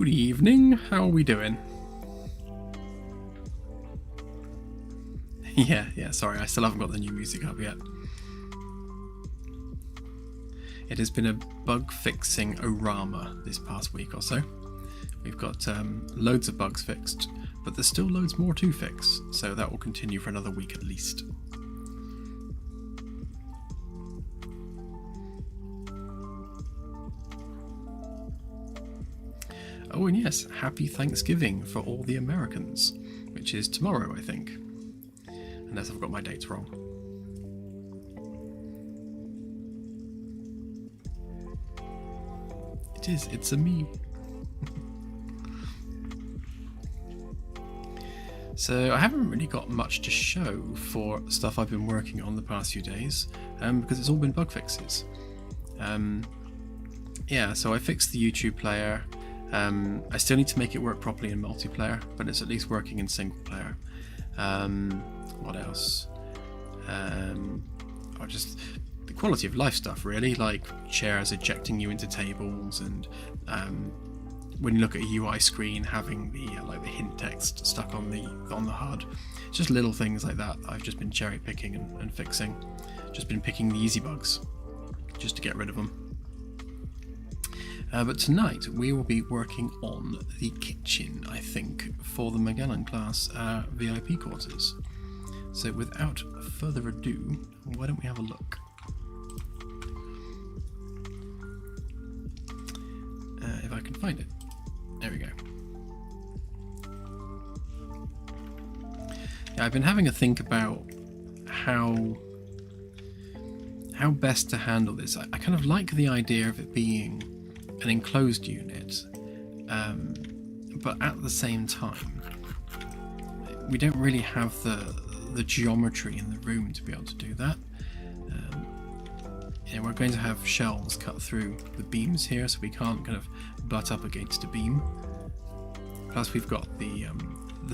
Good evening, how are we doing? Yeah, sorry, I still haven't got the new music up yet. It has been a bug fixing orama this past week or so. We've got loads of bugs fixed, but there's still loads more to fix, so that will continue for another week at least. Oh, and yes, happy Thanksgiving for all the Americans, which is tomorrow, I think. Unless I've got my dates wrong. It is, it's a me. So I haven't really got much to show for stuff I've been working on the past few days, because it's all been bug fixes. Yeah, so I fixed the YouTube player. I still need to make it work properly in multiplayer, but it's at least working in single player. What else? Just the quality of life stuff, really, like chairs ejecting you into tables, and when you look at a UI screen, having the the hint text stuck on the HUD. It's just little things like that I've just been cherry picking and fixing. Just been picking the easy bugs, just to get rid of them. But tonight we will be working on the kitchen, I think, for the Magellan Class VIP quarters. So without further ado, why don't we have a look? If I can find it. There we go. Yeah, I've been having a think about how best to handle this. I kind of like the idea of it being an enclosed unit, but at the same time we don't really have the geometry in the room to be able to do that. We're going to have shelves cut through the beams here, so we can't kind of butt up against a beam. Plus we've got the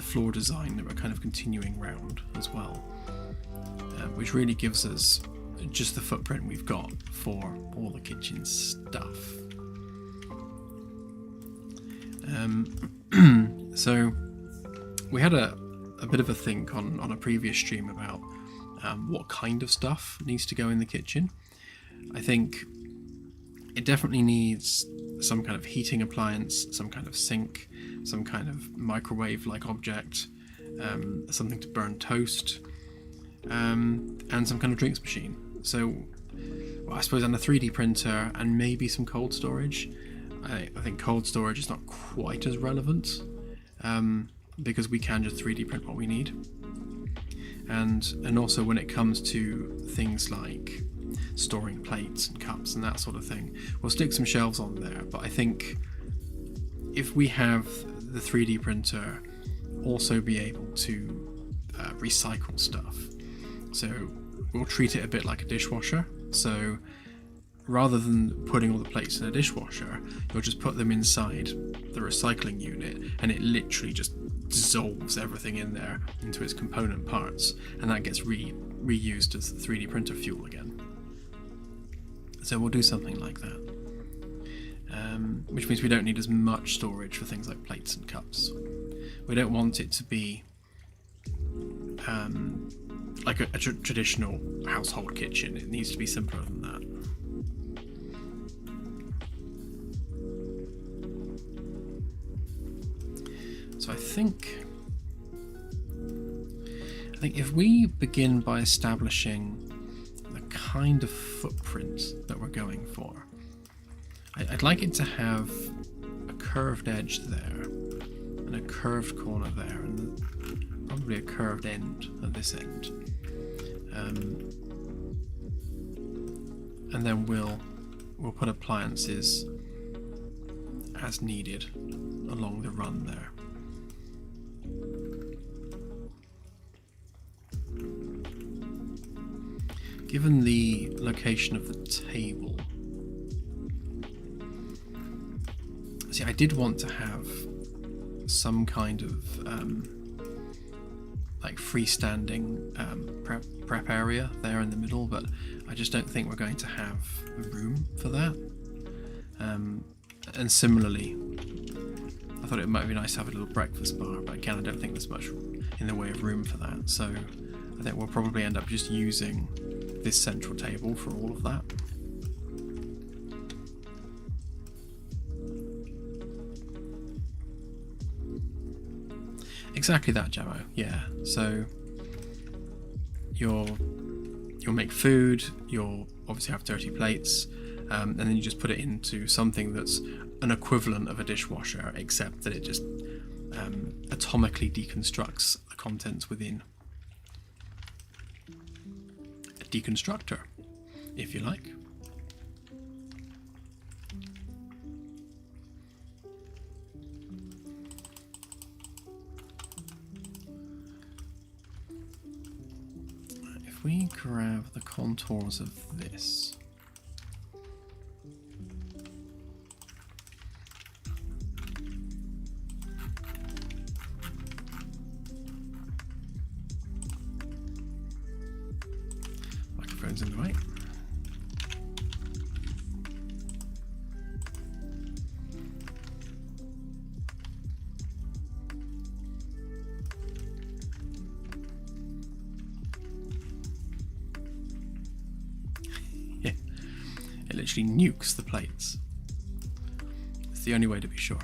floor design that we're kind of continuing round as well, which really gives us just the footprint we've got for all the kitchen stuff. So we had a bit of a think on a previous stream about what kind of stuff needs to go in the kitchen. I think it definitely needs some kind of heating appliance, some kind of sink, some kind of microwave-like object, something to burn toast, and some kind of drinks machine. So, well, I suppose, and a 3D printer, and maybe some cold storage. I think cold storage is not quite as relevant, because we can just 3D print what we need. And also when it comes to things like storing plates and cups and that sort of thing, we'll stick some shelves on there, but I think if we have the 3D printer also be able to recycle stuff, so we'll treat it a bit like a dishwasher. So rather than putting all the plates in a dishwasher, you'll just put them inside the recycling unit, and it literally just dissolves everything in there into its component parts, and that gets reused as 3D printer fuel again. So we'll do something like that, which means we don't need as much storage for things like plates and cups. We don't want it to be like a traditional household kitchen. It needs to be simpler than that. So I think if we begin by establishing the kind of footprint that we're going for, I'd like it to have a curved edge there, and a curved corner there, and probably a curved end at this end. And then we'll put appliances as needed along the run there. Given the location of the table, see, I did want to have some kind of like freestanding prep area there in the middle, but I just don't think we're going to have room for that. And similarly, thought it might be nice to have a little breakfast bar, but again, I don't think there's much in the way of room for that. So I think we'll probably end up just using this central table for all of that. Exactly that, Jamo. Yeah. So you'll make food. You'll obviously have dirty plates, and then you just put it into something that's an equivalent of a dishwasher, except that it just atomically deconstructs the contents within. A deconstructor, if you like. If we grab the contours of this, microphone's in the way. It literally nukes the plates. It's the only way to be sure.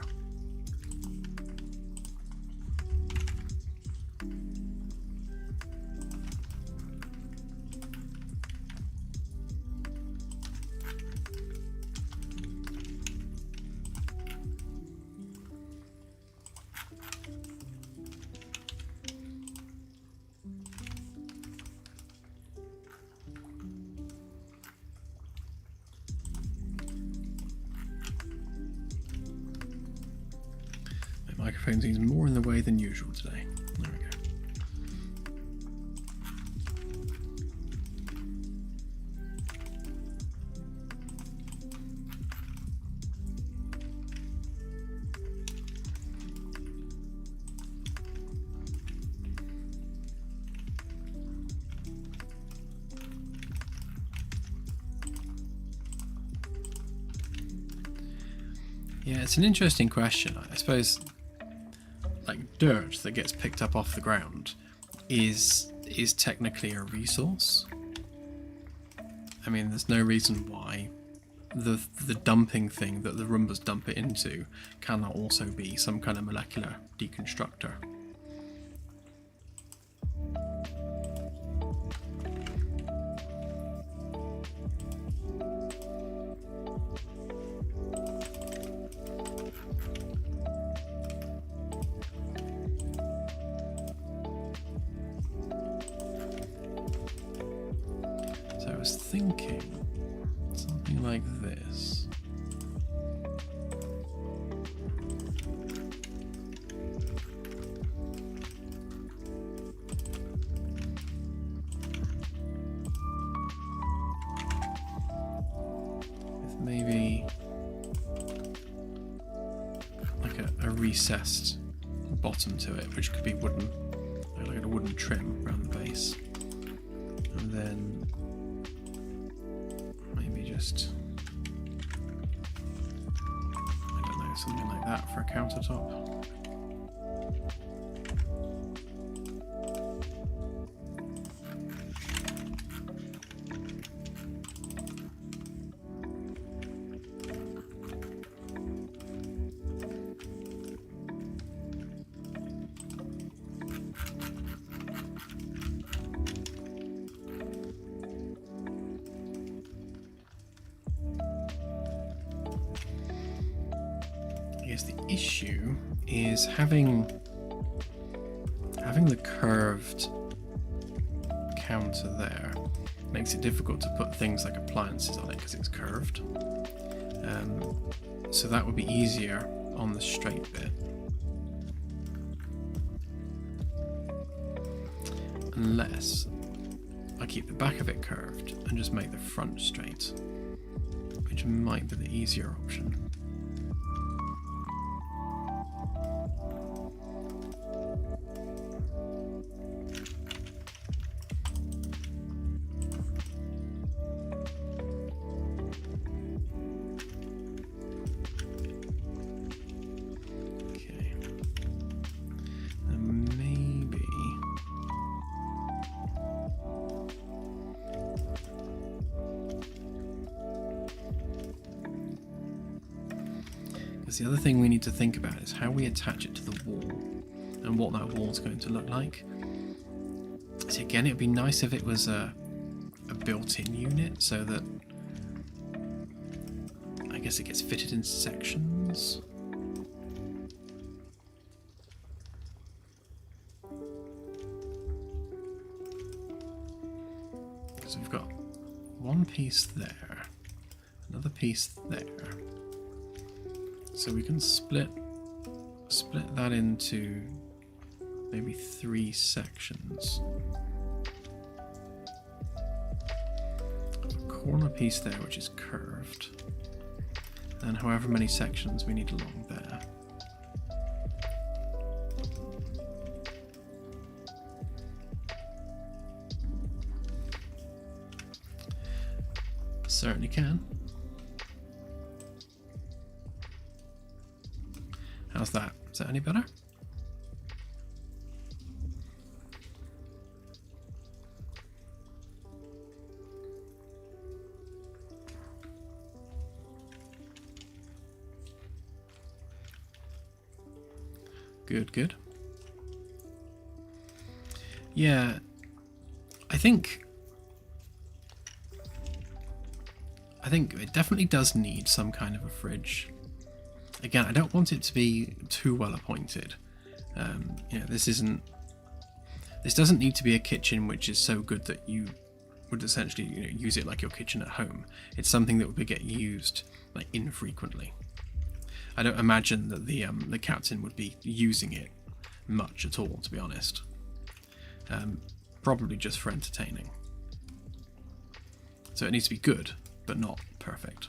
Microphone seems more in the way than usual today. There we go. Yeah, it's an interesting question. I suppose like dirt that gets picked up off the ground is technically a resource. I mean, there's no reason why the dumping thing that the Roombas dump it into cannot also be some kind of molecular deconstructor. I was thinking something like this. With maybe like a recessed bottom to it, which could be wooden, like a wooden trim around the base. And then just, I don't know, something like that for a countertop. The issue is having the curved counter there makes it difficult to put things like appliances on it because it's curved. So that would be easier on the straight bit. Unless I keep the back of it curved and just make the front straight, which might be the easier option. Okay. Because the other thing we need to think about is how we attach it to the wall and what that wall's going to look like. So again, it'd be nice if it was a built-in unit so that I guess it gets fitted in sections. So we've got one piece there, another piece there. So we can split that into maybe 3 sections. A corner piece there which is curved, and however many sections we need along there. Certainly can. How's that? Is that any better? Good, good. Yeah, I think it definitely does need some kind of a fridge. Again, I don't want it to be too well appointed. You know, this doesn't need to be a kitchen which is so good that you would essentially, you know, use it like your kitchen at home. It's something that would get used like infrequently. I don't imagine that the captain would be using it much at all, to be honest. Probably just for entertaining. So it needs to be good, but not perfect.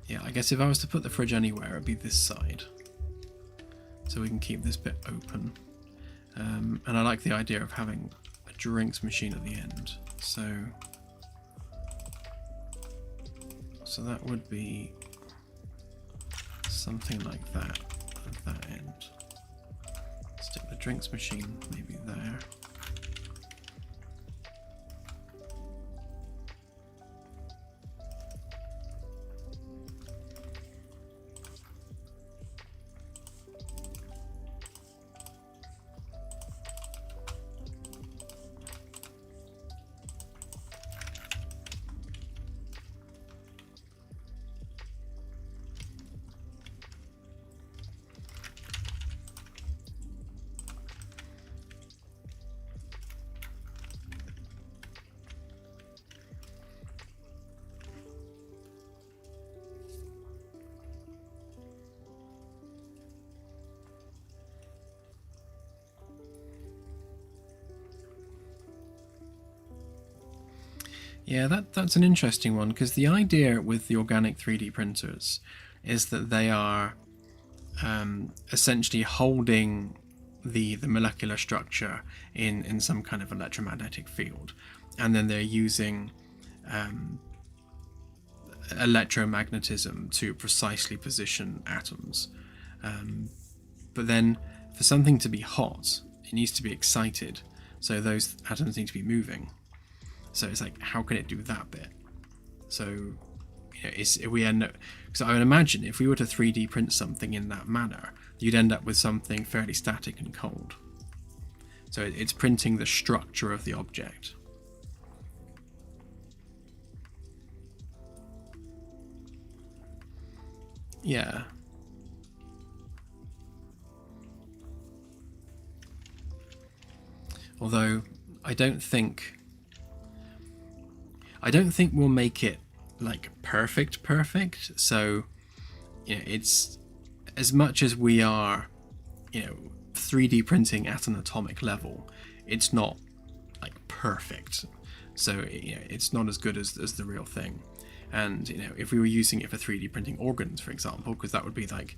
Yeah, I guess if I was to put the fridge anywhere, it'd be this side. So we can keep this bit open. And I like the idea of having a drinks machine at the end. So that would be something like that at that end. Stick the drinks machine maybe there. Yeah, that's an interesting one, because the idea with the organic 3D printers is that they are essentially holding the molecular structure in some kind of electromagnetic field, and then they're using electromagnetism to precisely position atoms. But then for something to be hot, it needs to be excited, so those atoms need to be moving. So it's like, how can it do that bit? So, you know, we end up, because I would imagine if we were to 3D print something in that manner, you'd end up with something fairly static and cold. So it's printing the structure of the object. Yeah. Although I don't think we'll make it like perfect. So, you know, it's as much as we are, you know, 3D printing at an atomic level, it's not like perfect. So, you know, it's not as good as the real thing. And, you know, if we were using it for 3D printing organs, for example, because that would be like,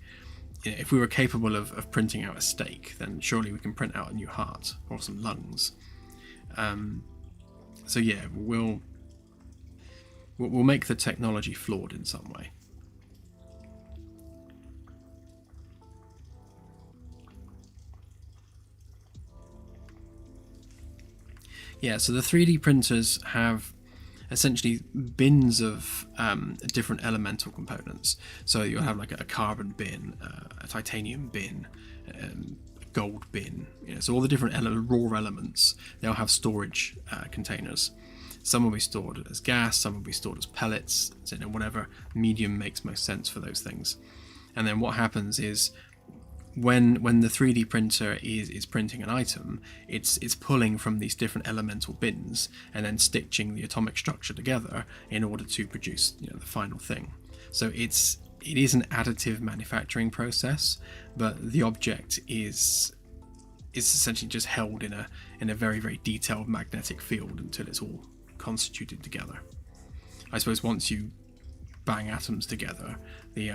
you know, if we were capable of printing out a steak, then surely we can print out a new heart or some lungs. So yeah, we'll make the technology flawed in some way. Yeah, so the 3D printers have essentially bins of different elemental components. So you'll have like a carbon bin, a titanium bin, a gold bin. So all the different raw elements, they'll have storage containers. Some will be stored as gas, some will be stored as pellets, whatever medium makes most sense for those things. And then what happens is when the 3D printer is printing an item, it's pulling from these different elemental bins and then stitching the atomic structure together in order to produce the final thing. So it is an additive manufacturing process, but the object is essentially just held in a very, very detailed magnetic field until it's all constituted together. I suppose once you bang atoms together, the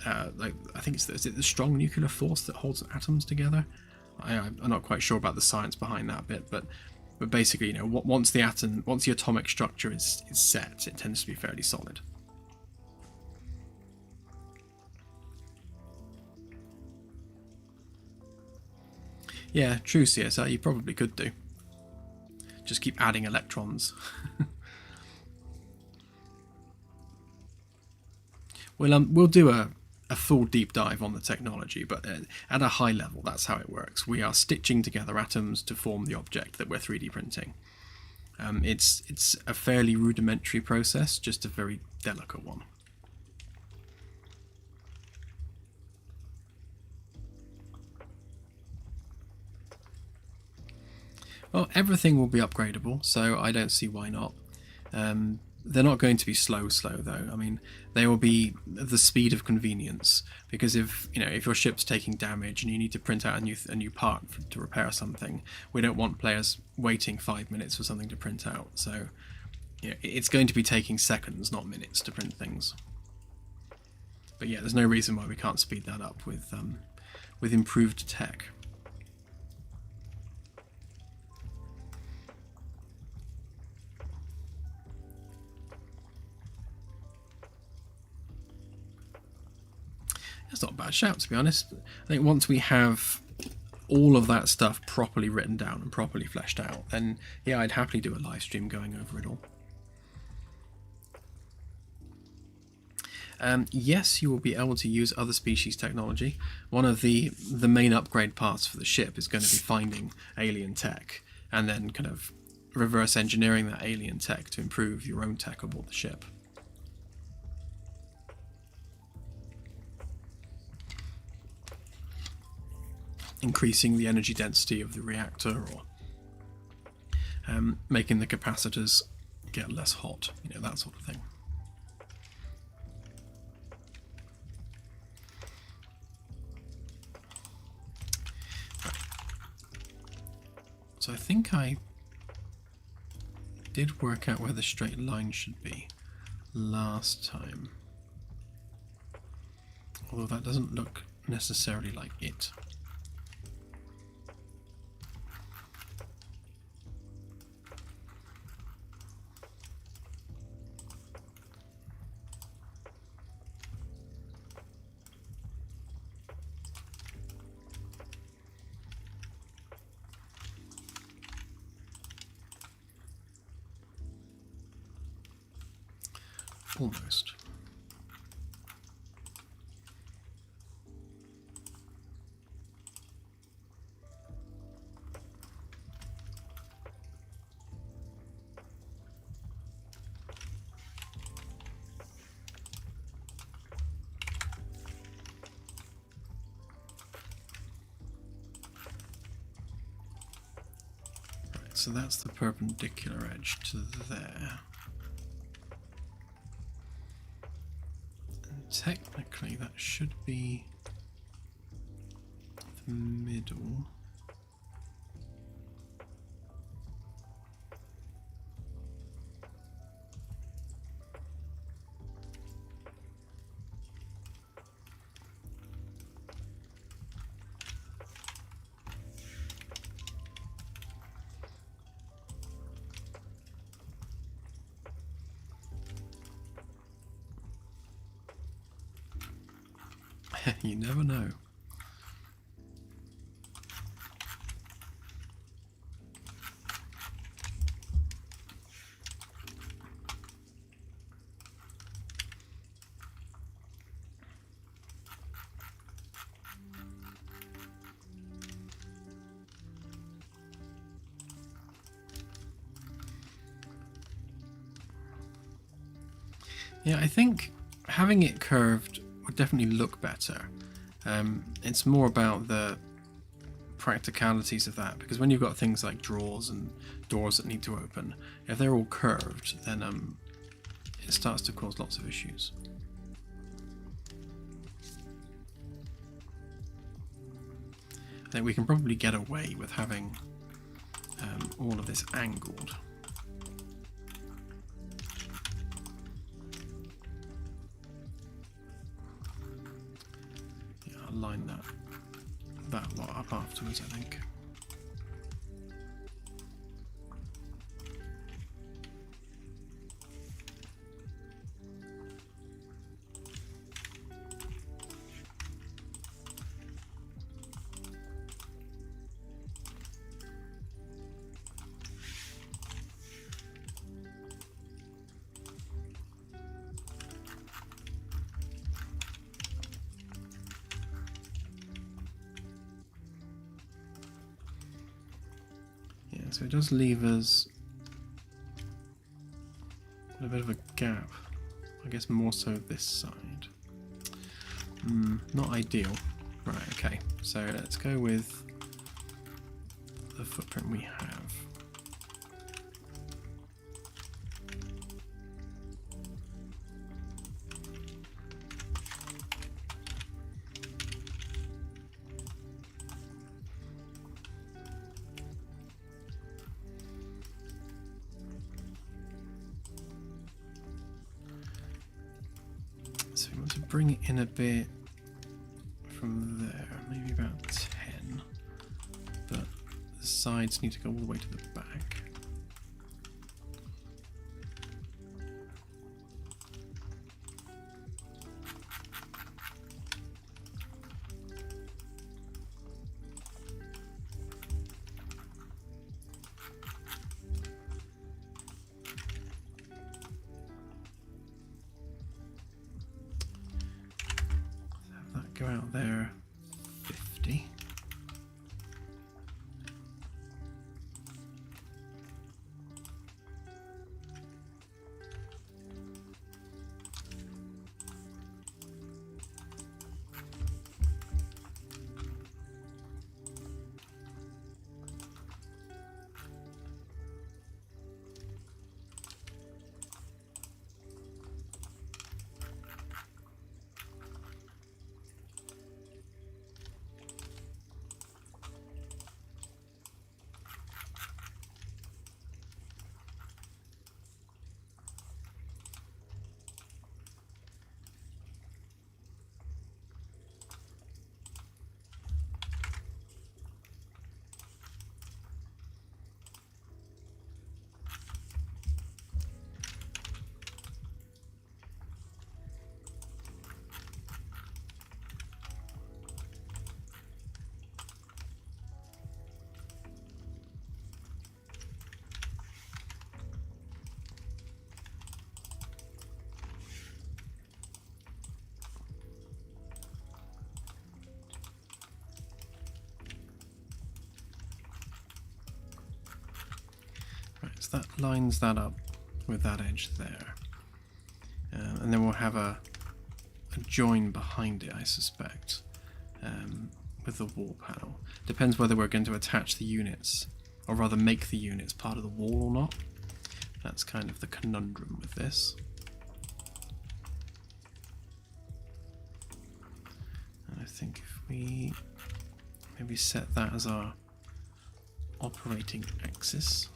I think is it the strong nuclear force that holds atoms together? I'm not quite sure about the science behind that bit, but basically, once the atomic structure is set, it tends to be fairly solid. Yeah, true, CSR. You probably could do. Just keep adding electrons. We'll do a full deep dive on the technology, but at a high level, that's how it works. We are stitching together atoms to form the object that we're 3D printing. It's a fairly rudimentary process, just a very delicate one. Well, everything will be upgradable, so I don't see why not. They're not going to be slow though. I mean, they will be the speed of convenience, because if your ship's taking damage and you need to print out a new part to repair something, we don't want players waiting 5 minutes for something to print out. So it's going to be taking seconds, not minutes, to print things. But yeah, there's no reason why we can't speed that up with improved tech. That's not a bad shout, to be honest. I think once we have all of that stuff properly written down and properly fleshed out, then yeah, I'd happily do a live stream going over it all. Yes, you will be able to use other species technology. One of the main upgrade parts for the ship is going to be finding alien tech and then kind of reverse engineering that alien tech to improve your own tech aboard the ship. Increasing the energy density of the reactor, or making the capacitors get less hot, that sort of thing. So I think I did work out where the straight line should be last time, although that doesn't look necessarily like it. Almost. Right, so that's the perpendicular edge to there. Technically, that should be the middle. You never know. Yeah, I think having it curved would definitely look better. It's more about the practicalities of that, because when you've got things like drawers and doors that need to open, if they're all curved, then it starts to cause lots of issues. I think we can probably get away with having all of this angled. Yeah, I'll line that lot up afterwards, I think. So it does leave us a bit of a gap. I guess more so this side. Not ideal. Right, okay. So let's go with the footprint we have. So we want to bring it in a bit from there, maybe about 10, but the sides need to go all the way to the back. Go out there 50. So that lines that up with that edge there. And then we'll have a join behind it, I suspect, with the wall panel. Depends whether we're going to attach the units, or rather make the units part of the wall or not. That's kind of the conundrum with this. And I think if we maybe set that as our operating axis.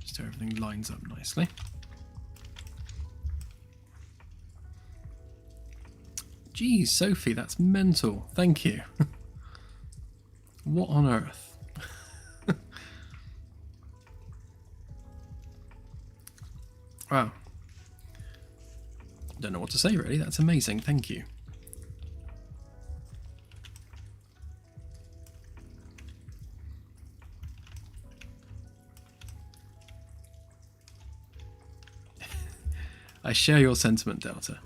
So everything lines up nicely. Geez, Sophie, that's mental. Thank you. What on earth? Wow. Don't know what to say really, that's amazing, thank you. I share your sentiment, Delta.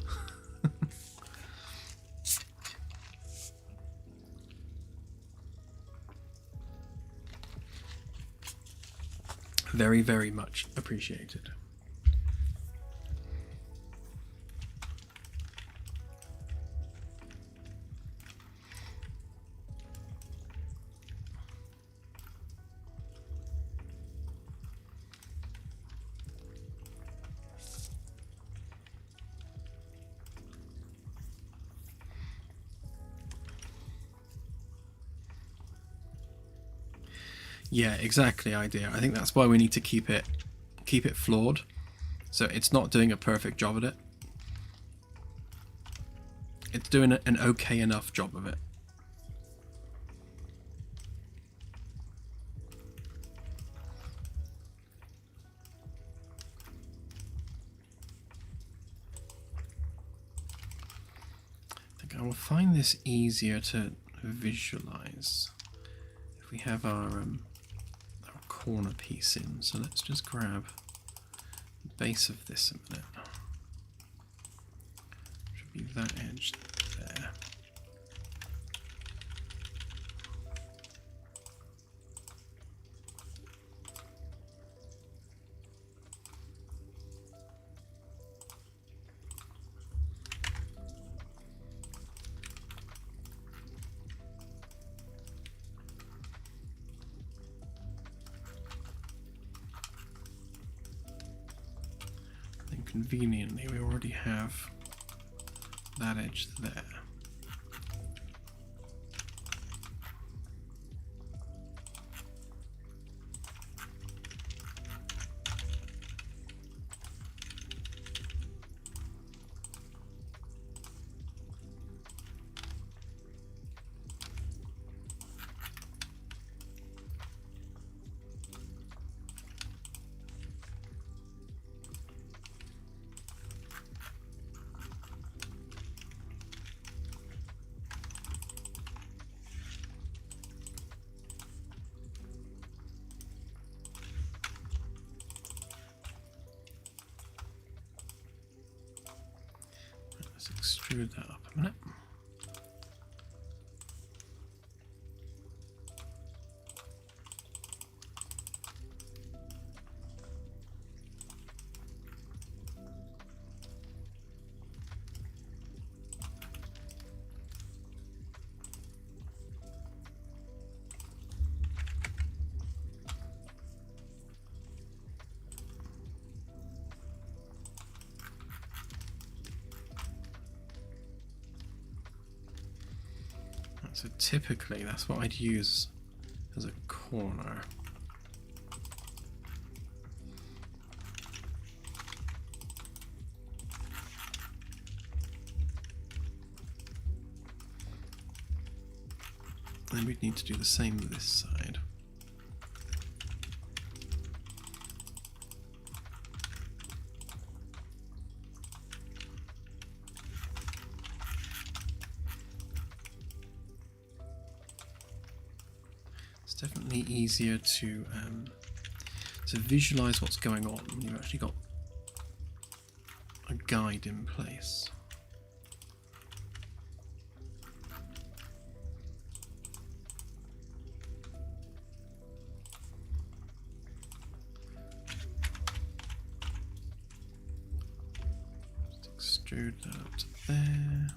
Very, very much appreciated. Yeah, exactly, idea. I think that's why we need to keep it flawed. So it's not doing a perfect job at it. It's doing an okay enough job of it. I think I will find this easier to visualize if we have our corner piece in. So let's just grab the base of this a minute. Should be that edge there. Conveniently, we already have that edge there. Let's extrude that up a minute. So typically that's what I'd use as a corner. Then we'd need to do the same with this side. Definitely easier to visualize what's going on when you've actually got a guide in place. Just extrude that up to there.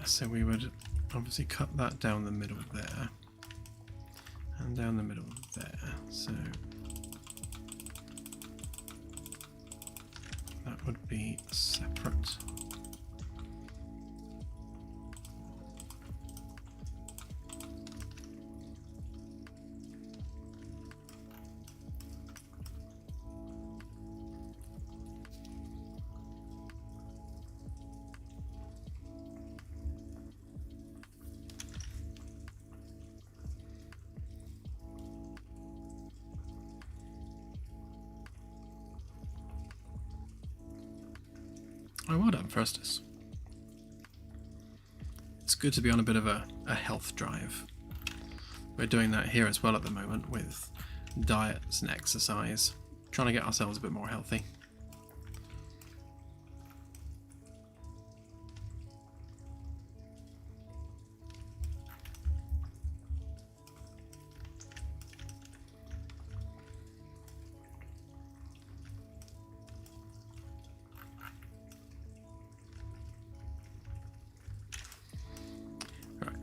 So we would obviously cut that down the middle there and down the middle there. So that would be separate. Oh, well done, Firstus. It's good to be on a bit of a health drive. We're doing that here as well at the moment with diets and exercise, trying to get ourselves a bit more healthy.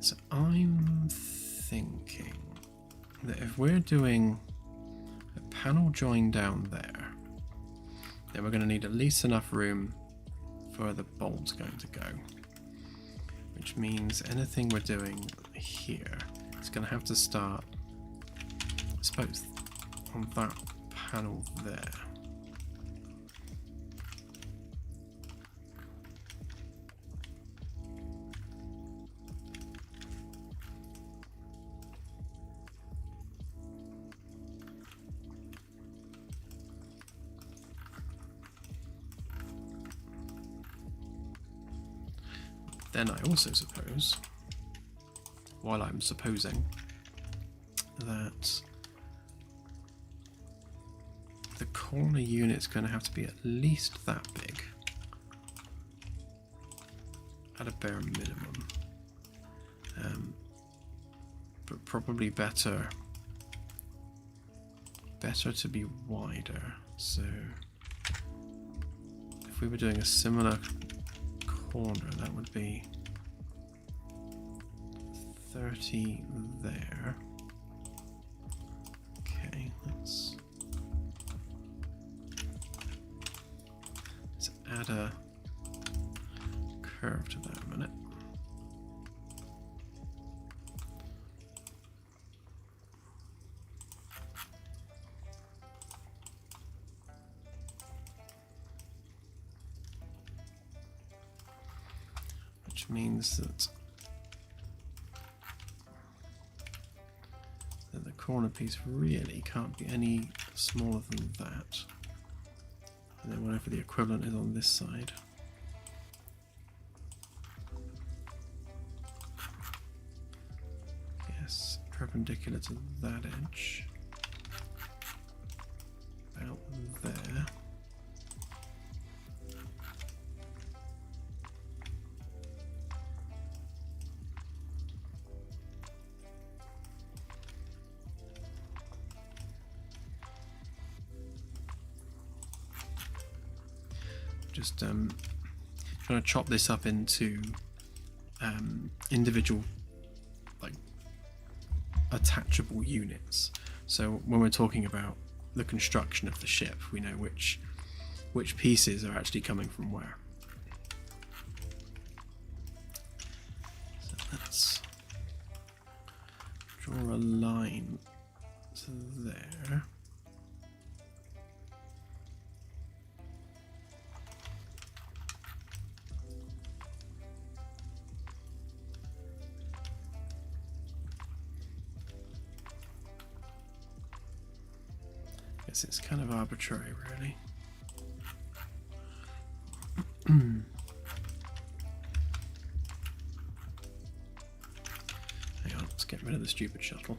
So I'm thinking that if we're doing a panel join down there, then we're going to need at least enough room for the bolts going to go. Which means anything we're doing here is going to have to start, I suppose, on that panel there. Then I also suppose, while I'm supposing, that the corner unit's going to have to be at least that big, at a bare minimum, but probably better to be wider. So if we were doing a similar corner, that would be 30 there. Okay, let's add a curve to that a minute. Which means that the corner piece really can't be any smaller than that. And then whatever the equivalent is on this side. Yes, perpendicular to that edge. About there. Just trying to chop this up into individual, like, attachable units. So when we're talking about the construction of the ship, we know which pieces are actually coming from where. So let's draw a line to there. It's kind of arbitrary, really. Hang on, let's get rid of the stupid shuttle.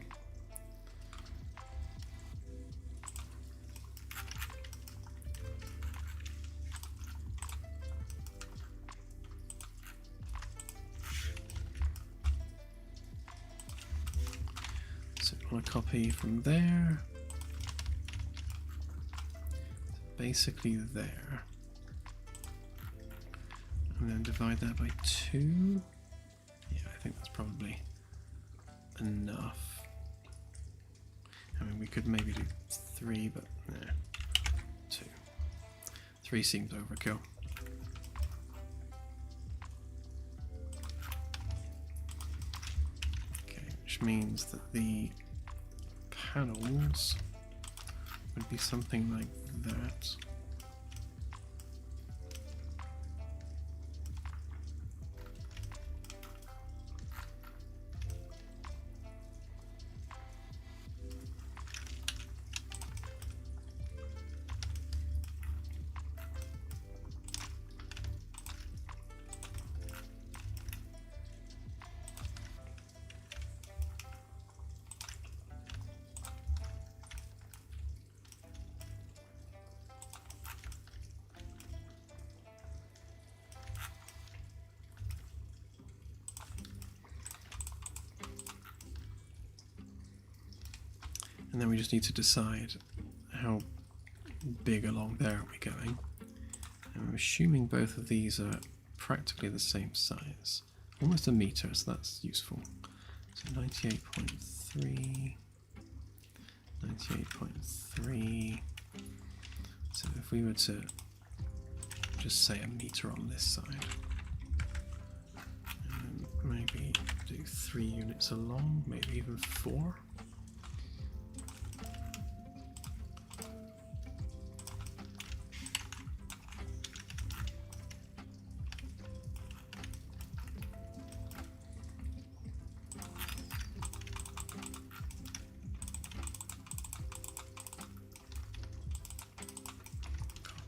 So I want to copy from there. Basically there, and then divide that by 2. Yeah, I think that's probably enough. I mean, we could maybe do 3, but nah, 2. 3 seems overkill. Okay, which means that the panels would be something like that. And then we just need to decide how big along there are we going. And I'm assuming both of these are practically the same size. Almost a meter, so that's useful. So 98.3, 98.3. So if we were to just say a meter on this side, and maybe do 3 units along, maybe even 4.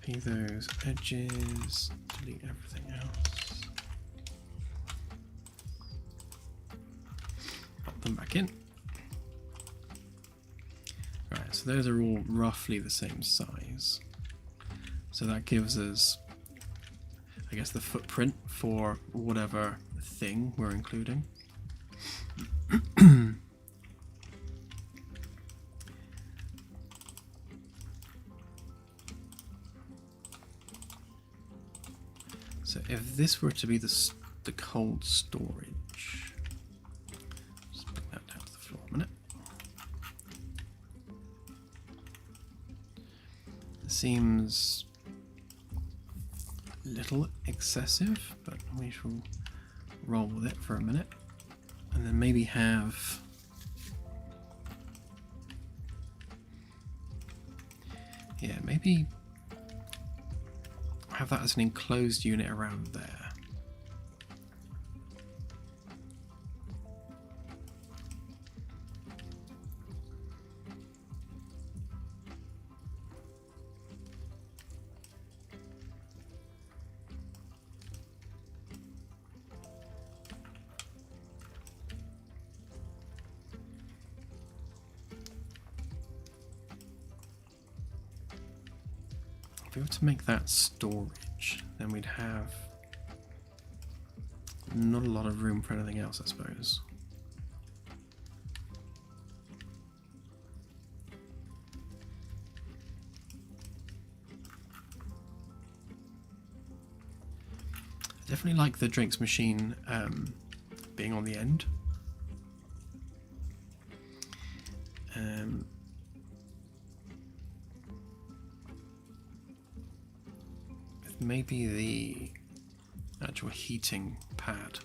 Copy those edges, delete everything else. Pop them back in. Right, so those are all roughly the same size. So that gives us, I guess, the footprint for whatever thing we're including. So if this were to be the cold storage, just bring that down to the floor a minute. It seems a little excessive, but we shall roll with it for a minute. And then maybe have maybe have that as an enclosed unit around there. If we were to make that storage, then we'd have not a lot of room for anything else, I suppose. I definitely like the drinks machine being on the end. Maybe the actual heating pad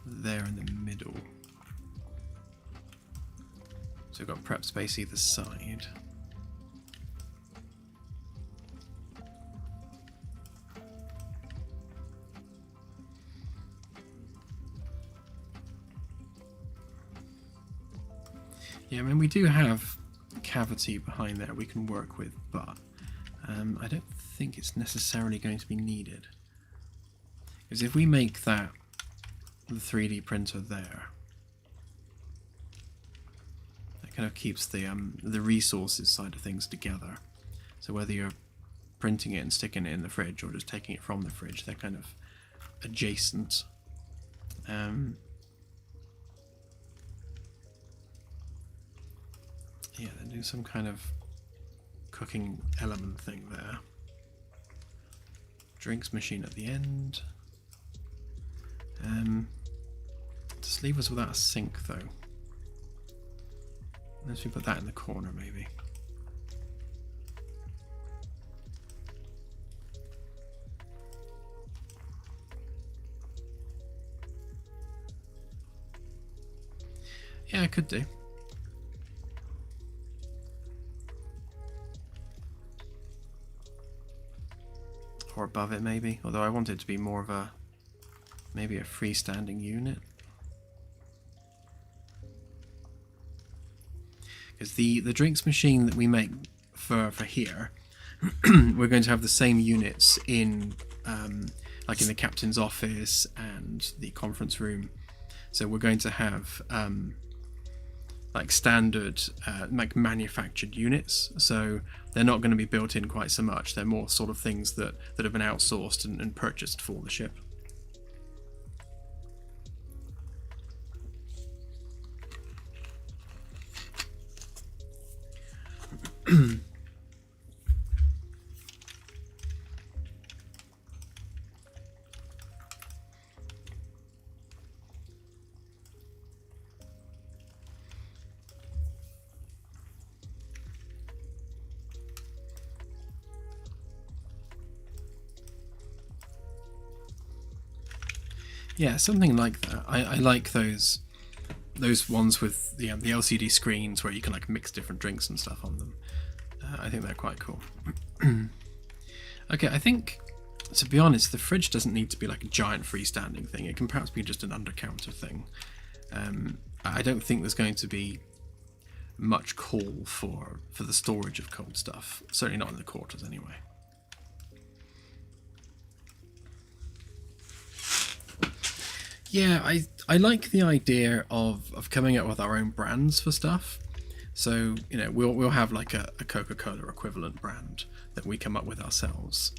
there in the middle. So we've got prep space either side. Yeah, I mean, we do have cavity behind there we can work with, but I don't think it's necessarily going to be needed. Because if we make that the 3D printer there, that kind of keeps the resources side of things together. So whether you're printing it and sticking it in the fridge or just taking it from the fridge, they're kind of adjacent. Yeah, they do some kind of cooking element thing there. Drinks machine at the end. Just leave us without a sink though. Unless we put that in the corner maybe. Yeah, I could do. Or above it maybe, although I want it to be more of a maybe a freestanding unit. Because the drinks machine that we make for here, we're going to have the same units in like in the captain's office and the conference room. So we're going to have like standard like manufactured units, so they're not going to be built in quite so much. They're more sort of things that have been outsourced and purchased for the ship. Yeah, something like that. I like those ones with the LCD screens where you can like mix different drinks and stuff on them. I think they're quite cool. Okay, I think, to be honest, the fridge doesn't need to be like a giant freestanding thing. It can perhaps be just an under-counter thing. I don't think there's going to be much call for the storage of cold stuff. Certainly not in the quarters anyway. Yeah, I like the idea of coming up with our own brands for stuff. So, you know, we'll have like a Coca-Cola equivalent brand that we come up with ourselves.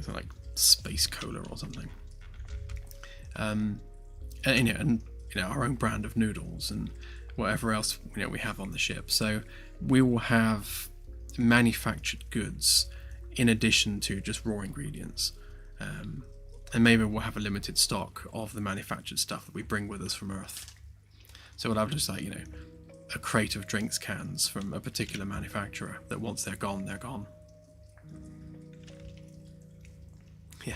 Like Space Cola or something. And our own brand of noodles and whatever else we have on the ship. So we will have manufactured goods in addition to just raw ingredients. And maybe we'll have a limited stock of the manufactured stuff that we bring with us from Earth. So we'll have just like, a crate of drinks cans from a particular manufacturer that once they're gone, they're gone. Yeah.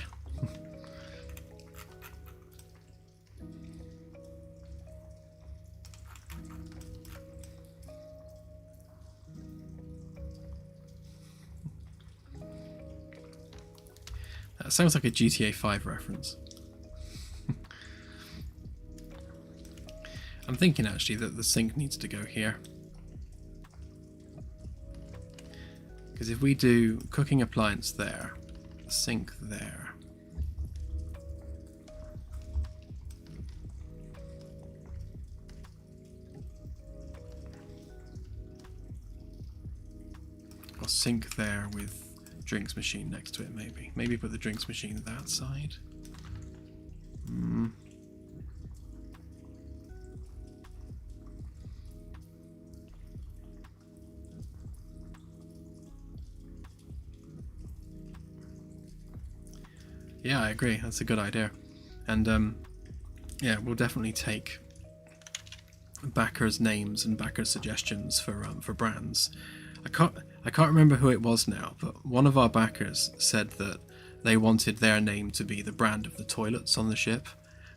That sounds like a GTA 5 reference. I'm thinking actually that the sink needs to go here. Because if we do cooking appliance there, sink there. Or sink there with drinks machine next to it, maybe. Maybe put the drinks machine that side. Yeah, I agree. That's a good idea. And yeah, we'll definitely take backers' names and backers' suggestions for brands. I can't remember who it was now, but one of our backers said that they wanted their name to be the brand of the toilets on the ship,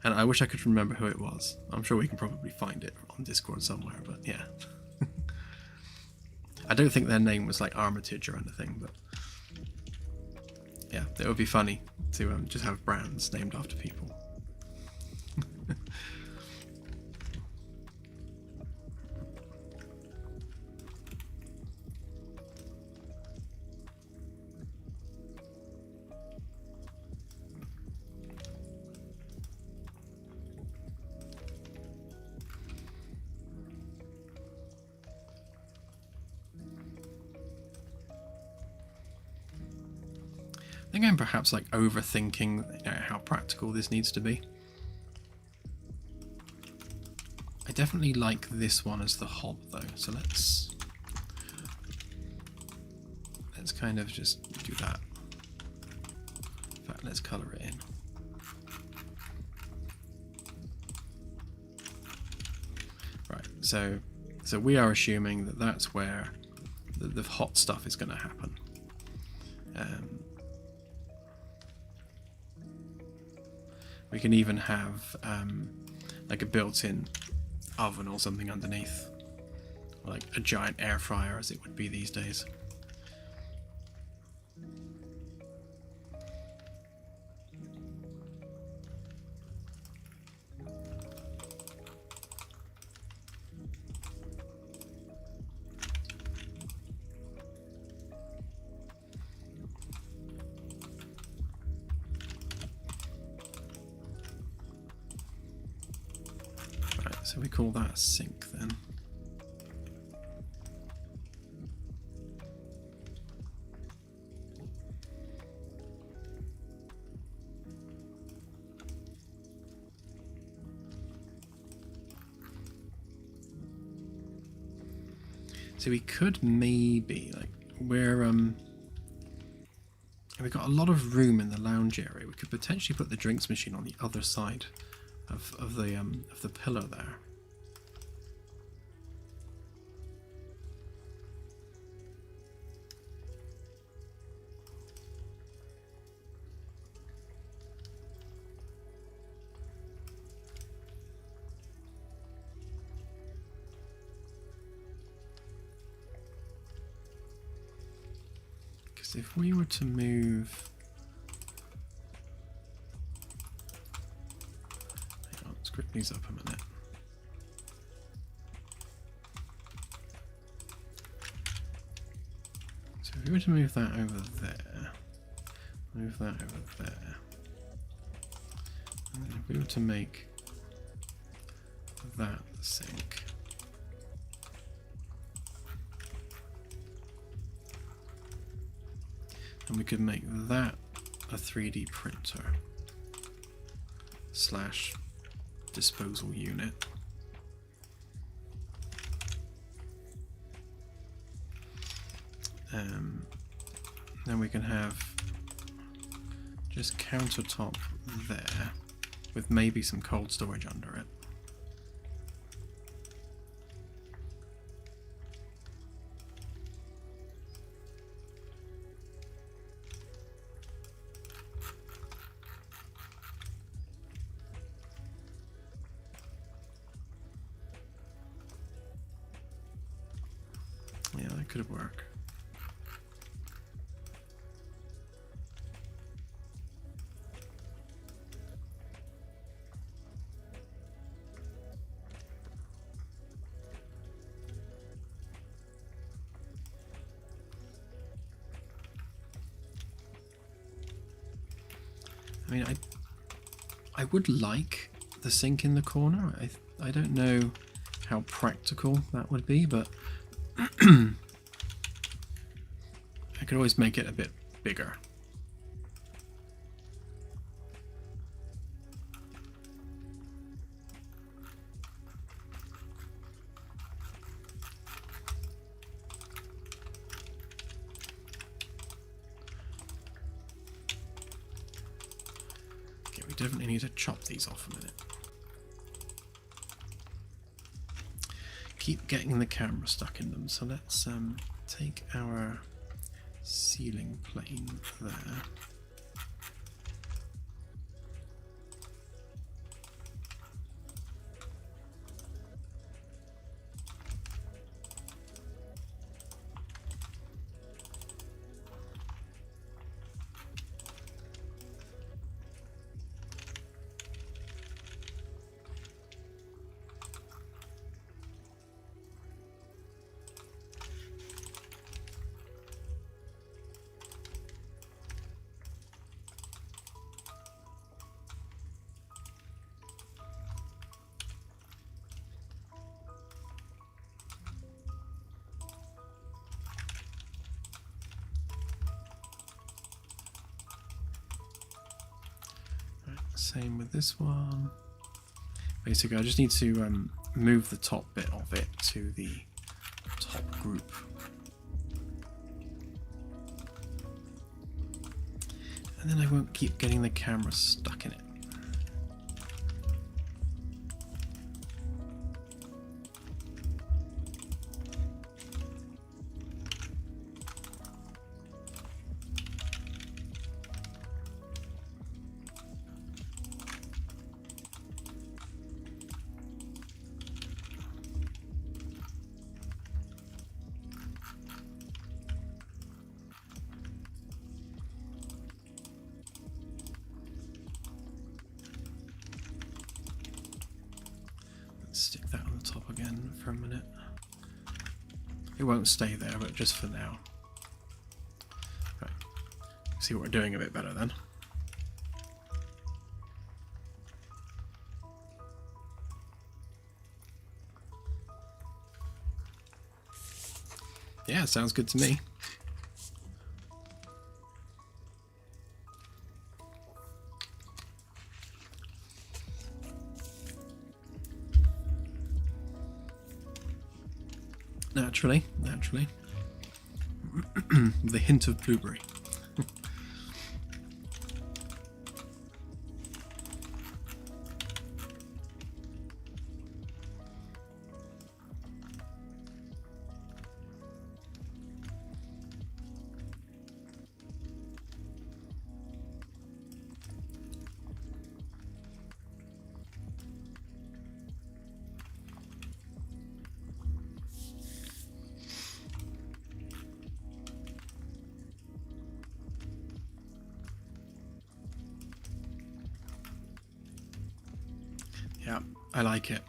and I wish I could remember who it was. I'm sure we can probably find it on Discord somewhere, but yeah. I don't think their name was like Armitage or anything, but yeah, it would be funny to just have brands named after people. I think I'm perhaps like overthinking how practical this needs to be. I definitely like this one as the hob though, so let's kind of just do that. In fact, let's colour it in. Right, so we are assuming that that's where the hot stuff is going to happen. We can even have like a built-in oven or something underneath, or like a giant air fryer as it would be these days. So we call that a sink then. So we could maybe, like, we've got a lot of room in the lounge area. We could potentially put the drinks machine on the other side of the pillar there. Because if we were to move... Hang on, let's grip these up a minute. So if we were to move that over there, move that over there, and then if we were to make that the sink, and we could make that a 3D printer slash disposal unit. Then we can have just countertop there with maybe some cold storage under it. Yeah, that could work. I mean, I would like the sink in the corner. I don't know how practical that would be, but I could always make it a bit bigger. Okay, we definitely need to chop these off a minute. Keep getting the camera stuck in them, so let's take our ceiling plane there. Same with this one. Basically, I just need to move the top bit of it to the top group. And then I won't keep getting the camera stuck in it. Stick that on the top again for a minute. It won't stay there, but just for now. Right. See what we're doing a bit better then. Yeah, sounds good to me. Naturally. The hint of blueberry. Yeah, I like it.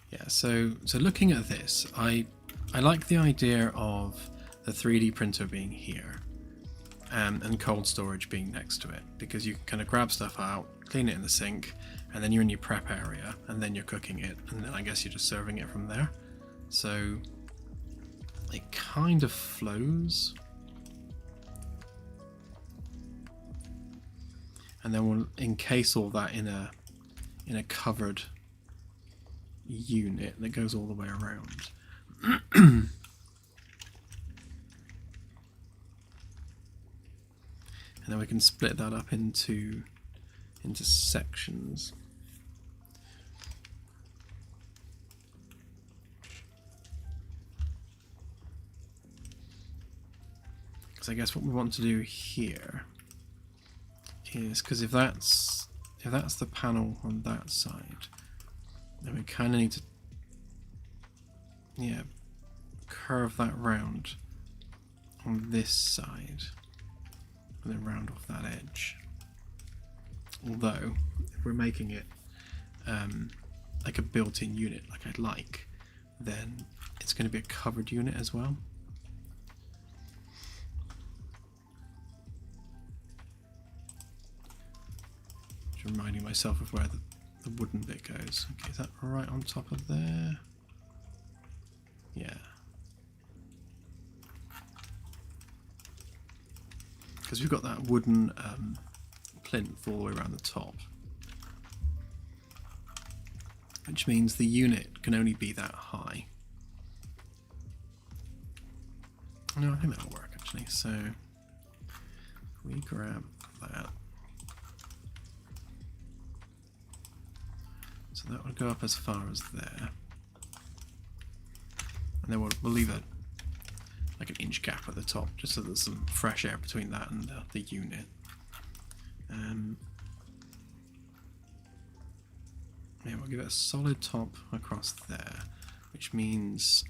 Yeah, so looking at this, I like the idea of the 3D printer being here, and cold storage being next to it, because you can kind of grab stuff out, clean it in the sink, and then you're in your prep area, and then you're cooking it, and then I guess you're just serving it from there. So it kind of flows. And then we'll encase all that in a covered unit that goes all the way around. And then we can split that up into sections. Because I guess what we want to do here is, because if that's the panel on that side, then we kind of need to, yeah, curve that round on this side and then round off that edge. Although if we're making it like a built-in unit like I'd like, then it's going to be a covered unit as well. Just reminding myself of where the wooden bit goes. Okay, is that right on top of there? Yeah. Because we've got that wooden plinth all the way around the top. Which means the unit can only be that high. No, I think that'll work actually. So if we grab that. So that would go up as far as there. And then we'll leave it like an inch gap at the top, just so there's some fresh air between that and the unit. Yeah, we'll give it a solid top across there, which means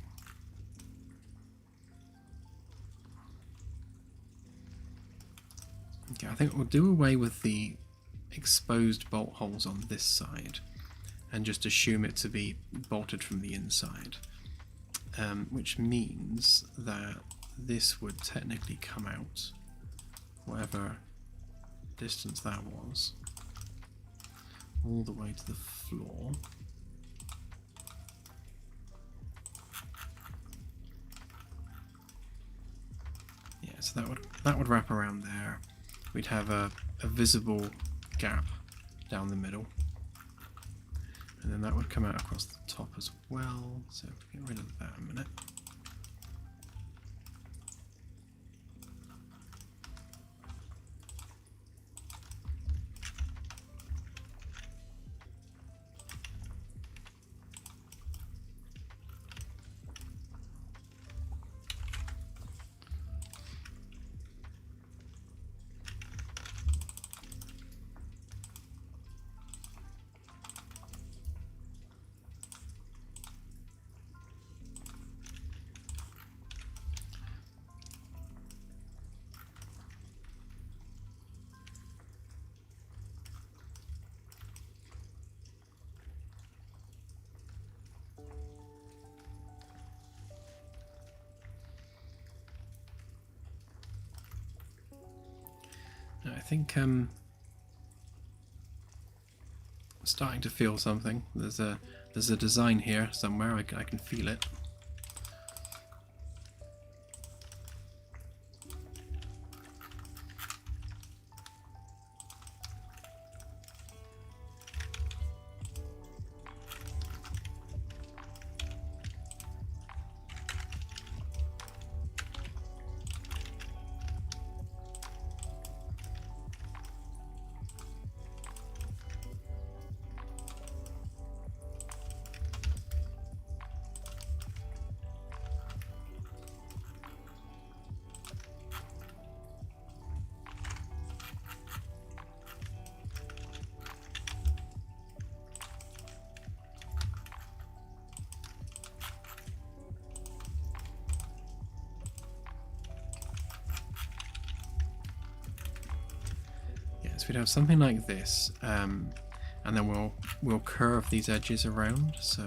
okay, I think we'll do away with the exposed bolt holes on this side and just assume it to be bolted from the inside. Which means that this would technically come out whatever distance that was, all the way to the floor. Yeah, so that would wrap around there. We'd have a visible gap down the middle. And then that would come out across the top as well. So get rid of that a minute. I think I'm starting to feel something. There's a design here somewhere. I can feel it. we'd have something like this, and then we'll curve these edges around. So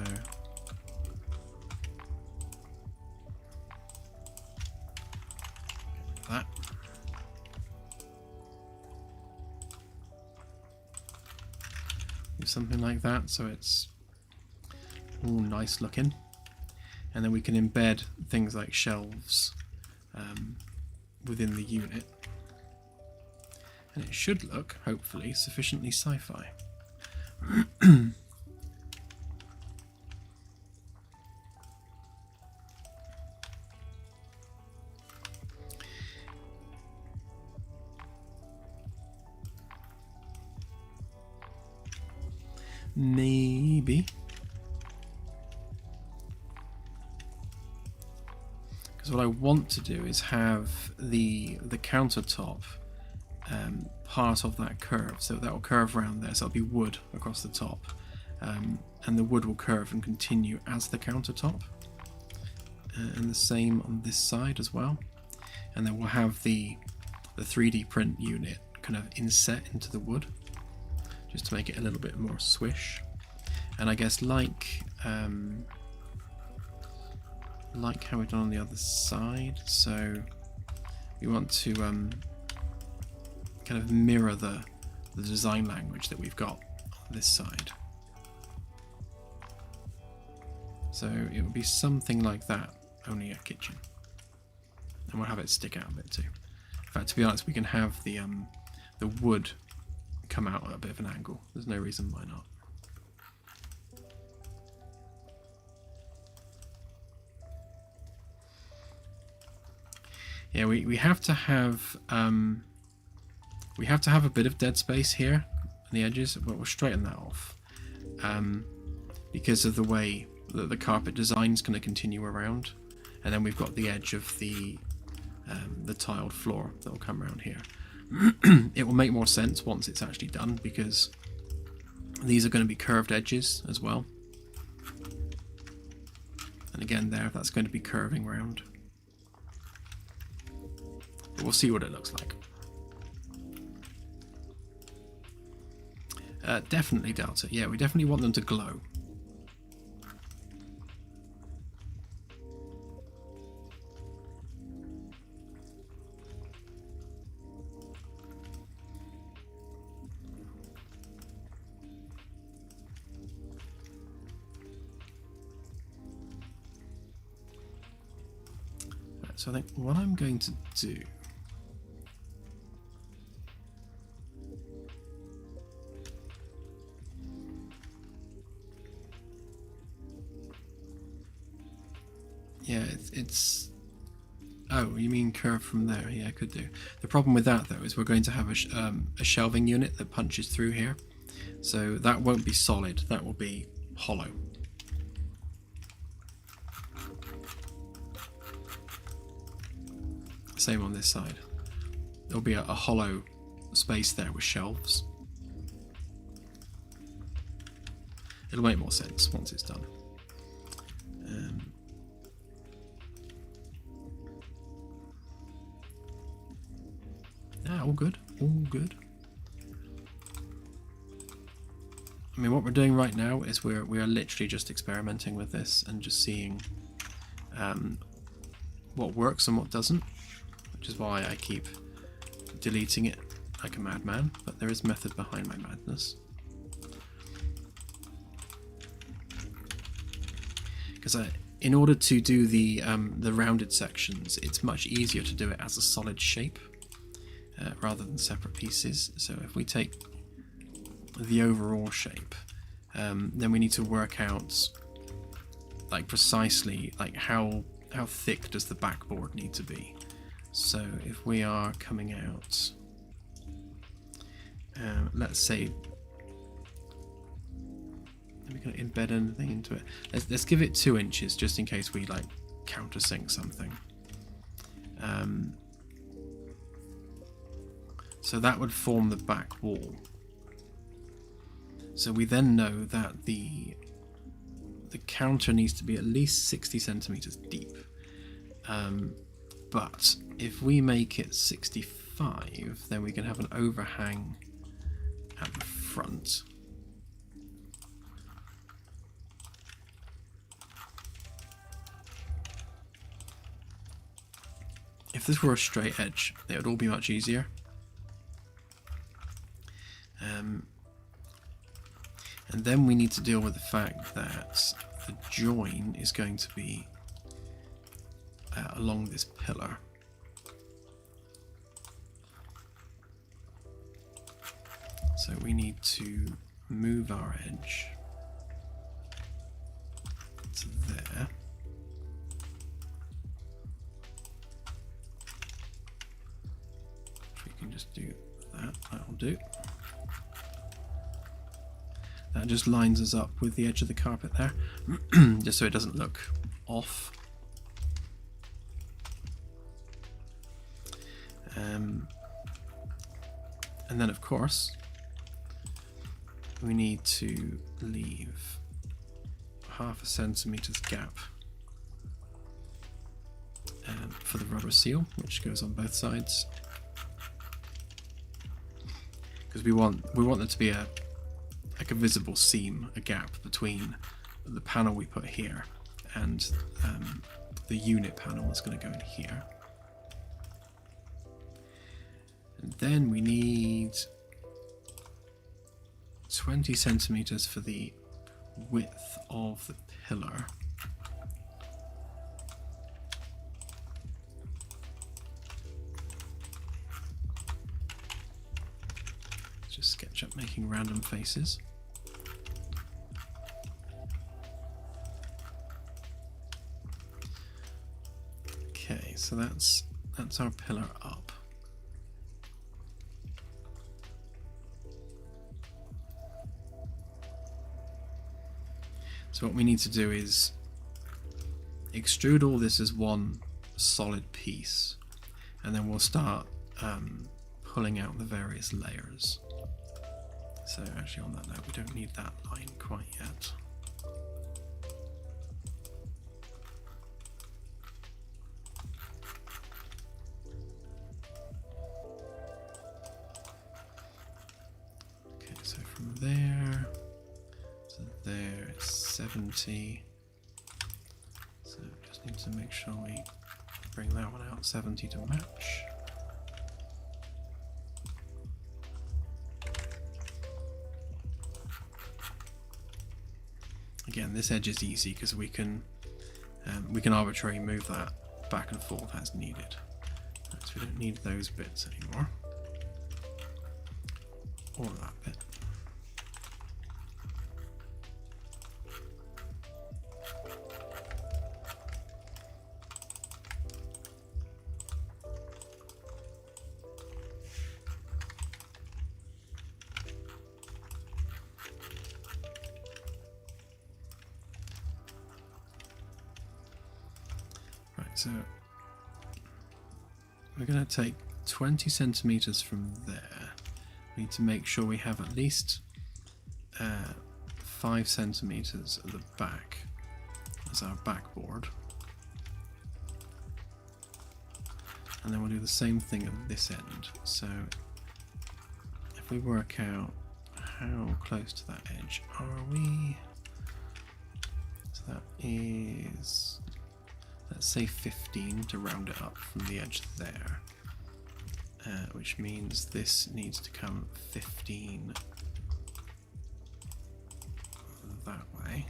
that. Do something like that, so it's all nice looking, and then we can embed things like shelves within the unit, and it should look, hopefully, sufficiently sci-fi. Maybe. Because what I want to do is have the countertop part of that curve, so that will curve around there, so it'll be wood across the top, and the wood will curve and continue as the countertop, and the same on this side as well. And then we'll have the 3D print unit kind of inset into the wood, just to make it a little bit more swish. And I guess like how we've done on the other side, so we want to kind of mirror the design language that we've got on this side. So it would be something like that, only a kitchen. And we'll have it stick out a bit too. In fact, to be honest, we can have the wood come out at a bit of an angle. There's no reason why not. Yeah, we have to have a bit of dead space here on the edges, but we'll straighten that off because of the way that the carpet design is going to continue around, and then we've got the edge of the tiled floor that will come around here. It will make more sense once it's actually done, because these are going to be curved edges as well, and again there, that's going to be curving round. But we'll see what it looks like. Definitely Delta. Yeah, we definitely want them to glow. Right, so I think what I'm going to do, yeah, it's oh, you mean curve from there? Yeah, I could do. The problem with that though is we're going to have a shelving unit that punches through here, so that won't be solid, that will be hollow. Same on this side. There'll be a hollow space there with shelves. It'll make more sense once it's done. Yeah, all good, all good. I mean, what we're doing right now is we are literally just experimenting with this and just seeing what works and what doesn't, which is why I keep deleting it like a madman, but there is method behind my madness. Because in order to do the rounded sections, it's much easier to do it as a solid shape rather than separate pieces. So if we take the overall shape, then we need to work out like precisely like how thick does the backboard need to be. So if we are coming out, let's say, are we going to embed anything into it? Let's give it 2 inches just in case we like countersink something. So that would form the back wall. So we then know that the counter needs to be at least 60 centimeters deep. But if we make it 65, then we can have an overhang at the front. If this were a straight edge, it would all be much easier. And then we need to deal with the fact that the join is going to be along this pillar. So we need to move our edge to there. If we can just do that, that'll do. That just lines us up with the edge of the carpet there, just so it doesn't look off. And then of course, we need to leave 0.5 centimeters gap for the rubber seal, which goes on both sides, because we want there to be like a visible seam, a gap between the panel we put here and the unit panel that's going to go in here. And then we need 20 centimeters for the width of the pillar. Just sketch up making random faces. Okay, so that's our pillar up. So what we need to do is extrude all this as one solid piece, and then we'll start pulling out the various layers. So actually on that note, we don't need that line quite yet. Okay, so from there to there it's 70. So just need to make sure we bring that one out 70 to match. Again, this edge is easy because we can arbitrarily move that back and forth as needed. So we don't need those bits anymore, or that bit. So we're going to take 20 centimeters from there. We need to make sure we have at least 5 centimeters at the back as our backboard. And then we'll do the same thing at this end. So if we work out how close to that edge are we, so that is, let's say 15 to round it up from the edge there, which means this needs to come 15 that way,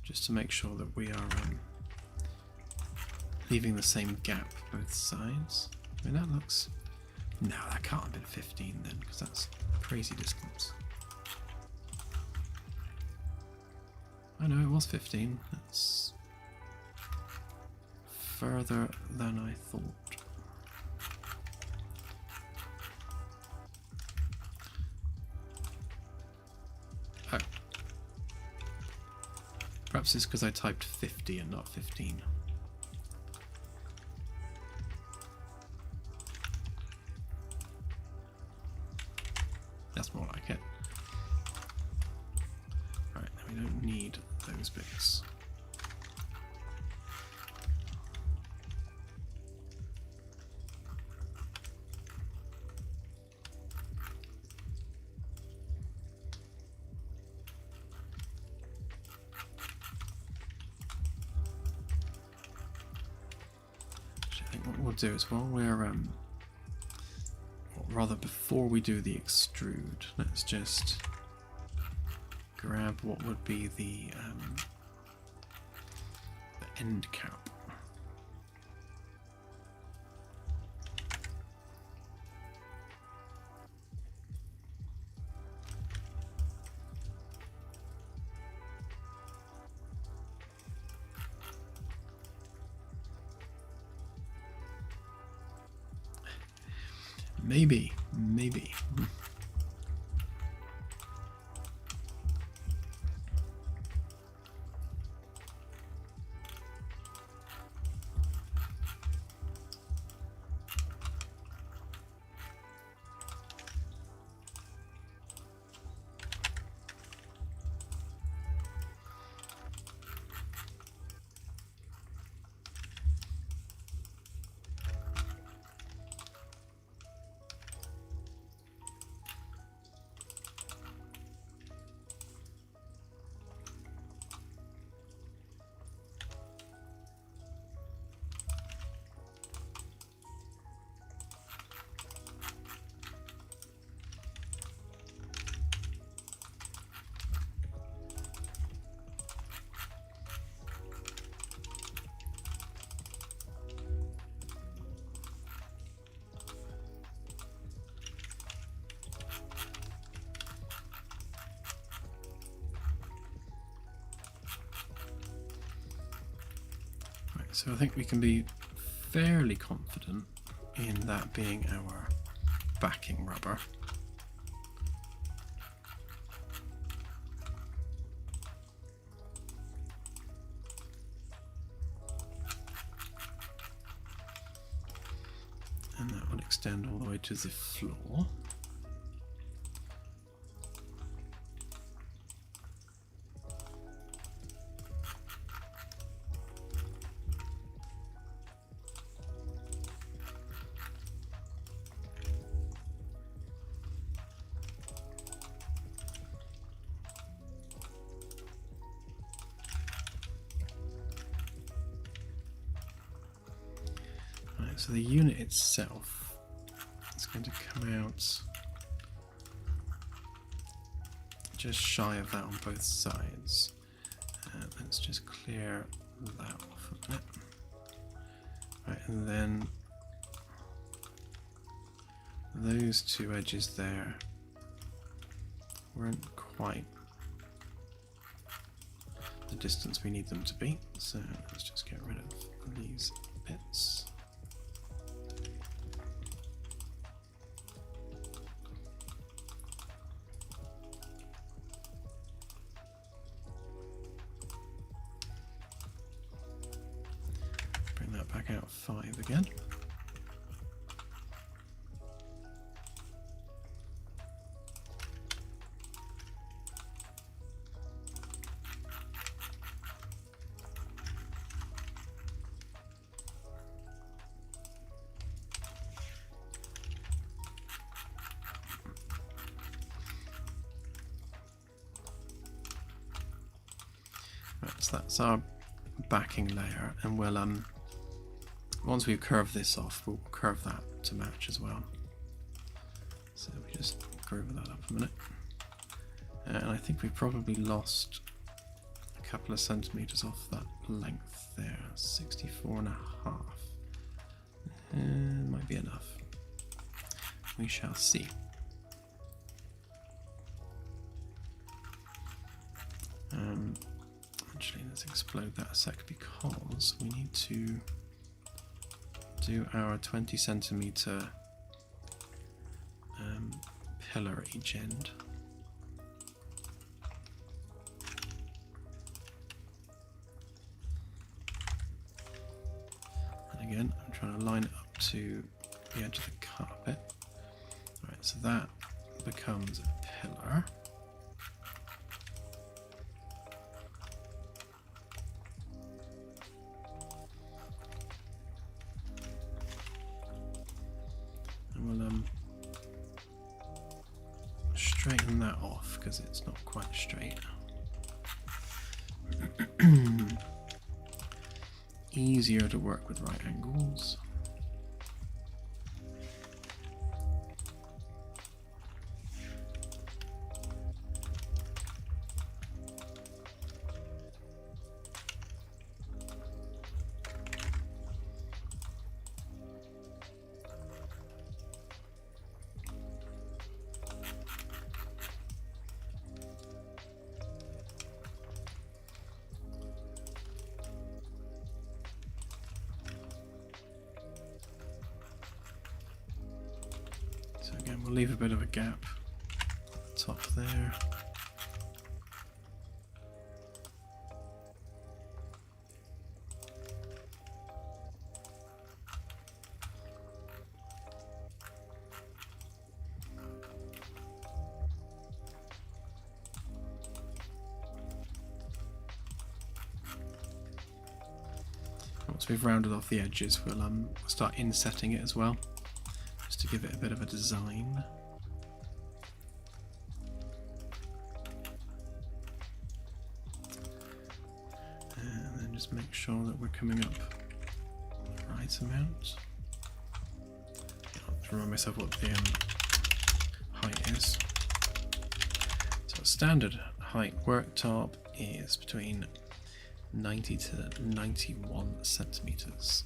just to make sure that we are leaving the same gap both sides. I mean, that looks, no, that can't have been 15 then, because that's a crazy distance. I know it was 15. That's further than I thought. Oh. Perhaps it's because I typed 50 and not 15. That's more like it. Right, we don't need those bits. think what we'll do is while we're or rather before we do the extrude, let's just grab what would be the end cap. Maybe. So I think we can be fairly confident in that being our backing rubber. And that will extend all the way to the floor. So the unit itself is going to come out just shy of that on both sides. Let's just clear that off a minute. Right, and then those two edges there weren't quite the distance we need them to be, so let's just get rid of these bits. Back out 5 again. Right, so that's our backing layer, and we'll once we've curved this off, we'll curve that to match as well. So we just groove that up a minute. And I think we probably lost a couple of centimeters off that length there, 64.5. Might be enough. We shall see. Actually, let's explode that a sec, because we need to do our 20 centimeter pillar at each end. And again, I'm trying to line it up to the edge of the carpet. Right, so that becomes a pillar. We'll straighten that off because it's not quite straight. Easier to work with right angles. we'll leave a bit of a gap at the top there. Once we've rounded off the edges, we'll start insetting it as well, just to give it a bit of a design. And then just make sure that we're coming up the right amount. I'll have to remind myself what the height is. So standard height worktop is between 90 to 91 centimeters.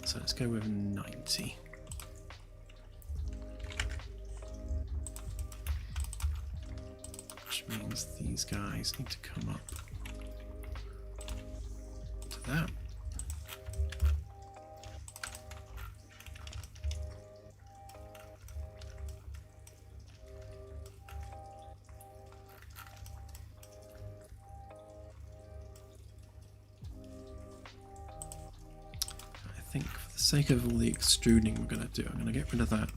So let's go with 90. Which means these guys need to come up to that. For the sake of all the extruding we're going to do, I'm going to get rid of that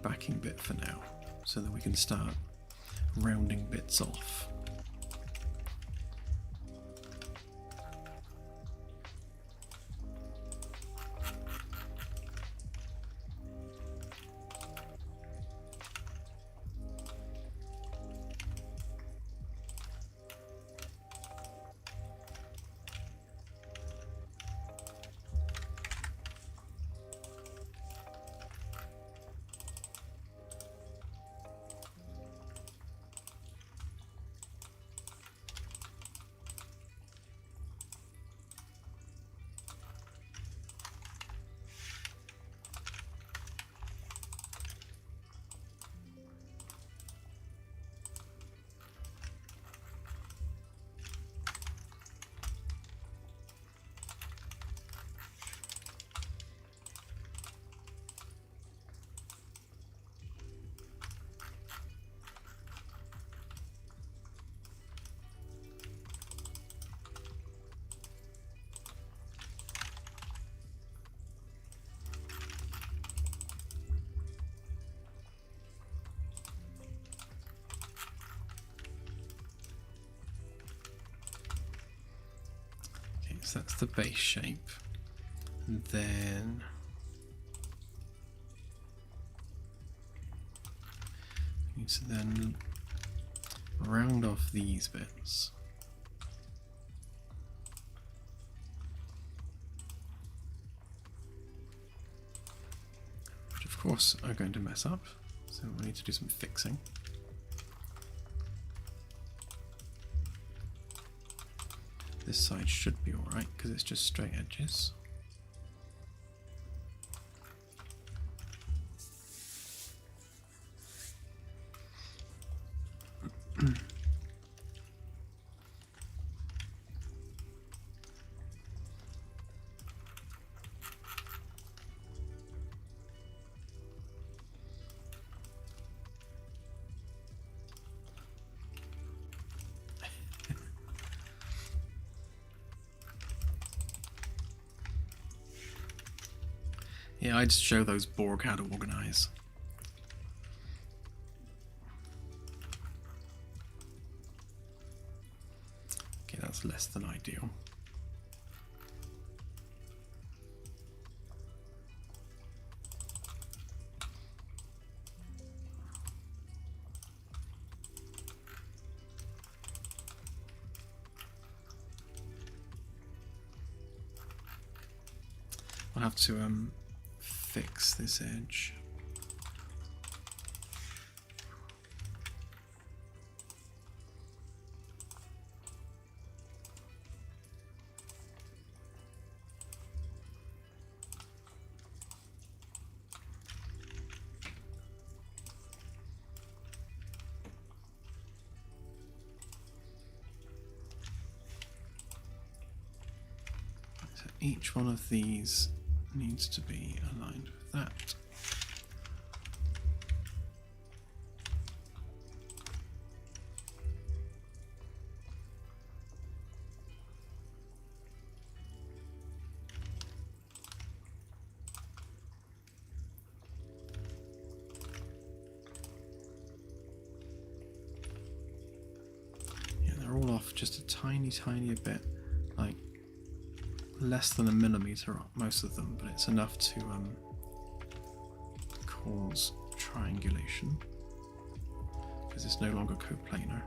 backing bit for now, so that we can start rounding bits off. So that's the base shape, and then we need to then round off these bits. Which of course are going to mess up, so we need to do some fixing. This side should be alright because it's just straight edges. Yeah, I'd show those Borg how to organize. Okay, that's less than ideal. I'll have to fix this edge. So each one of these needs to be aligned with that. just a tiny bit, like less than a millimeter on most of them, but it's enough to cause triangulation because it's no longer coplanar.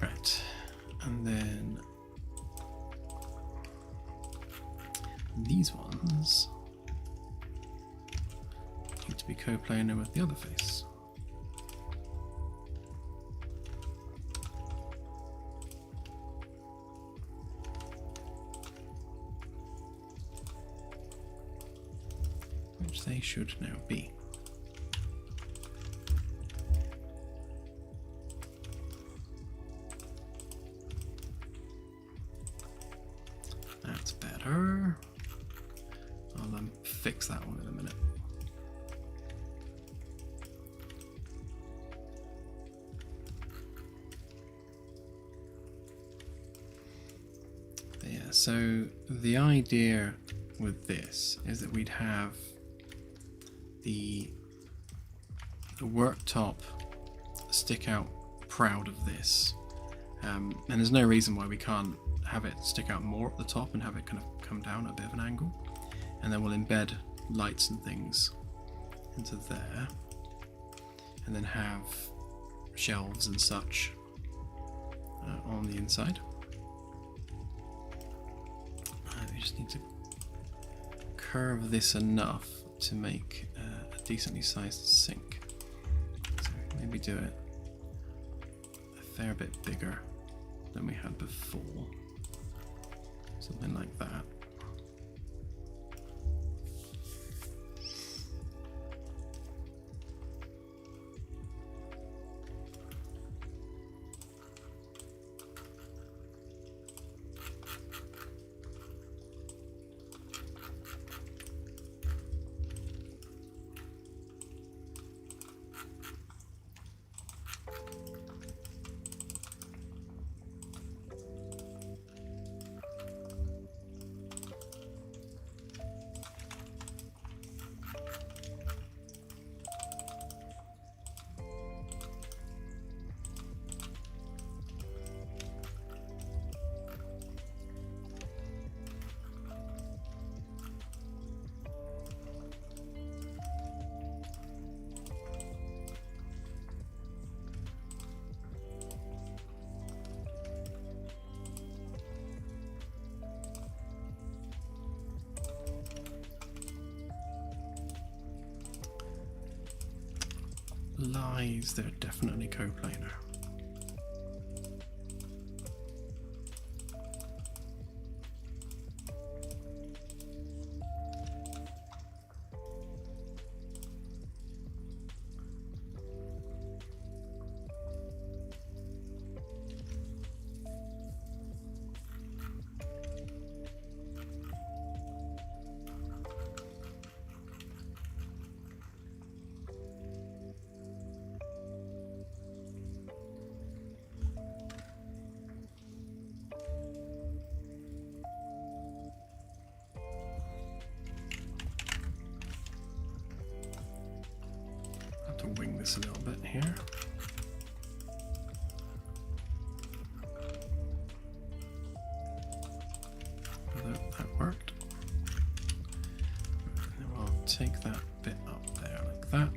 Right, and then these ones need to be coplanar with the other face. Which they should now be. That's better. I'll fix that one in a minute. But yeah, so the idea with this is that we'd have the worktop stick out proud of this, and there's no reason why we can't have it stick out more at the top and have it kind of come down at a bit of an angle, and then we'll embed lights and things into there, and then have shelves and such on the inside. We just need to curve this enough to make a decently sized sink. So maybe do it a fair bit bigger than we had before. Something like that. Lies, they're definitely coplanar. Wing this a little bit here. That worked. And then we'll take that bit up there like that.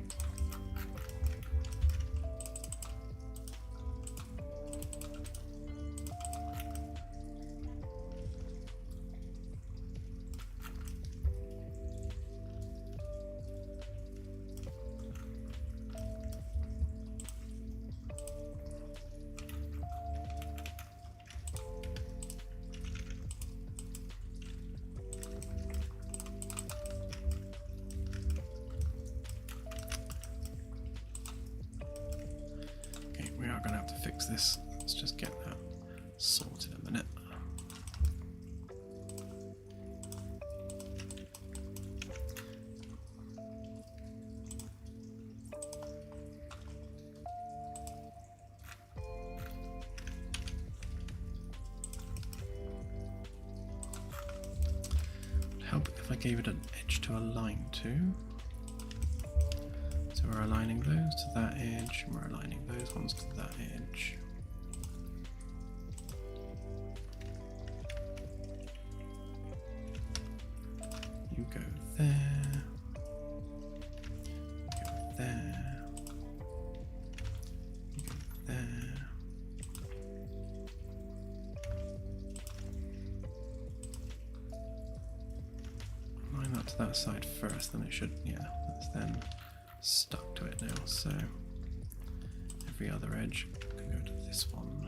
we are going to have to fix this. Let's just get that sorted a minute. Help if I gave it an edge to align to. So we're aligning those to that edge, and we're aligning those ones to that edge. You go there. You go there. You go there. Line up to that side first, then it should, yeah, that's then stuck to it now, so every other edge can go to this one.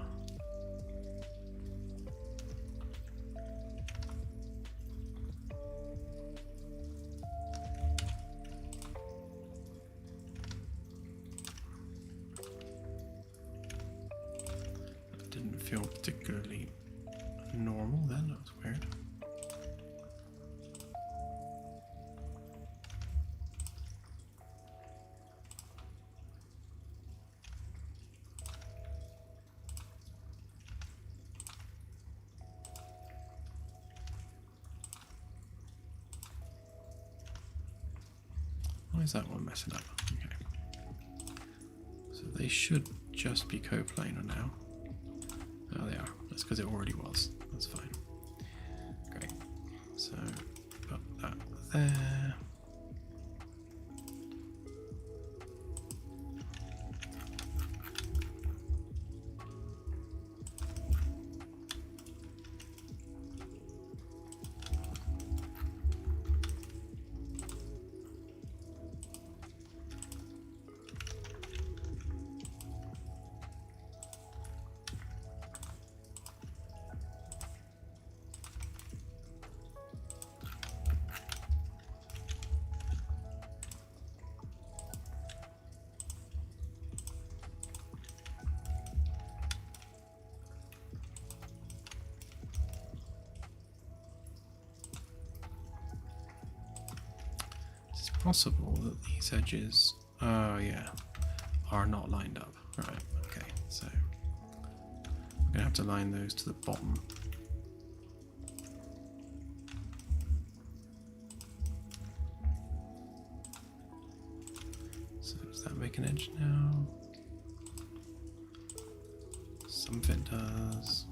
That didn't feel particularly normal then, that was weird. Why is that one messing up? Okay. So they should just be coplanar now. Oh, they are. That's because it already was. That's fine. Great. So put that there. Possible that these edges, yeah, are not lined up. Right, okay, so I'm gonna have to line those to the bottom. So does that make an edge now? Some of it does.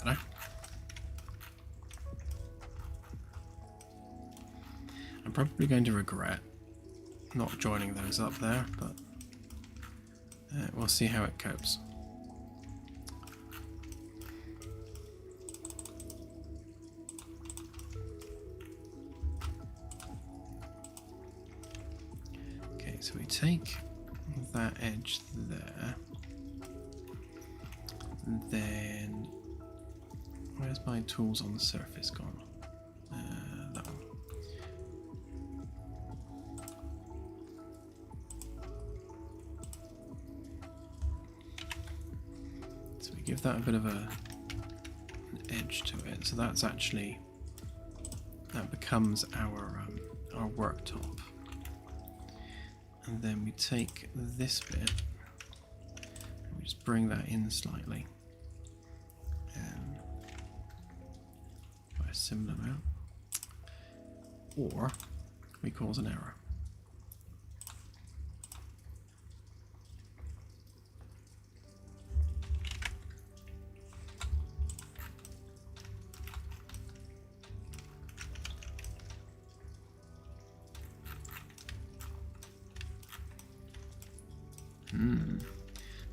Better. I'm probably going to regret not joining those up there, but we'll see how it copes. Okay, so we take that edge there, and then where's my tools on the surface gone? That one. So we give that a bit of an edge to it. So that's actually, that becomes our worktop. And then we take this bit, and we just bring that in slightly. By a similar amount. Or we cause an error.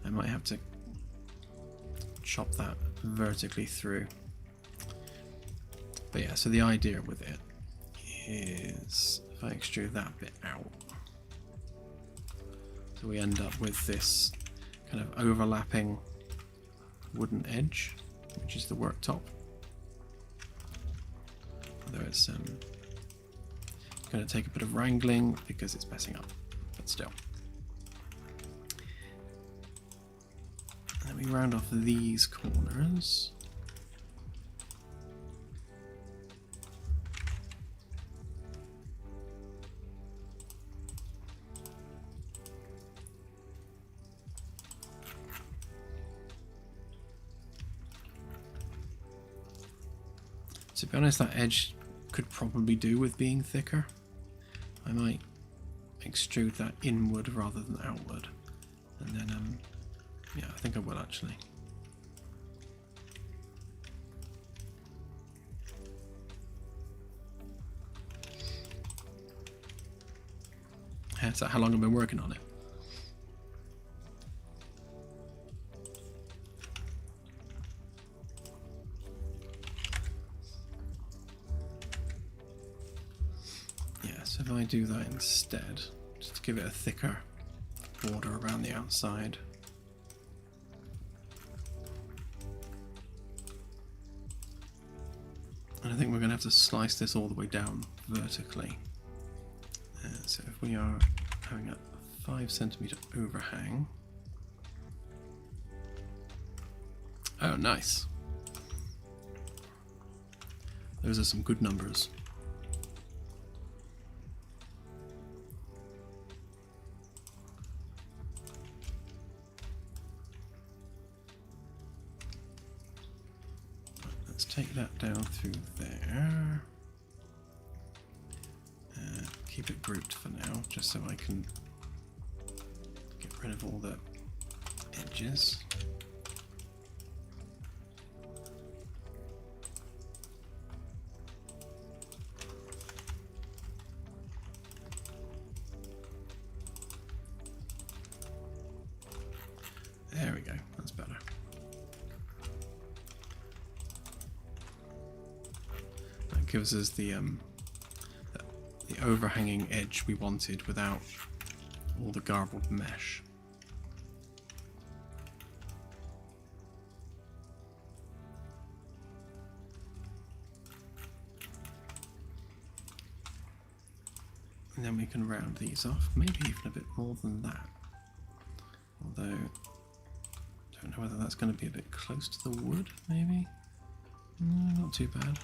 I might have to chop that vertically through. But yeah, so the idea with it is if I extrude that bit out, so we end up with this kind of overlapping wooden edge, which is the worktop. Although it's going to take a bit of wrangling because it's messing up, but still. We round off these corners. To be honest, that edge could probably do with being thicker. I might extrude that inward rather than outward, and then yeah, I think I will actually. Is that how long I've been working on it? Yeah, so if I do that instead, just to give it a thicker border around the outside. And I think we're going to have to slice this all the way down vertically. So if we are having a 5 centimeter overhang. Oh, nice. Those are some good numbers. Take that down through there. Keep it grouped for now, just so I can get rid of all the edges. There we go, that's better. Gives us the overhanging edge we wanted without all the garbled mesh. And then we can round these off, maybe even a bit more than that. Although, don't know whether that's going to be a bit close to the wood, maybe? No, not too bad.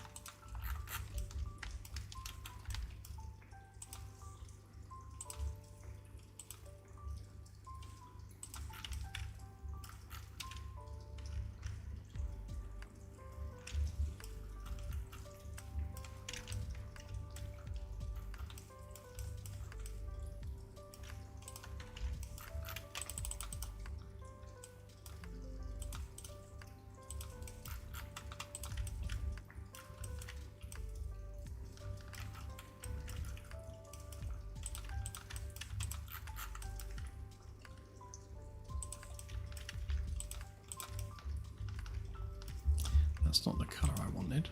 That's not the colour I wanted.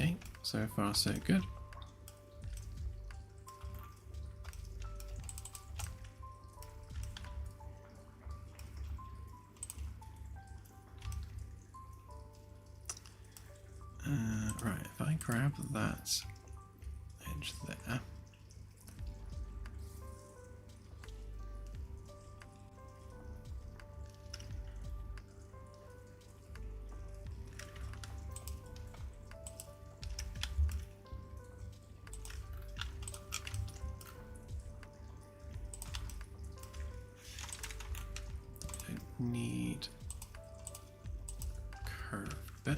Okay, so far so good. Right, if I grab that edge there. Don't need curved bit.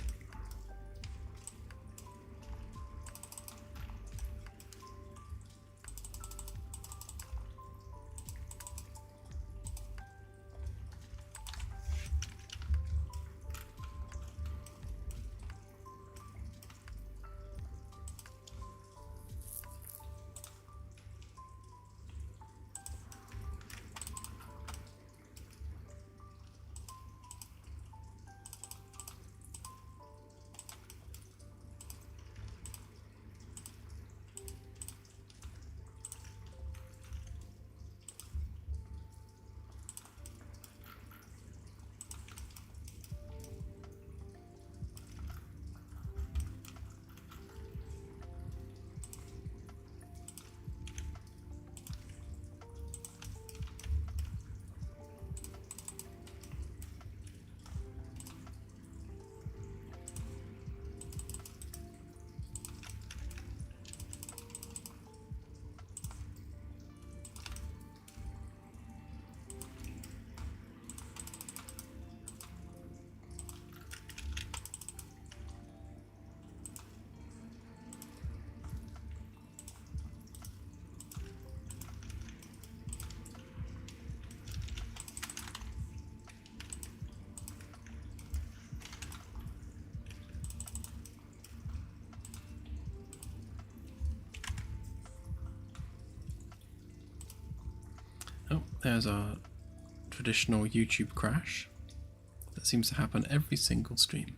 Oh, there's a traditional YouTube crash that seems to happen every single stream.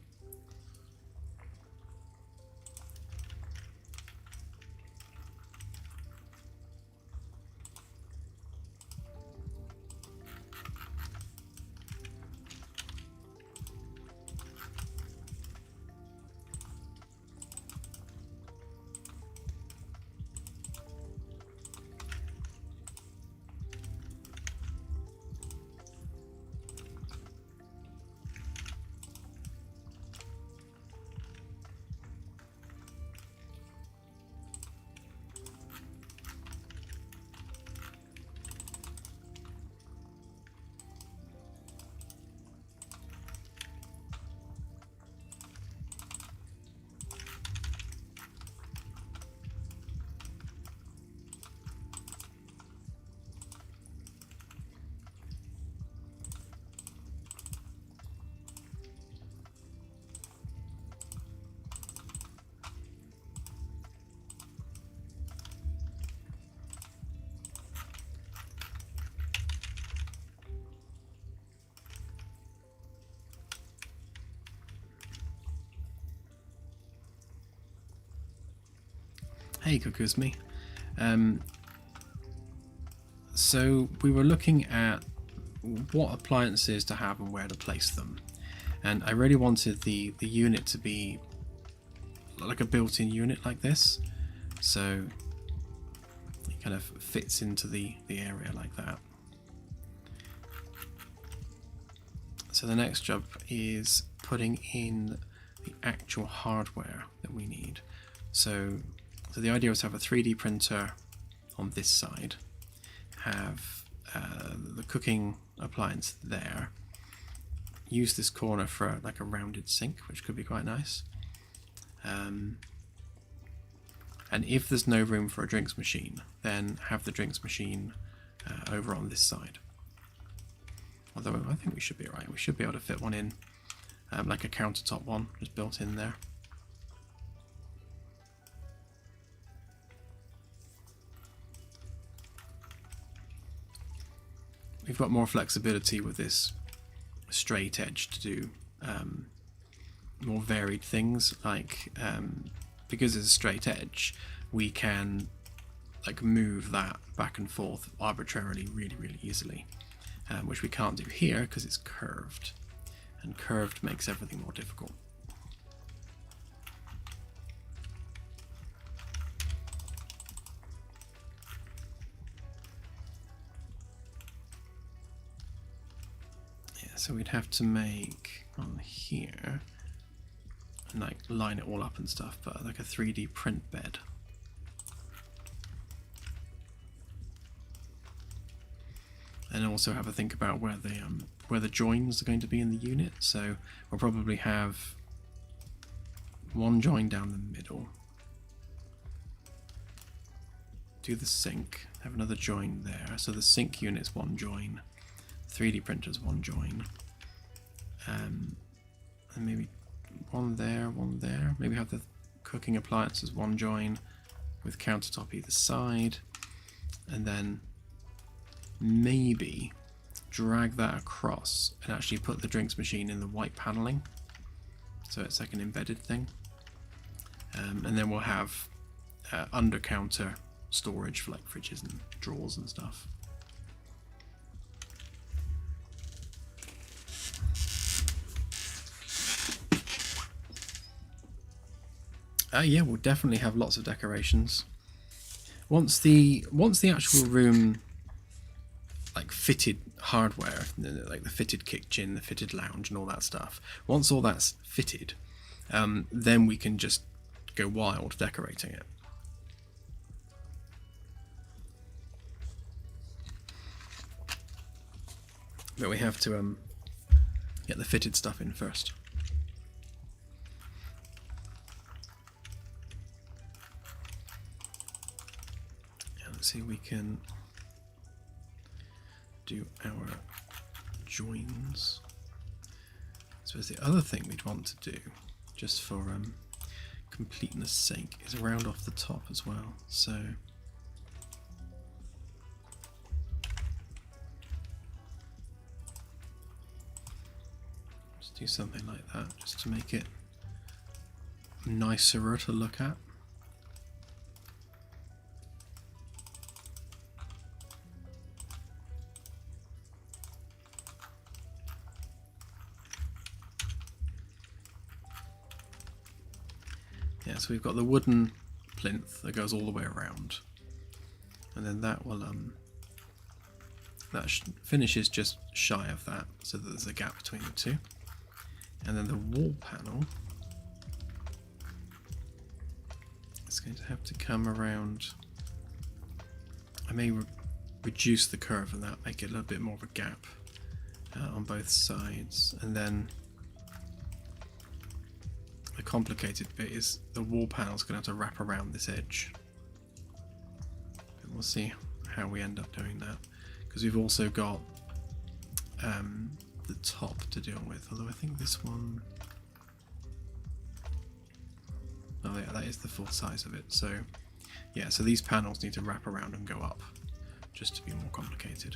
Hey, Kokusmi. So we were looking at what appliances to have and where to place them, and I really wanted the unit to be like a built-in unit like this, so it kind of fits into the area like that. So the next job is putting in the actual hardware that we need. So the idea was to have a 3D printer on this side, have the cooking appliance there, use this corner for like a rounded sink, which could be quite nice. And if there's no room for a drinks machine, then have the drinks machine over on this side. Although I think we should be alright, we should be able to fit one in, like a countertop one, just built in there. We've got more flexibility with this straight edge to do more varied things, like because it's a straight edge, we can like move that back and forth arbitrarily really easily, which we can't do here because it's curved, and curved makes everything more difficult. Yeah, so we'd have to make on here and like line it all up and stuff, but like a 3D print bed. And also have a think about where the joins are going to be in the unit. So we'll probably have one join down the middle. Do the sink, have another join there. So the sink unit's one join, 3D printer's one join, and maybe one there, one there. Maybe have the cooking appliances one join with countertop either side, and then maybe drag that across and actually put the drinks machine in the white paneling, so it's like an embedded thing. And then we'll have under counter storage for like fridges and drawers and stuff. Yeah, we'll definitely have lots of decorations. Once the actual room, like fitted hardware, like the fitted kitchen, the fitted lounge and all that stuff, once all that's fitted, then we can just go wild decorating it. But we have to get the fitted stuff in first. And let's see if we can do our joins. So the other thing we'd want to do, just for completeness sake, is round off the top as well. So just do something like that, just to make it nicer to look at. Yeah, so we've got the wooden plinth that goes all the way around, and then that will finishes just shy of that, so that there's a gap between the two. And then the wall panel is going to have to come around. I may reduce the curve and that, make it a little bit more of a gap on both sides. And then the complicated bit is the wall panel's going to have to wrap around this edge. And we'll see how we end up doing that, because we've also got the top to deal with, although I think this one, oh yeah, that is the full size of it. So yeah, so these panels need to wrap around and go up just to be more complicated.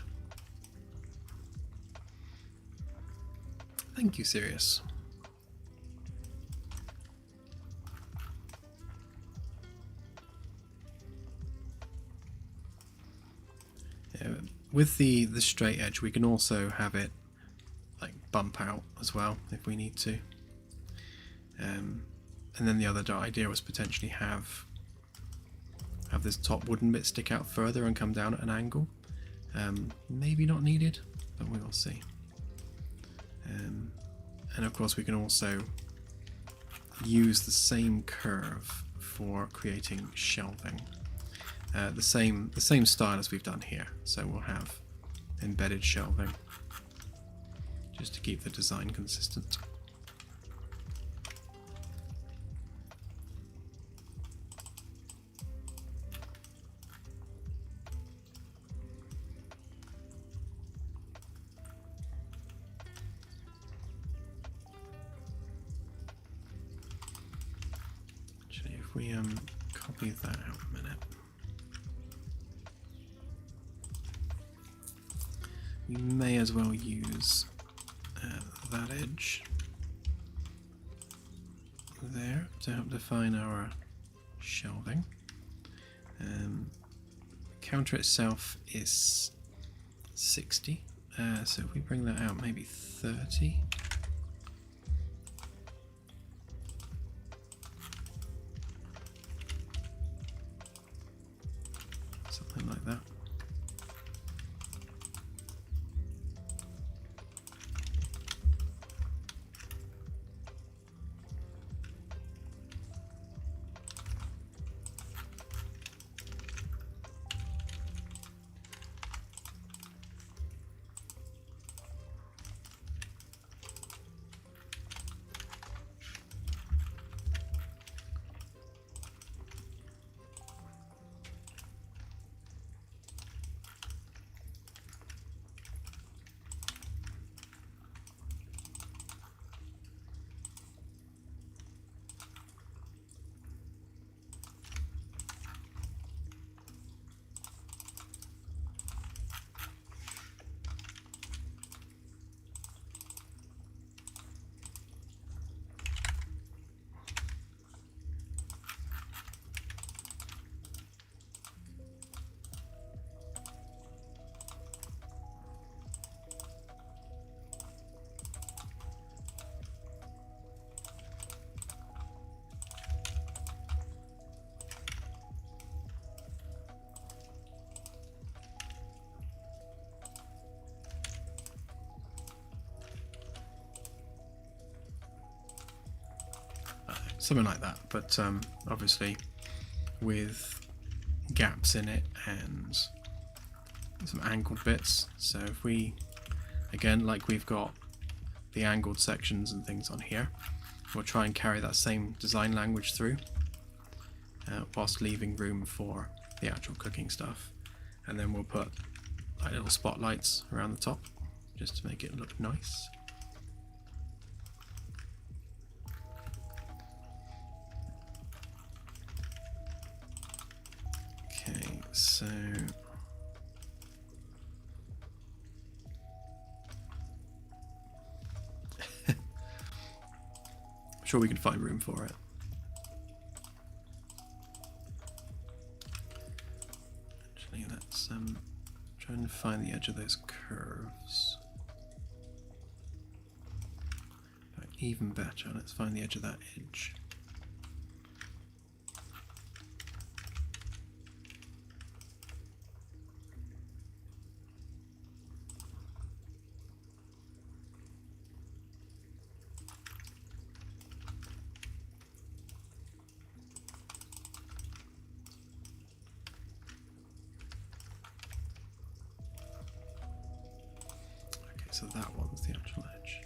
Thank you, Sirius. Yeah, with the straight edge, we can also have it like bump out as well if we need to. And then the other idea was potentially have this top wooden bit stick out further and come down at an angle. Maybe not needed, but we will see. And of course we can also use the same curve for creating shelving. The same style as we've done here. So we'll have embedded shelving, just to keep the design consistent. Actually, if we copy that out a minute, we may as well use that edge there to help define our shelving. Counter itself is 60, so if we bring that out maybe 30. Something like that. Something like that, but obviously with gaps in it and some angled bits. So if we, again, like we've got the angled sections and things on here, we'll try and carry that same design language through, whilst leaving room for the actual cooking stuff. And then we'll put like little spotlights around the top just to make it look nice. Okay, so I'm sure we can find room for it. Actually, let's try and find the edge of those curves. Right, even better, let's find the edge of that edge. So that one's the actual edge.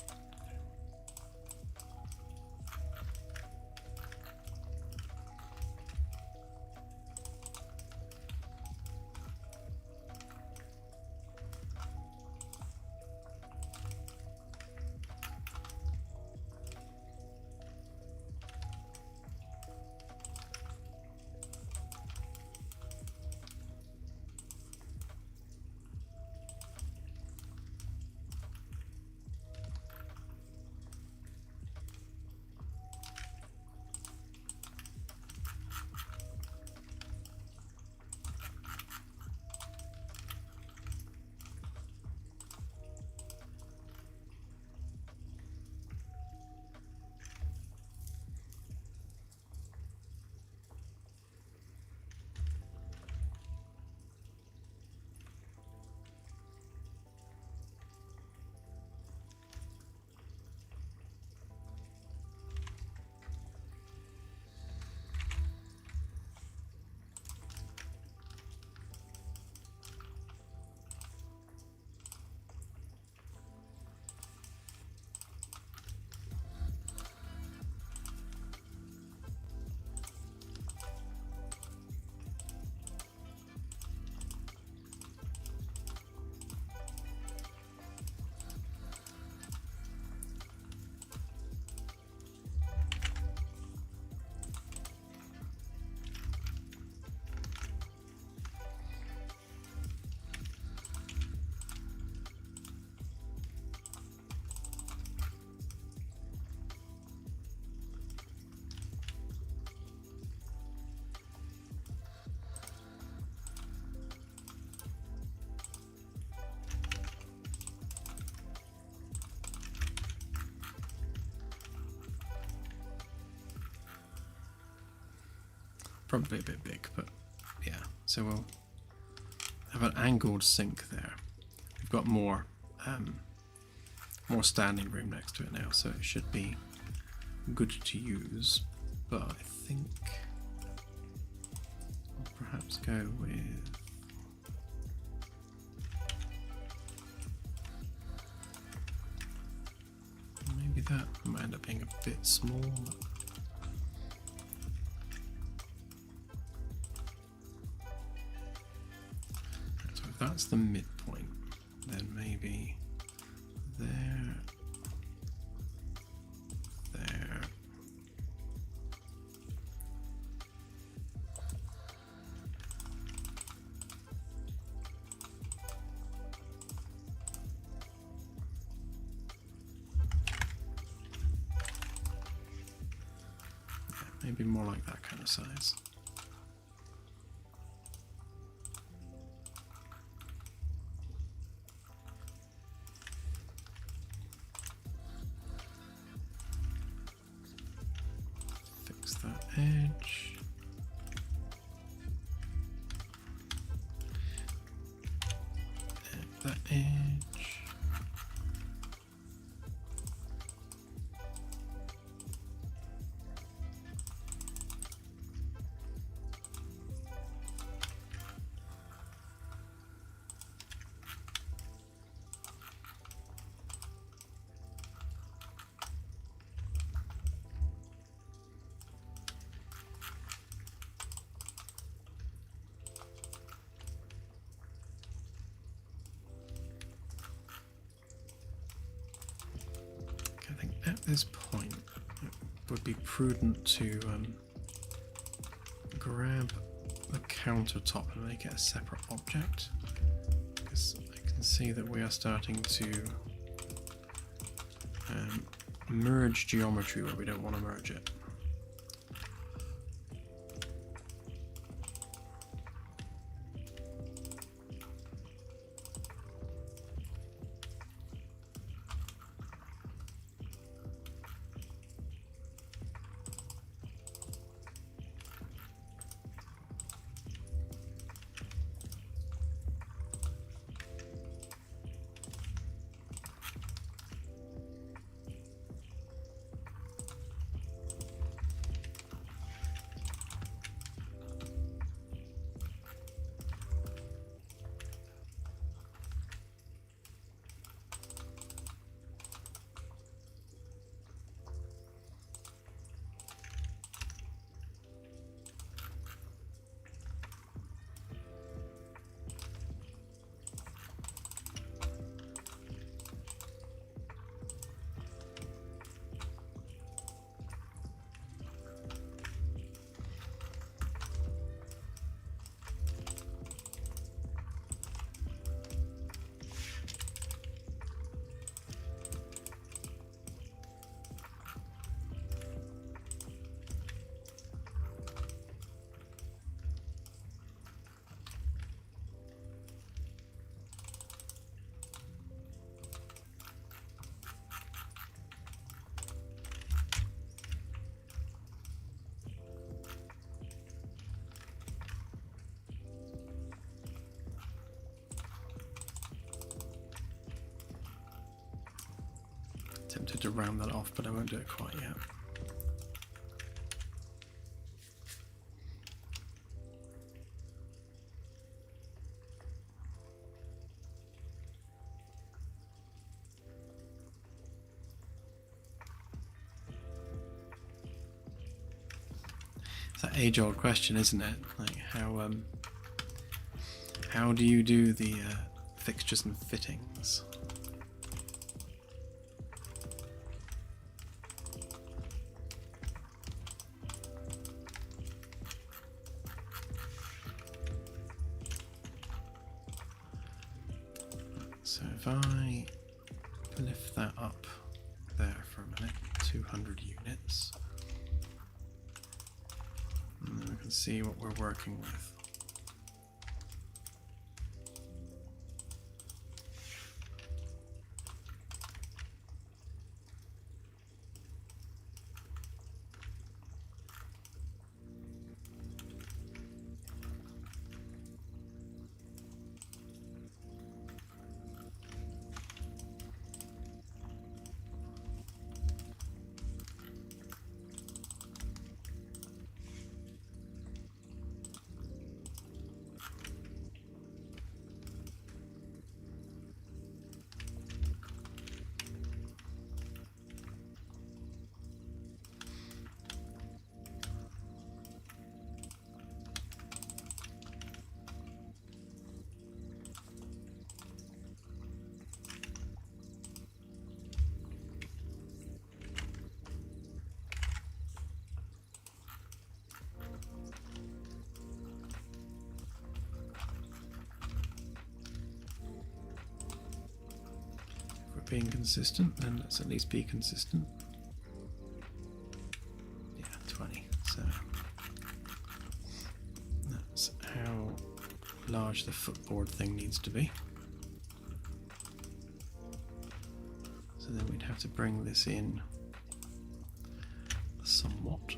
Probably a bit big, but yeah. So we'll have an angled sink there. We've got more standing room next to it now, so it should be good to use. But I think I'll perhaps go with maybe that might end up being a bit small. So if that's the midpoint, then maybe there, there. Maybe more like that kind of size. Fix that edge. And that edge. I think at this point it would be prudent to grab the countertop and make it a separate object, because I can see that we are starting to merge geometry where we don't want to merge it. Tempted to round that off, but I won't do it quite yet. It's that age-old question, isn't it? Like how do you do the fixtures and fittings? So if I lift that up there for a minute, 200 units, and then we can see what we're working with. being consistent, then let's at least be consistent. Yeah, 20. So that's how large the footboard thing needs to be. So then we'd have to bring this in somewhat.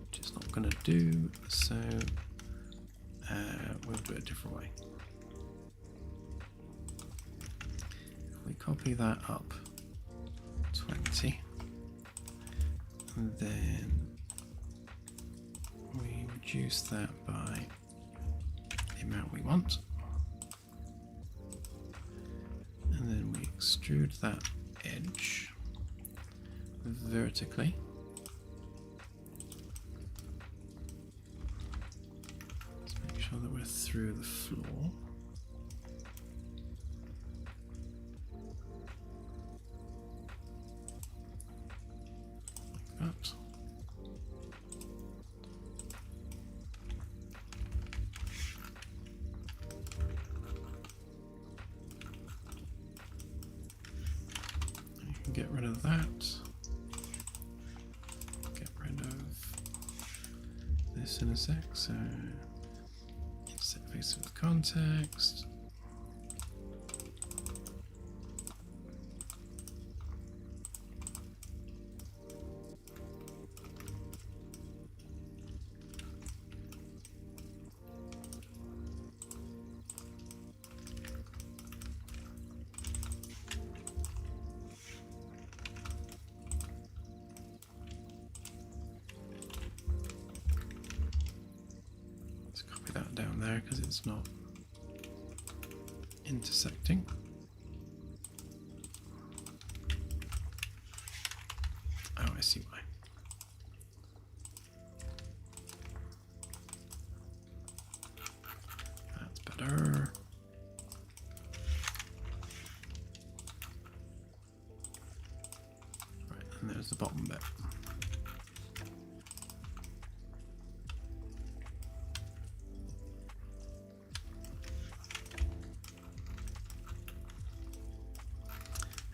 Which it's not going to do, so we'll do it a different way. If we copy that up 20, and then we reduce that by the amount we want, and then we extrude that edge vertically. Let's make sure that we're through the floor. Like that. Get rid of that. Get rid of this in a sec. So set face with context. That down there because it's not intersecting. Oh, I see why. That's better. Right, and there's the bottom bit.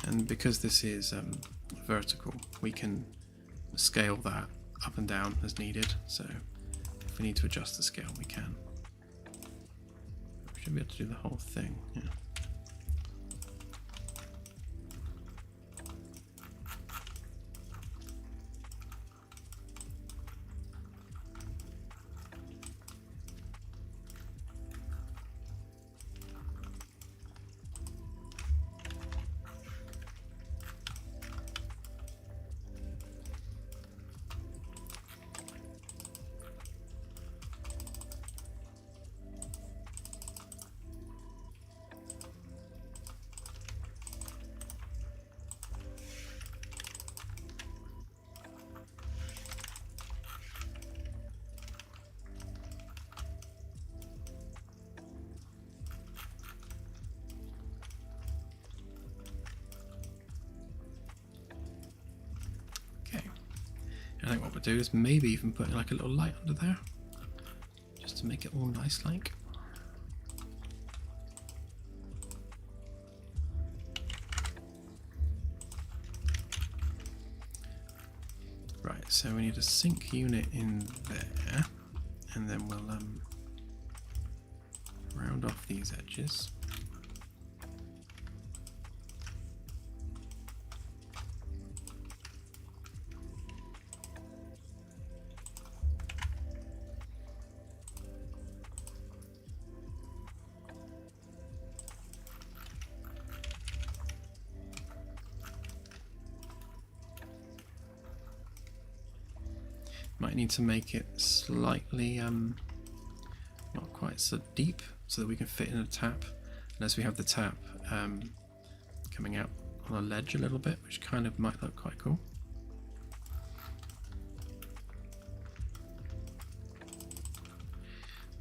And because this is vertical, we can scale that up and down as needed. So if we need to adjust the scale, we can. We should be able to do the whole thing. Yeah. I think what we'll do is maybe even put like a little light under there, just to make it all nice like. Right, so we need a sync unit in there, and then we'll round off these edges. Might need to make it slightly not quite so deep so that we can fit in a tap, unless we have the tap coming out on a ledge a little bit, which kind of might look quite cool.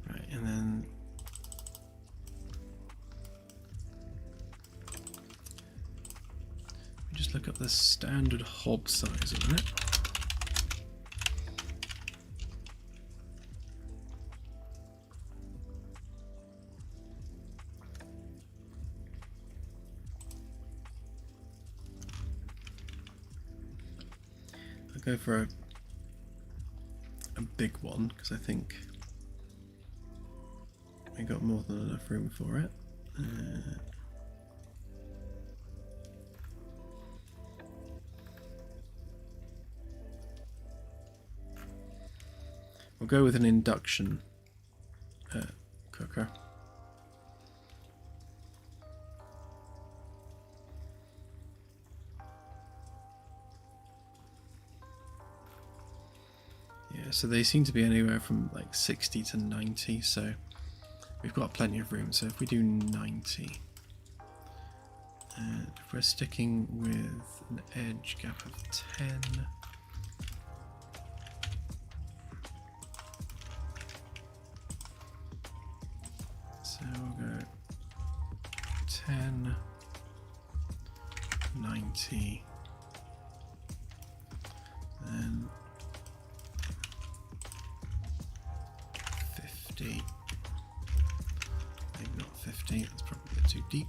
Right, and then we just look up the standard hob size of it. go for a big one because I think we got more than enough room for it. We'll go with an induction cooker. Yeah, so they seem to be anywhere from like 60 to 90, so we've got plenty of room. So if we do 90, and if we're sticking with an edge gap of 10, so we'll go 10, 90, then 50, maybe not 50, that's probably a bit too deep,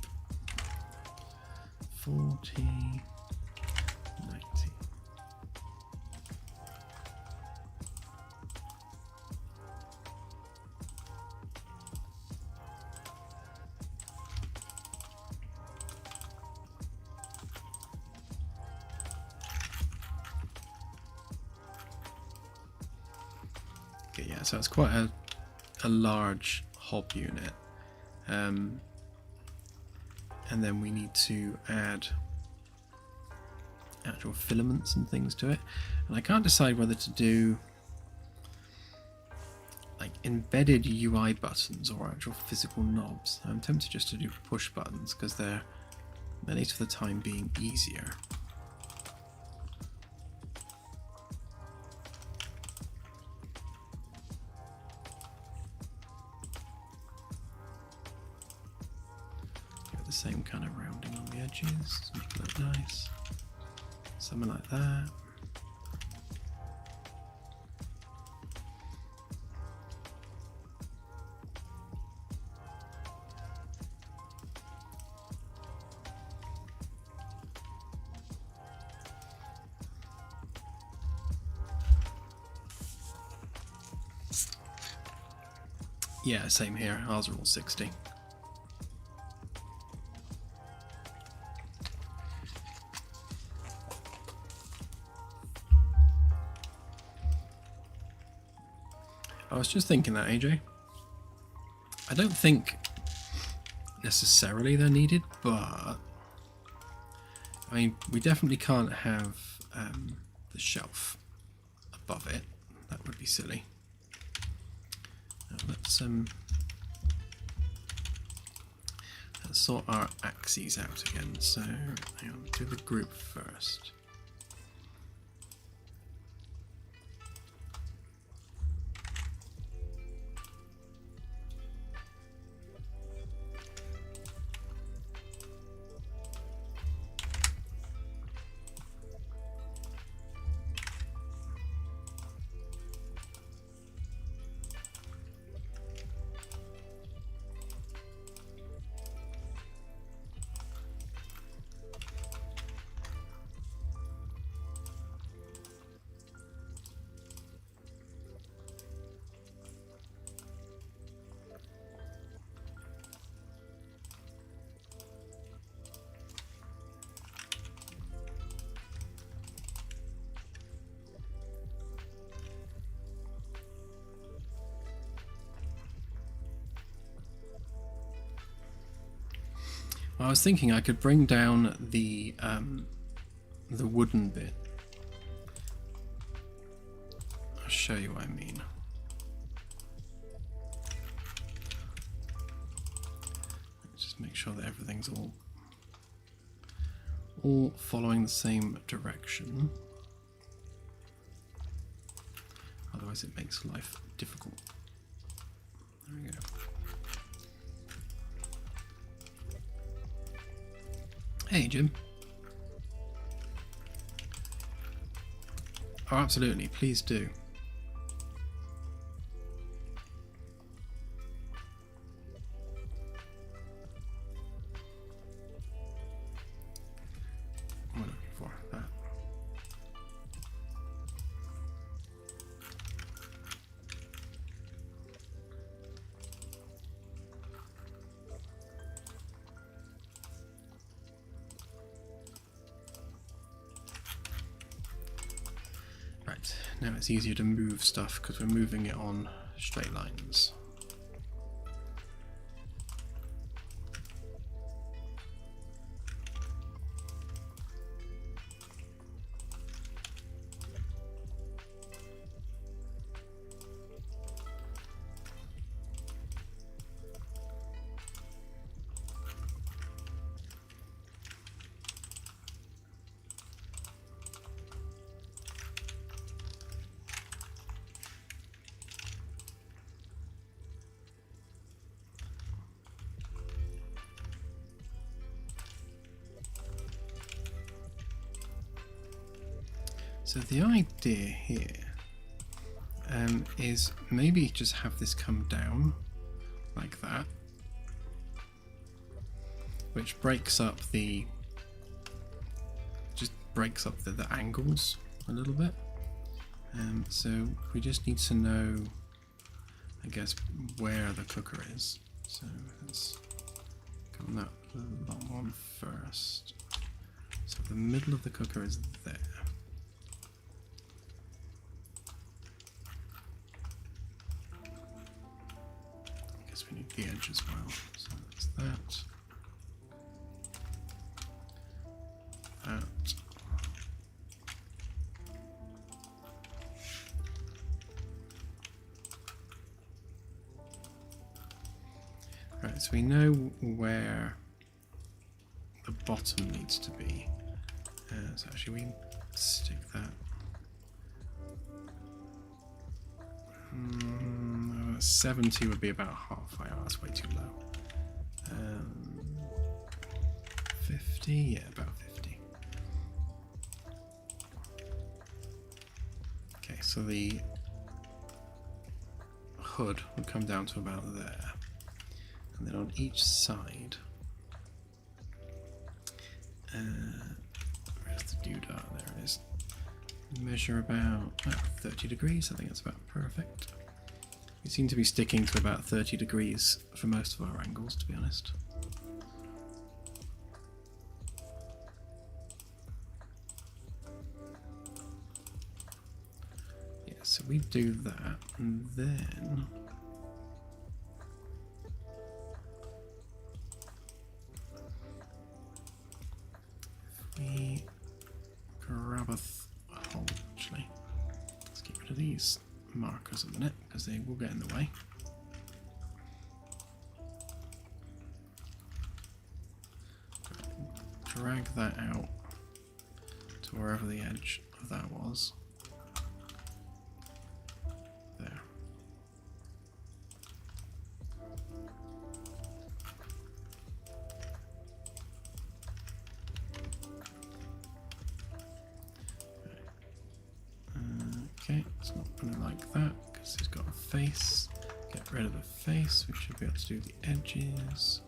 40, 90. Okay, yeah, so it's quite a large hob unit, and then we need to add actual filaments and things to it, and I can't decide whether to do like embedded UI buttons or actual physical knobs. I'm tempted just to do push buttons because they're, at least for the time being, easier. The same kind of rounding on the edges to make it look nice. Something like that. Yeah, same here. Ours are all 60. I was just thinking that, AJ. I don't think necessarily they're needed, but I mean, we definitely can't have the shelf above it. That would be silly. Now let's sort our axes out again. So hang on, do the group first. I was thinking I could bring down the wooden bit. I'll show you what I mean. Just make sure that everything's all following the same direction. Otherwise it makes life difficult. There we go. Hey, Jim. Oh, absolutely. Please do. What am I looking for? That. now it's easier to move stuff because we're moving it on straight lines. So the idea here is maybe just have this come down like that, which breaks up the angles a little bit. So we just need to know, I guess, where the cooker is. So let's go on that long one first. So the middle of the cooker is there. We need the edge as well, so that's that. Right, so we know where the bottom needs to be. So actually we stick that 70 would be about halfway. Oh, that's way too low. 50, yeah, about 50. Okay, so the hood would come down to about there, and then on each side, where's the doodah? There it is. Measure about 30 degrees. I think that's about perfect. We seem to be sticking to about 30 degrees for most of our angles, to be honest. Yeah, so we do that, and then if we grab a hole, actually, let's get rid of these markers a minute because they will get in the way. Drag that out to wherever the edge of that was. There. Okay, it's not going to like that because it's got a face. Get rid of the face, we should be able to do the edges.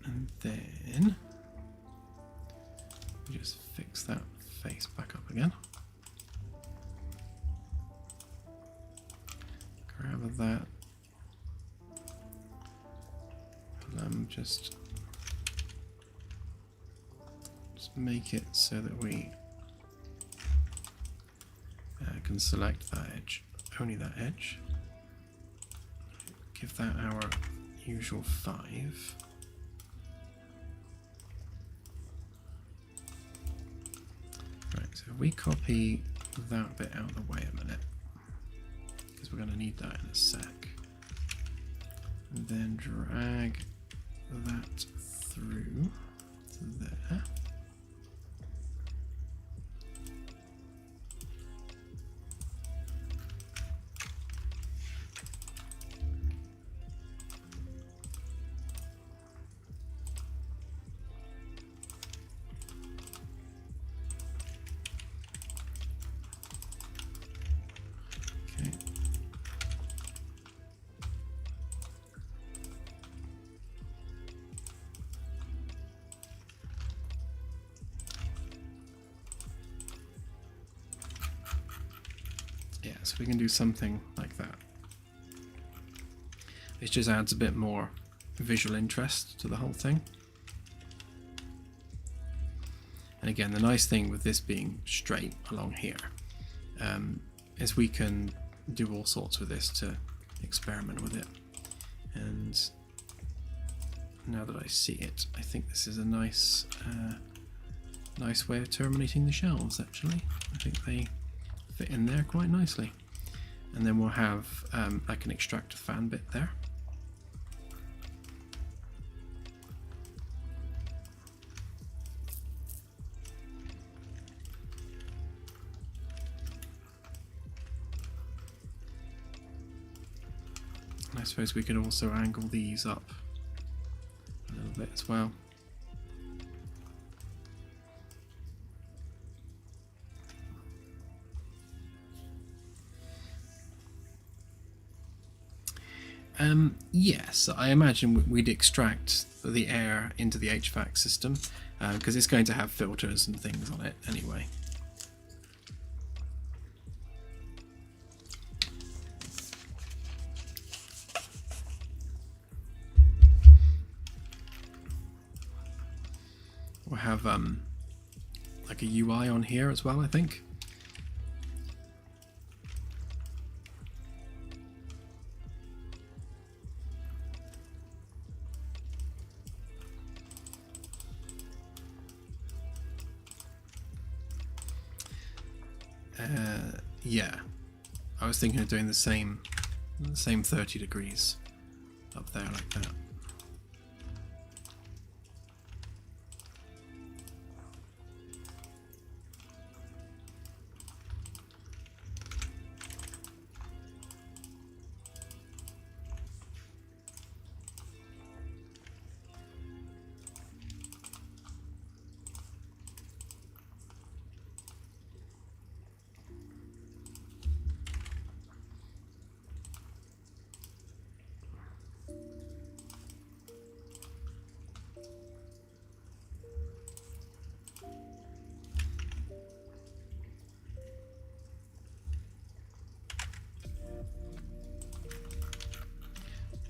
And then we just fix that face back up again. Grab that. And just make it so that we can select that edge, only that edge. Give that our usual 5. So if we copy that bit out of the way a minute, because we're going to need that in a sec, and then drag that through to there. So we can do something like that. It just adds a bit more visual interest to the whole thing. And again, the nice thing with this being straight along here is we can do all sorts with this to experiment with it. And now that I see it, I think this is a nice nice way of terminating the shelves, actually. I think they fit in there quite nicely. And then we'll have like an extractor fan bit there. And I suppose we could also angle these up a little bit as well. Yes, I imagine we'd extract the air into the HVAC system because it's going to have filters and things on it anyway. We'll have like a UI on here as well, I think. Yeah, I was thinking of doing the same 30 degrees up there like that.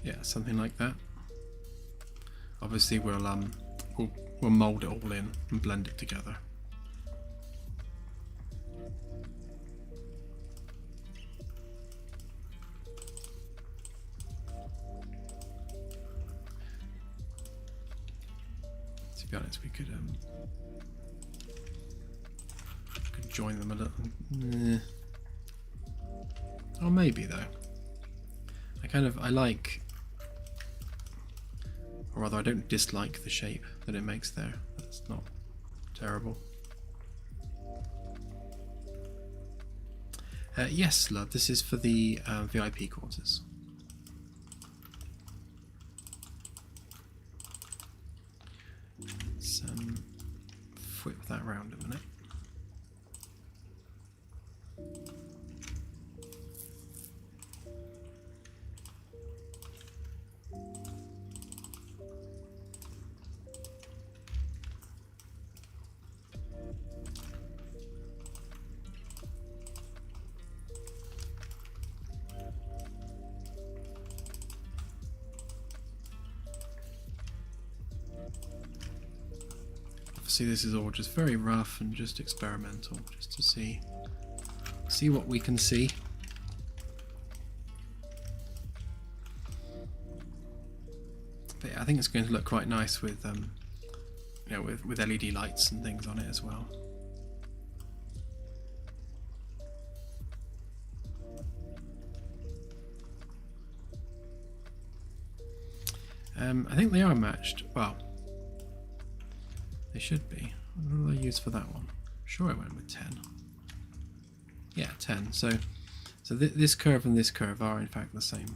Yeah, something like that. Obviously, we'll mold it all in and blend it together. To be honest, we could join them a little. Oh, maybe though. I like. Or rather, I don't dislike the shape that it makes there. That's not terrible. Yes, love, this is for the VIP quarters. Let's flip that around a minute. See, this is all just very rough and just experimental, just to see what we can see. But yeah, I think it's going to look quite nice with you know, with LED lights and things on it as well. I think they are matched. Well, they should be. What did I use for that one? Sure, I went with 10. Yeah, 10. So this curve and this curve are in fact the same.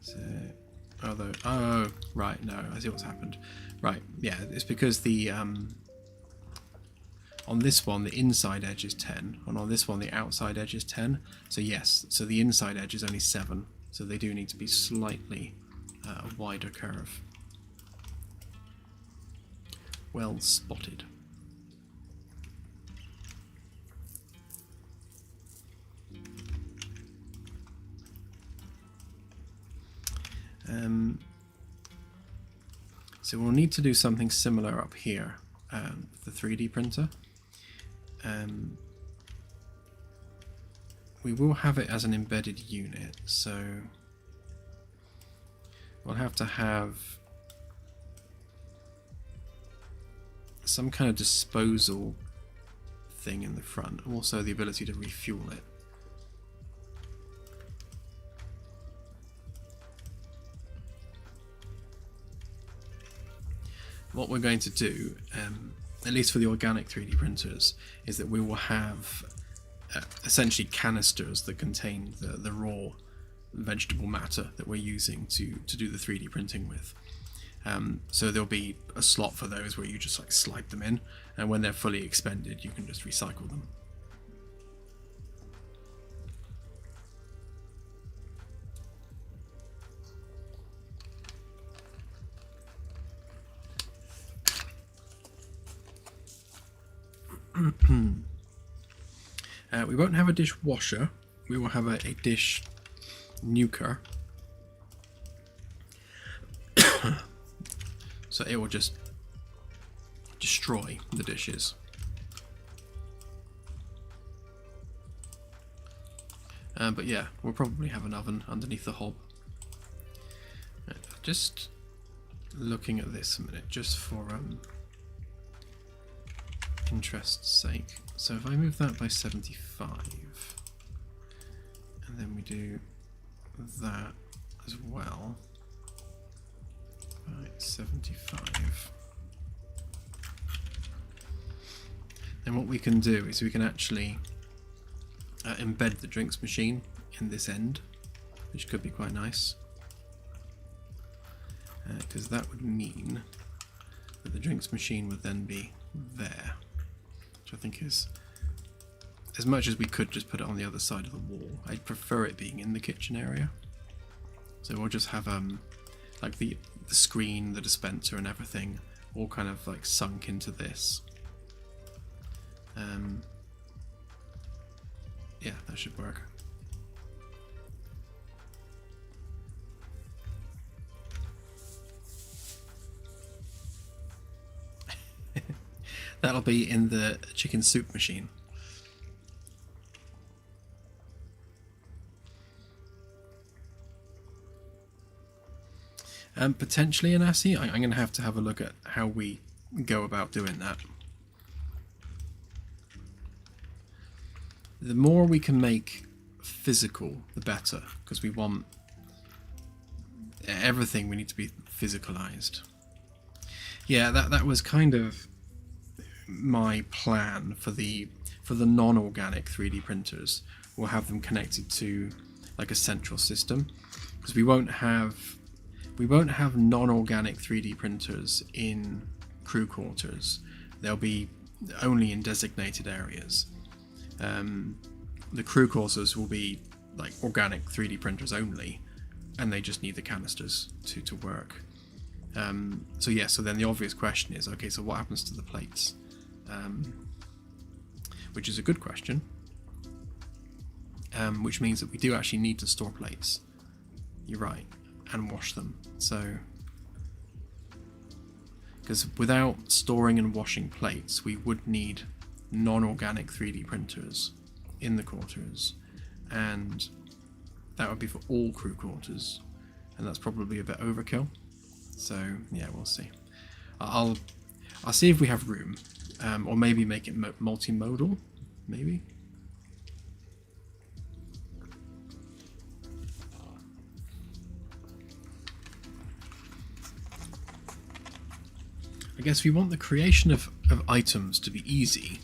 So, oh, right. No, I see what's happened. Right, yeah, it's because the on this one, the inside edge is 10, and on this one, the outside edge is 10. So yes, so the inside edge is only 7, so they do need to be slightly a wider curve. Well spotted. So we'll need to do something similar up here with the 3D printer. We will have it as an embedded unit, so we'll have to have some kind of disposal thing in the front, also the ability to refuel it. What we're going to do, at least for the organic 3D printers, is that we will have essentially canisters that contain the raw vegetable matter that we're using to do the 3D printing with. So there'll be a slot for those where you just like slide them in, and when they're fully expended you can just recycle them. We won't have a dishwasher, we will have a dish nuker. So it will just destroy the dishes. But yeah, we'll probably have an oven underneath the hob. Just looking at this a minute, just for interest's sake. So if I move that by 75, and then we do that as well by 75, then what we can do is we can actually embed the drinks machine in this end, which could be quite nice, because that would mean that the drinks machine would then be there, which I think is, as much as we could just put it on the other side of the wall, I'd prefer it being in the kitchen area. So we'll just have like the screen, the dispenser and everything all kind of like sunk into this. Yeah, that should work. That'll be in the chicken soup machine. Potentially an ASCII. I'm going to have a look at how we go about doing that. The more we can make physical, the better, because we want everything, we need to be physicalized. Yeah, that was kind of my plan for the non-organic 3D printers. We'll have them connected to like a central system, because we won't have non-organic 3D printers in crew quarters. They'll be only in designated areas. The crew quarters will be like organic 3D printers only, and they just need the canisters to work. So yeah, so then the obvious question is, okay, so what happens to the plates? Which is a good question, which means that we do actually need to store plates. You're right, and wash them. So, because without storing and washing plates, we would need non-organic 3D printers in the quarters, and that would be for all crew quarters, and that's probably a bit overkill. So yeah, we'll see. I'll see if we have room, or maybe make it multimodal, maybe. I guess we want the creation of items to be easy,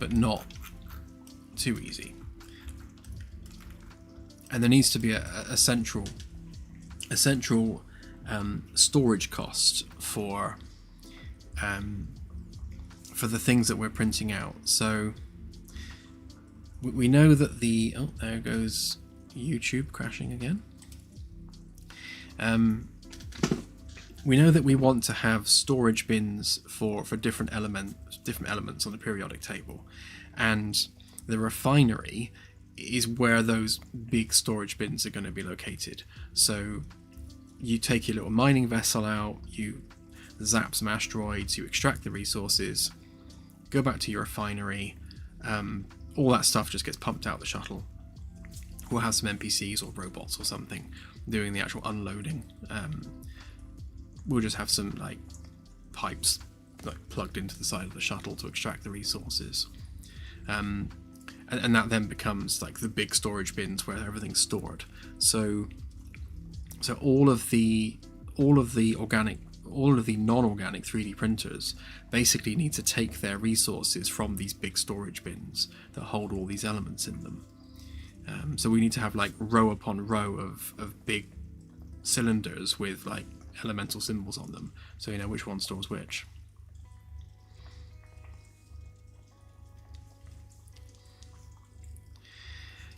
but not too easy. And there needs to be a central storage cost for the things that we're printing out. So we know that oh, there goes YouTube crashing again. we know that we want to have storage bins for different elements on the periodic table, and the refinery is where those big storage bins are going to be located. So you take your little mining vessel out, you zap some asteroids, you extract the resources, go back to your refinery, all that stuff just gets pumped out the shuttle. We'll have some NPCs or robots or something doing the actual unloading. We'll just have some like pipes like plugged into the side of the shuttle to extract the resources, and that then becomes like the big storage bins where everything's stored. So all of the non-organic 3D printers basically need to take their resources from these big storage bins that hold all these elements in them. So we need to have like row upon row of big cylinders with like elemental symbols on them, so you know which one stores which.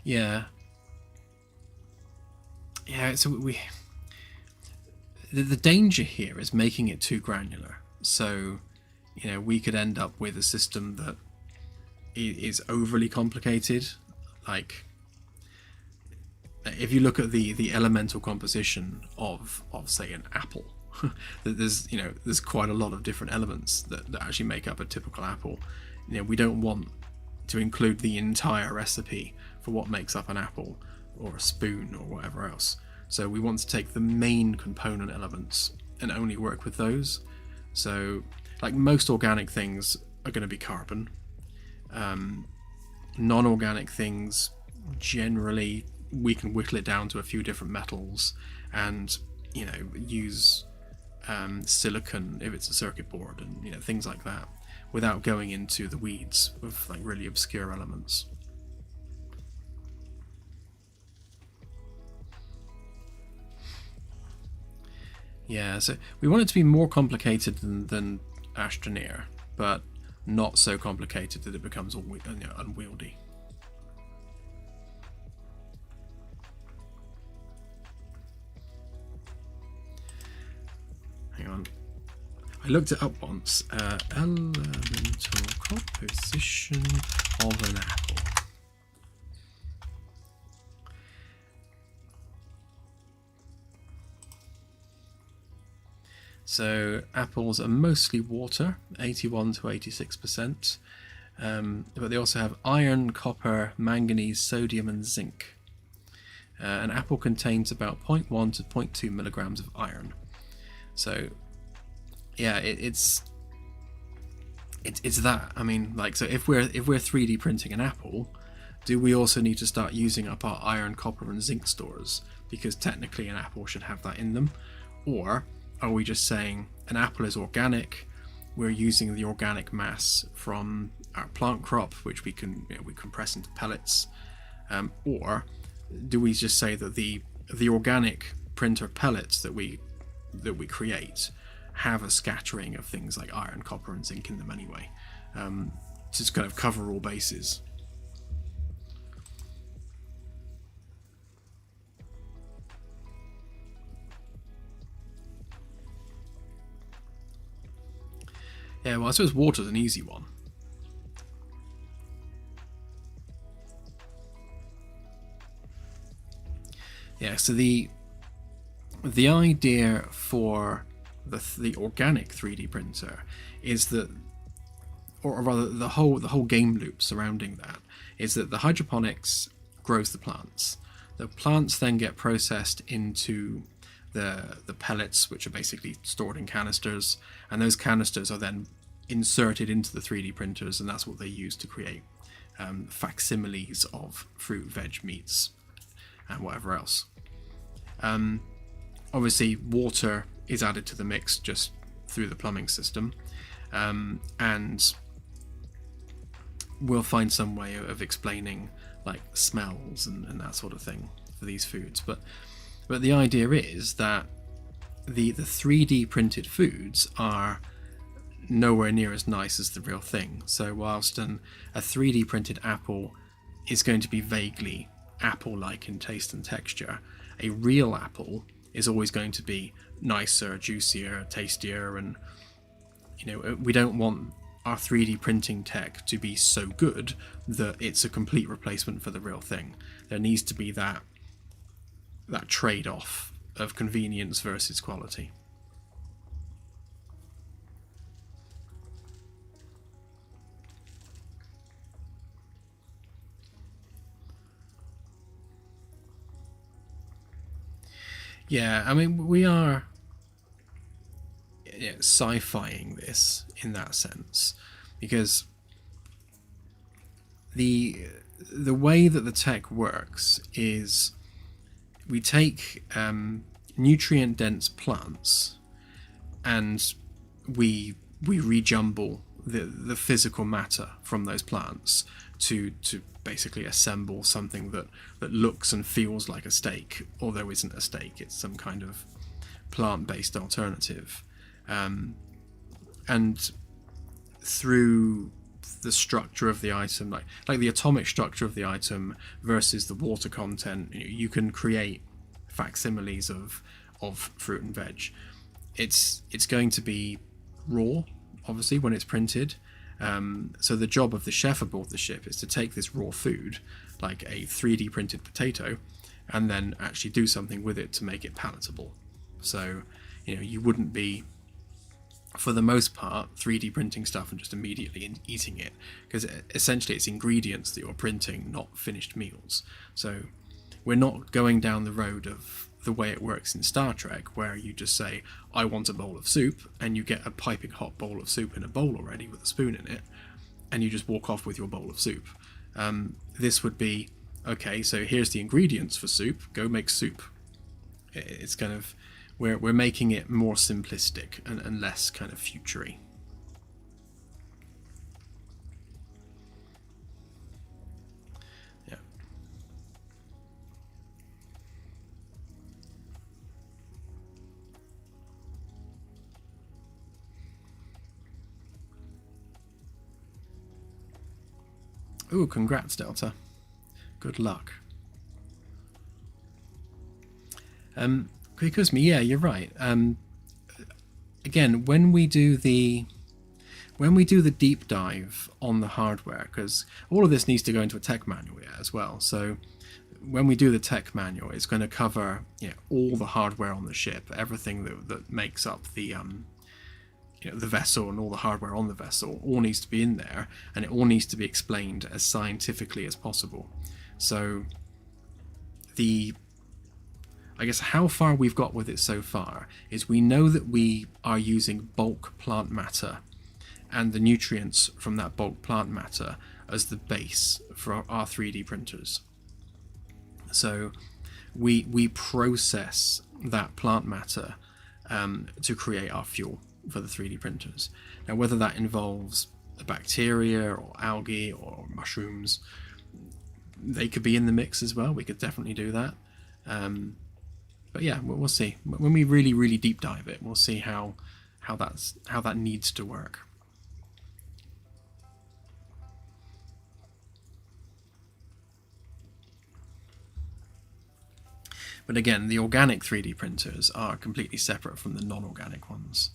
Yeah, so the danger here is making it too granular. So, you know, we could end up with a system that is overly complicated. Like, if you look at the elemental composition of say an apple, there's quite a lot of different elements that actually make up a typical apple. You know, we don't want to include the entire recipe for what makes up an apple or a spoon or whatever else. So we want to take the main component elements and only work with those. So like most organic things are going to be carbon. Non-organic things, generally we can whittle it down to a few different metals and, you know, use silicon if it's a circuit board, and, you know, things like that, without going into the weeds of like really obscure elements. Yeah, so we want it to be more complicated than Astroneer, but not so complicated that it becomes unwieldy. Hang on. I looked it up once. Elemental composition of an apple. So apples are mostly water, 81 to 86%, but they also have iron, copper, manganese, sodium and zinc. An apple contains about 0.1 to 0.2 milligrams of iron. So yeah, it's that. I mean, like, so if we're 3D printing an apple, do we also need to start using up our iron, copper and zinc stores? Because technically an apple should have that in them. Or are we just saying an apple is organic, we're using the organic mass from our plant crop, which we compress into pellets, or do we just say that the organic printer pellets that we create have a scattering of things like iron, copper and zinc in them anyway, to just kind of cover all bases? Yeah, well, I suppose water's an easy one. Yeah, so the idea for the organic 3D printer is that, or rather the whole game loop surrounding that, is that the hydroponics grows the plants. The plants then get processed into the pellets, which are basically stored in canisters, and those canisters are then inserted into the 3D printers, and that's what they use to create facsimiles of fruit, veg, meats, and whatever else. Obviously, water is added to the mix just through the plumbing system, and we'll find some way of explaining like smells and that sort of thing for these foods. But the idea is that the 3D printed foods are nowhere near as nice as the real thing. So whilst a 3D printed apple is going to be vaguely apple-like in taste and texture, a real apple is always going to be nicer, juicier, tastier, and we don't want our 3D printing tech to be so good that it's a complete replacement for the real thing. There needs to be that trade-off of convenience versus quality. Yeah, I mean, we are sci-fiing this in that sense, because the way that the tech works is we take nutrient dense plants and we rejumble the physical matter from those plants to basically assemble something that looks and feels like a steak, although isn't a steak. It's some kind of plant-based alternative, and through the structure of the item, like the atomic structure of the item versus the water content, you can create facsimiles of fruit and veg. It's going to be raw, obviously, when it's printed. So the job of the chef aboard the ship is to take this raw food, like a 3D printed potato, and then actually do something with it to make it palatable. So, you wouldn't be, for the most part, 3D printing stuff and just immediately eating it, because essentially it's ingredients that you're printing, not finished meals. So we're not going down the road of the way it works in Star Trek, where you just say, I want a bowl of soup, and you get a piping hot bowl of soup in a bowl already with a spoon in it, and you just walk off with your bowl of soup. This would be, okay, so here's the ingredients for soup, go make soup. It's kind of, we're making it more simplistic and less kind of futury. Ooh, congrats, Delta. Good luck. Because yeah, you're right. Again, when we do the deep dive on the hardware, because all of this needs to go into a tech manual as well. So when we do the tech manual, it's going to cover all the hardware on the ship, everything that makes up the the vessel, and all the hardware on the vessel all needs to be in there, and it all needs to be explained as scientifically as possible. So I guess how far we've got with it so far is we know that we are using bulk plant matter and the nutrients from that bulk plant matter as the base for our 3D printers. So we process that plant matter to create our fuel for the 3D printers. Now, whether that involves a bacteria or algae or mushrooms, they could be in the mix as well. We could definitely do that. But yeah, we'll see. When we really deep dive it, we'll see how that needs to work. But again, the organic 3D printers are completely separate from the non-organic ones.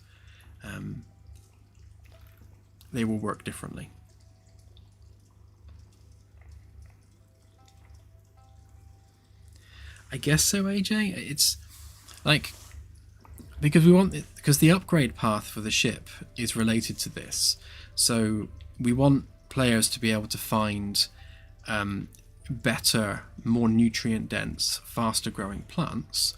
They will work differently. I guess so, AJ. It's like, because the upgrade path for the ship is related to this. So we want players to be able to find better, more nutrient dense, faster growing plants,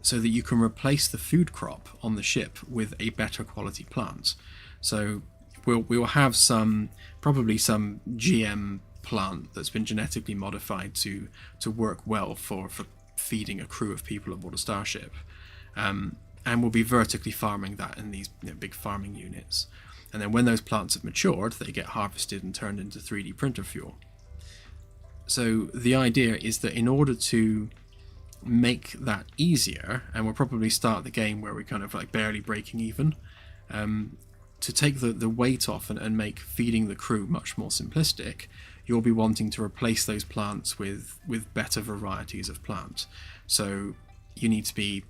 so that you can replace the food crop on the ship with a better quality plant. So we'll have probably some GM plant that's been genetically modified to work well for feeding a crew of people aboard a starship, and we'll be vertically farming that in these big farming units. And then when those plants have matured, they get harvested and turned into 3D printer fuel. So the idea is that in order to make that easier, and we'll probably start the game where we're kind of like barely breaking even, to take the weight off and make feeding the crew much more simplistic, you'll be wanting to replace those plants with better varieties of plant. So you need to be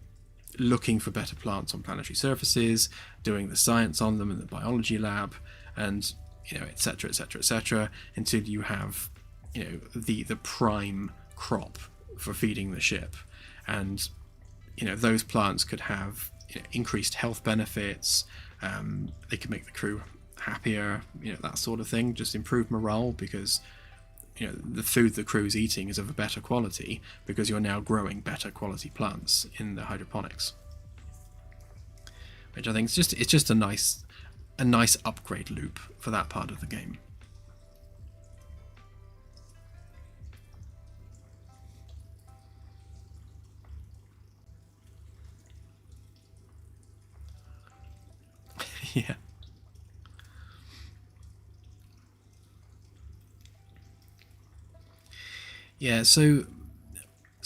looking for better plants on planetary surfaces, doing the science on them in the biology lab, and etc., etc., etc., until you have the prime crop for feeding the ship. And those plants could have increased health benefits. They could make the crew happier, that sort of thing. Just improve morale, because the food the crew's eating is of a better quality because you're now growing better quality plants in the hydroponics, which I think it's just a nice upgrade loop for that part of the game. Yeah. Yeah, so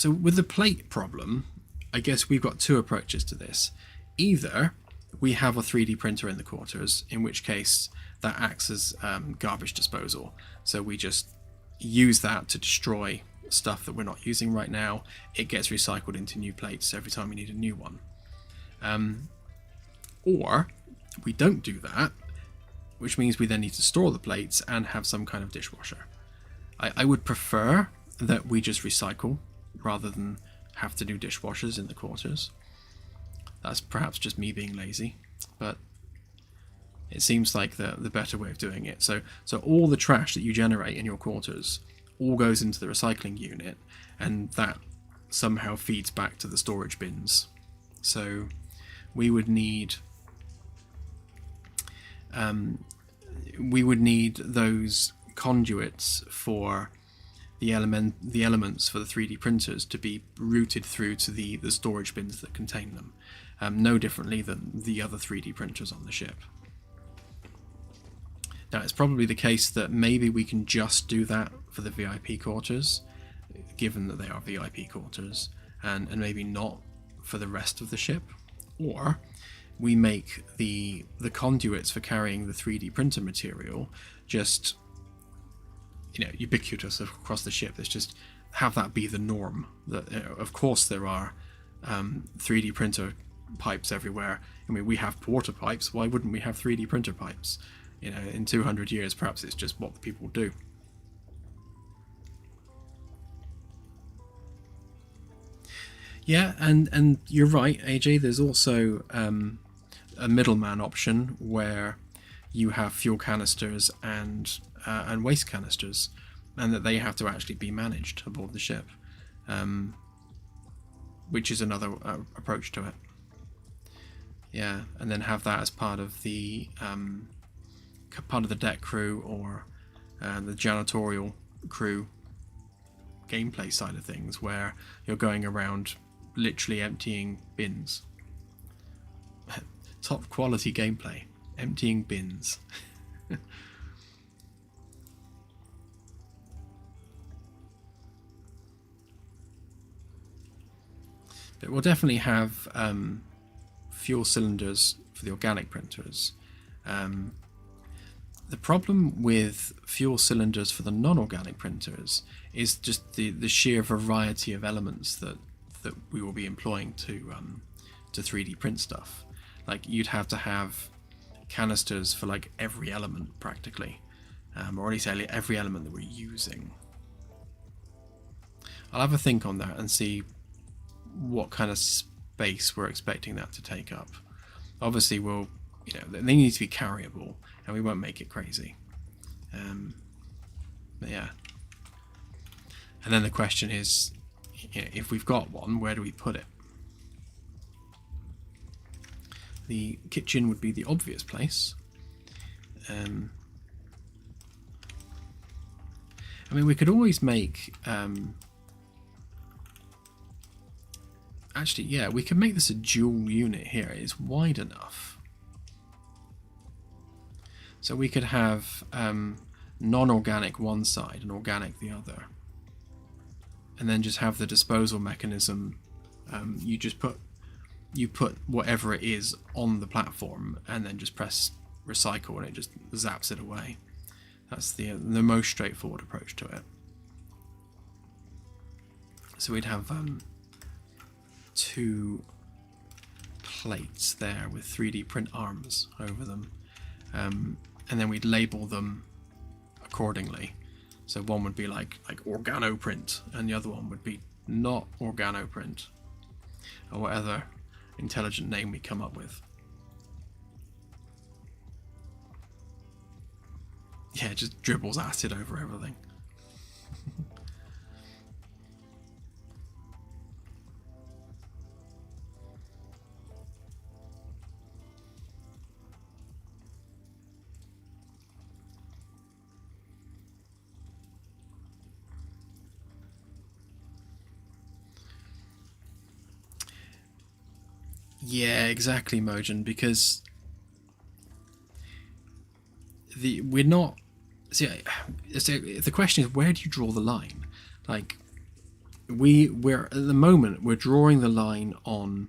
with the plate problem, I guess we've got two approaches to this. Either we have a 3D printer in the quarters, in which case that acts as garbage disposal. So we just use that to destroy stuff that we're not using right now. It gets recycled into new plates every time we need a new one. Or we don't do that, which means we then need to store the plates and have some kind of dishwasher. I would prefer that we just recycle rather than have to do dishwashers in the quarters. That's perhaps just me being lazy, but it seems like the better way of doing it. So all the trash that you generate in your quarters all goes into the recycling unit, and that somehow feeds back to the storage bins. So we would need those conduits for the elements for the 3D printers to be routed through to the storage bins that contain them, no differently than the other 3D printers on the ship. Now, it's probably the case that maybe we can just do that for the VIP quarters, given that they are VIP quarters, and maybe not for the rest of the ship. Or we make the conduits for carrying the 3D printer material just ubiquitous across the ship. Let's just have that be the norm. That of course there are 3D printer pipes everywhere. I mean, we have water pipes. Why wouldn't we have 3D printer pipes? In 200 years, perhaps it's just what the people do. Yeah, and you're right, AJ. There's also a middleman option where you have fuel canisters and waste canisters, and that they have to actually be managed aboard the ship, which is another approach to it. Yeah, and then have that as part of the deck crew or the janitorial crew gameplay side of things, where you're going around literally emptying bins. Top quality gameplay, emptying bins. But we'll definitely have fuel cylinders for the organic printers. The problem with fuel cylinders for the non-organic printers is just the sheer variety of elements that we will be employing to 3D print stuff. Like, you'd have to have canisters for like every element practically, or at least every element that we're using. I'll have a think on that and see what kind of space we're expecting that to take up. Obviously, we'll, they need to be carryable, and we won't make it crazy. But yeah. And then the question is, if we've got one, where do we put it? The kitchen would be the obvious place. I mean, we could always make... actually, yeah, we can make this a dual unit here. It's wide enough. So we could have non-organic one side and organic the other. And then just have the disposal mechanism. You put whatever it is on the platform and then just press recycle and it just zaps it away. That's the most straightforward approach to it. So we'd have two plates there with 3D print arms over them, and then we'd label them accordingly. So one would be like organoprint, and the other one would be not organoprint, or whatever intelligent name we come up with. Yeah, it just dribbles acid over everything. Yeah, exactly, Mojin, because we're not. See, the question is, where do you draw the line? Like, we're at the moment we're drawing the line on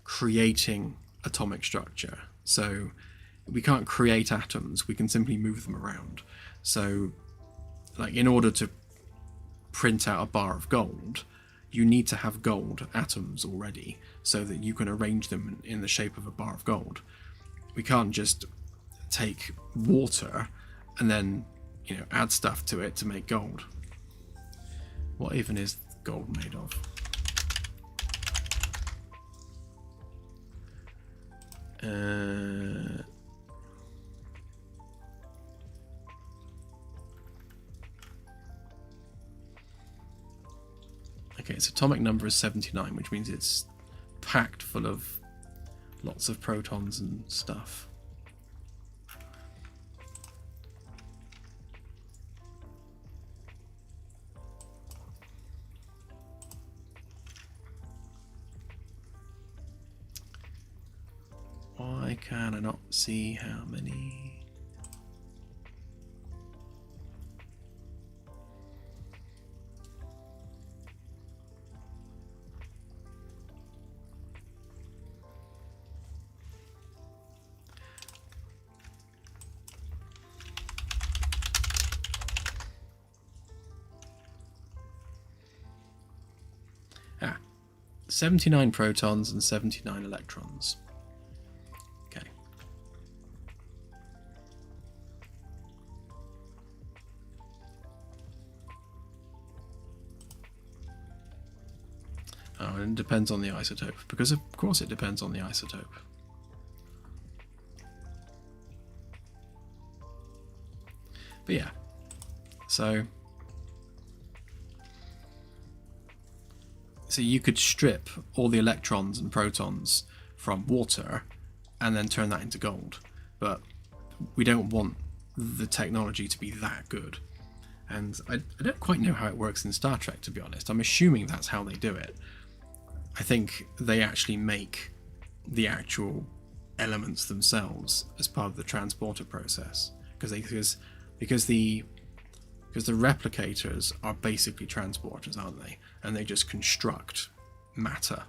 creating atomic structure. So we can't create atoms; we can simply move them around. So, like, in order to print out a bar of gold, you need to have gold atoms already so that you can arrange them in the shape of a bar of gold. We can't just take water and then, you know, add stuff to it to make gold. What even is gold made of? Okay, its atomic number is 79, which means it's packed full of lots of protons and stuff. Why can I not see how many? Ah, 79 protons and 79 electrons. Okay. Oh, and it depends on the isotope, because of course it depends on the isotope. But yeah, so you could strip all the electrons and protons from water and then turn that into gold, but we don't want the technology to be that good. And I don't quite know how it works in Star Trek, to be honest. I'm assuming that's how they do it. I think they actually make the actual elements themselves as part of the transporter process, because the replicators are basically transporters, aren't they? And they just construct matter.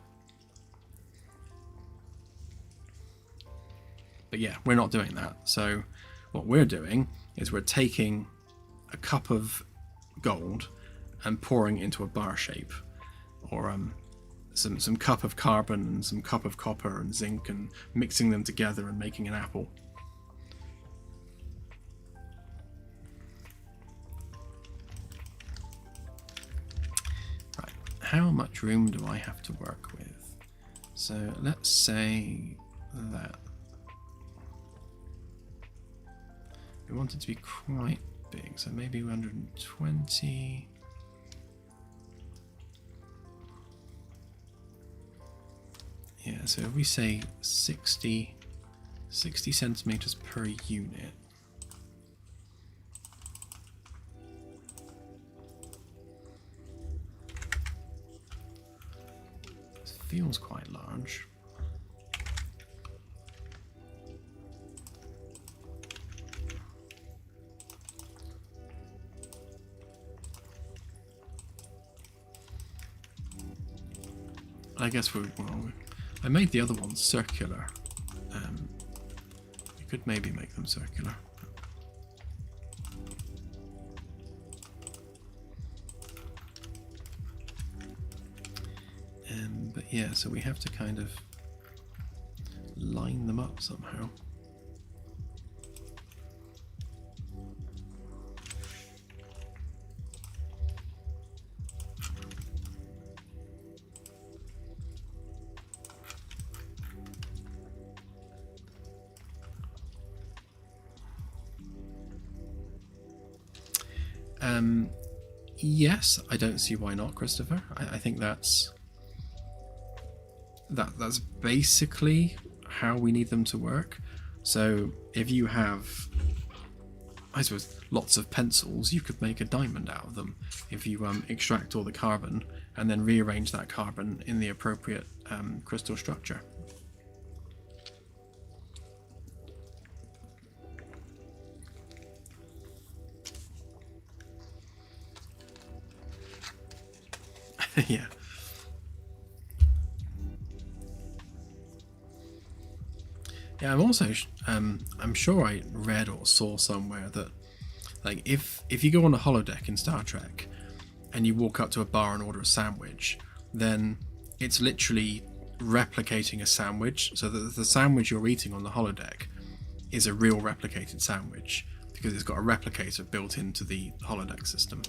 But yeah, we're not doing that. So what we're doing is we're taking a cup of gold and pouring it into a bar shape, or some cup of carbon and some cup of copper and zinc, and mixing them together and making an apple. Right, how much room do I have to work with? So let's say that we want it to be quite big, so maybe 120. Yeah, so if we say 60 centimeters per unit. This feels quite large. I guess I made the other ones circular. You could maybe make them circular. But yeah, so we have to kind of line them up somehow. Yes, I don't see why not, Christopher. I think that's basically how we need them to work. So if you have, I suppose, lots of pencils, you could make a diamond out of them if you extract all the carbon and then rearrange that carbon in the appropriate crystal structure. Yeah. Yeah, I'm also I'm sure I read or saw somewhere that, like, if you go on a holodeck in Star Trek and you walk up to a bar and order a sandwich, then it's literally replicating a sandwich, so that the sandwich you're eating on the holodeck is a real replicated sandwich because it's got a replicator built into the holodeck system.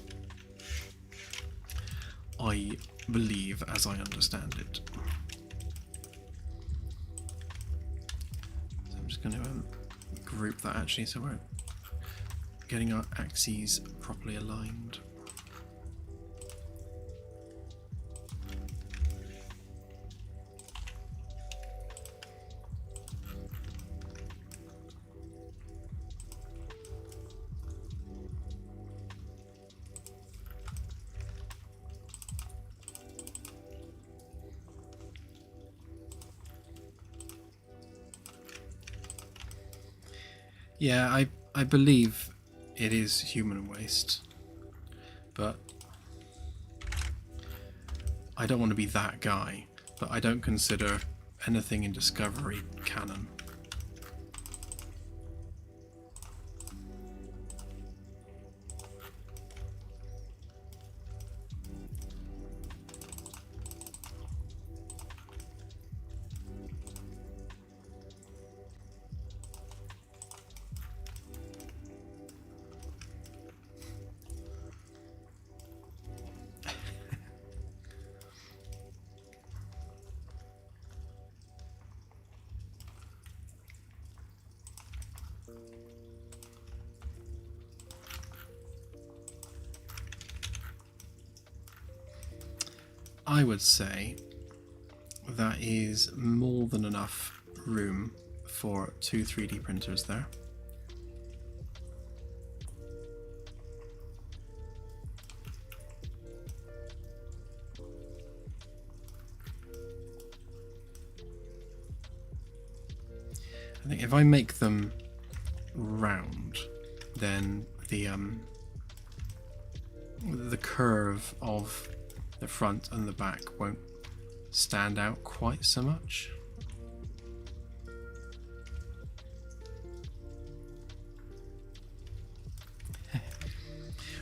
I believe, as I understand it. So I'm just going to group that actually so we're getting our axes properly aligned. Yeah, I believe it is human waste, but I don't want to be that guy, but I don't consider anything in Discovery canon. I would say that is more than enough room for 2 3D printers there. I think if I make them round, then the curve of the front and the back won't stand out quite so much.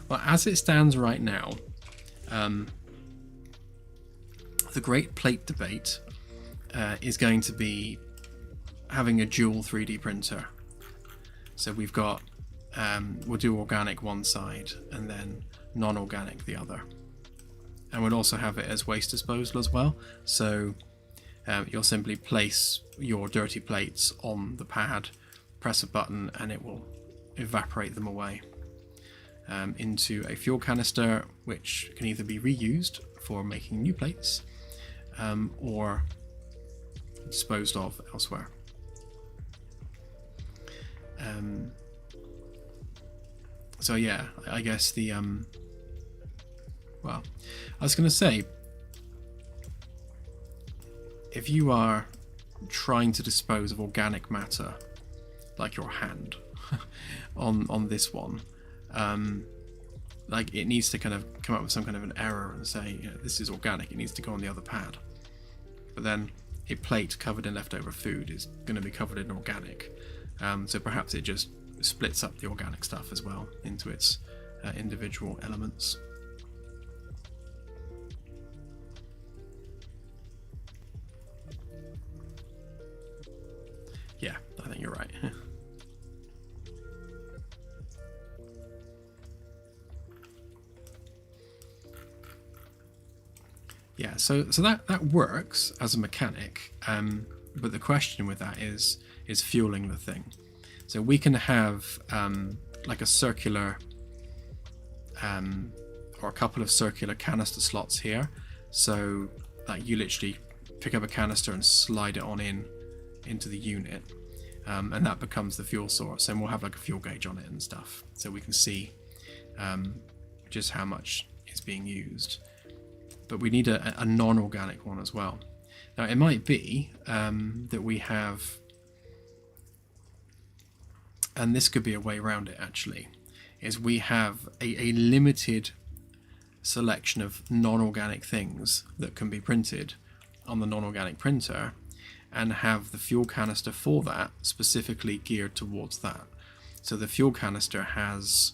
Well, as it stands right now, the great plate debate is going to be having a dual 3D printer. So we've got, we'll do organic one side and then non-organic the other. And we'll also have it as waste disposal as well. So you'll simply place your dirty plates on the pad, press a button, and it will evaporate them away into a fuel canister, which can either be reused for making new plates or disposed of elsewhere. So yeah, I guess the well, I was going to say, if you are trying to dispose of organic matter, like your hand, on this one, like it needs to kind of come up with some kind of an error and say, you know, this is organic, it needs to go on the other pad. But then a plate covered in leftover food is going to be covered in organic, so perhaps it just splits up the organic stuff as well into its individual elements. you're right. Yeah, so that works as a mechanic, but the question with that is fueling the thing. So we can have like a circular or a couple of circular canister slots here, so that you literally pick up a canister and slide it on into the unit, and that becomes the fuel source, and we'll have like a fuel gauge on it and stuff, so we can see just how much is being used. But we need a non-organic one as well. Now it might be that we have, and this could be a way around it actually, is we have a limited selection of non-organic things that can be printed on the non-organic printer, and have the fuel canister for that specifically geared towards that. So the fuel canister has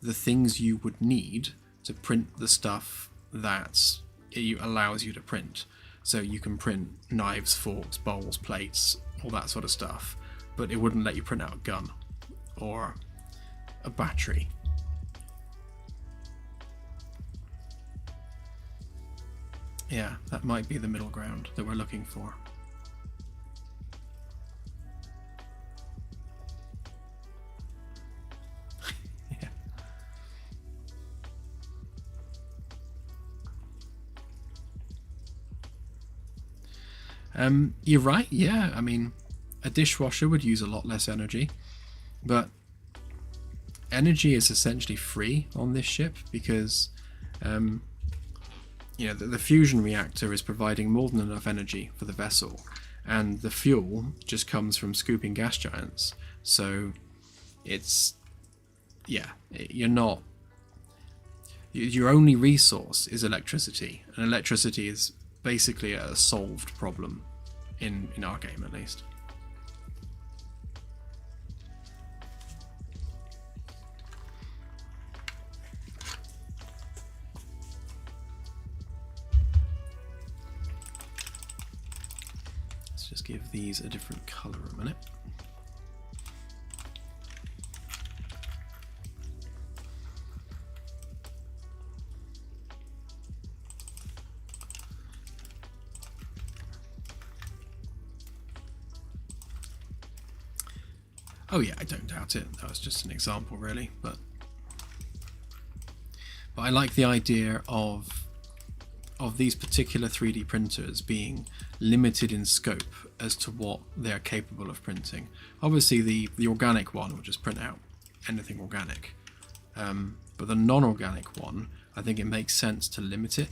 the things you would need to print the stuff that it allows you to print. So you can print knives, forks, bowls, plates, all that sort of stuff, but it wouldn't let you print out a gun or a battery. Yeah, that might be the middle ground that we're looking for. You're right, yeah. I mean, a dishwasher would use a lot less energy, but energy is essentially free on this ship because you know, the fusion reactor is providing more than enough energy for the vessel, and the fuel just comes from scooping gas giants. So it's, yeah, your only resource is electricity, and electricity is basically a solved problem in our game, at least. Let's just give these a different color a minute. Oh yeah, I don't doubt it. That was just an example, really. But I like the idea of these particular 3D printers being limited in scope as to what they're capable of printing. Obviously, the organic one will just print out anything organic, but the non-organic one, I think it makes sense to limit it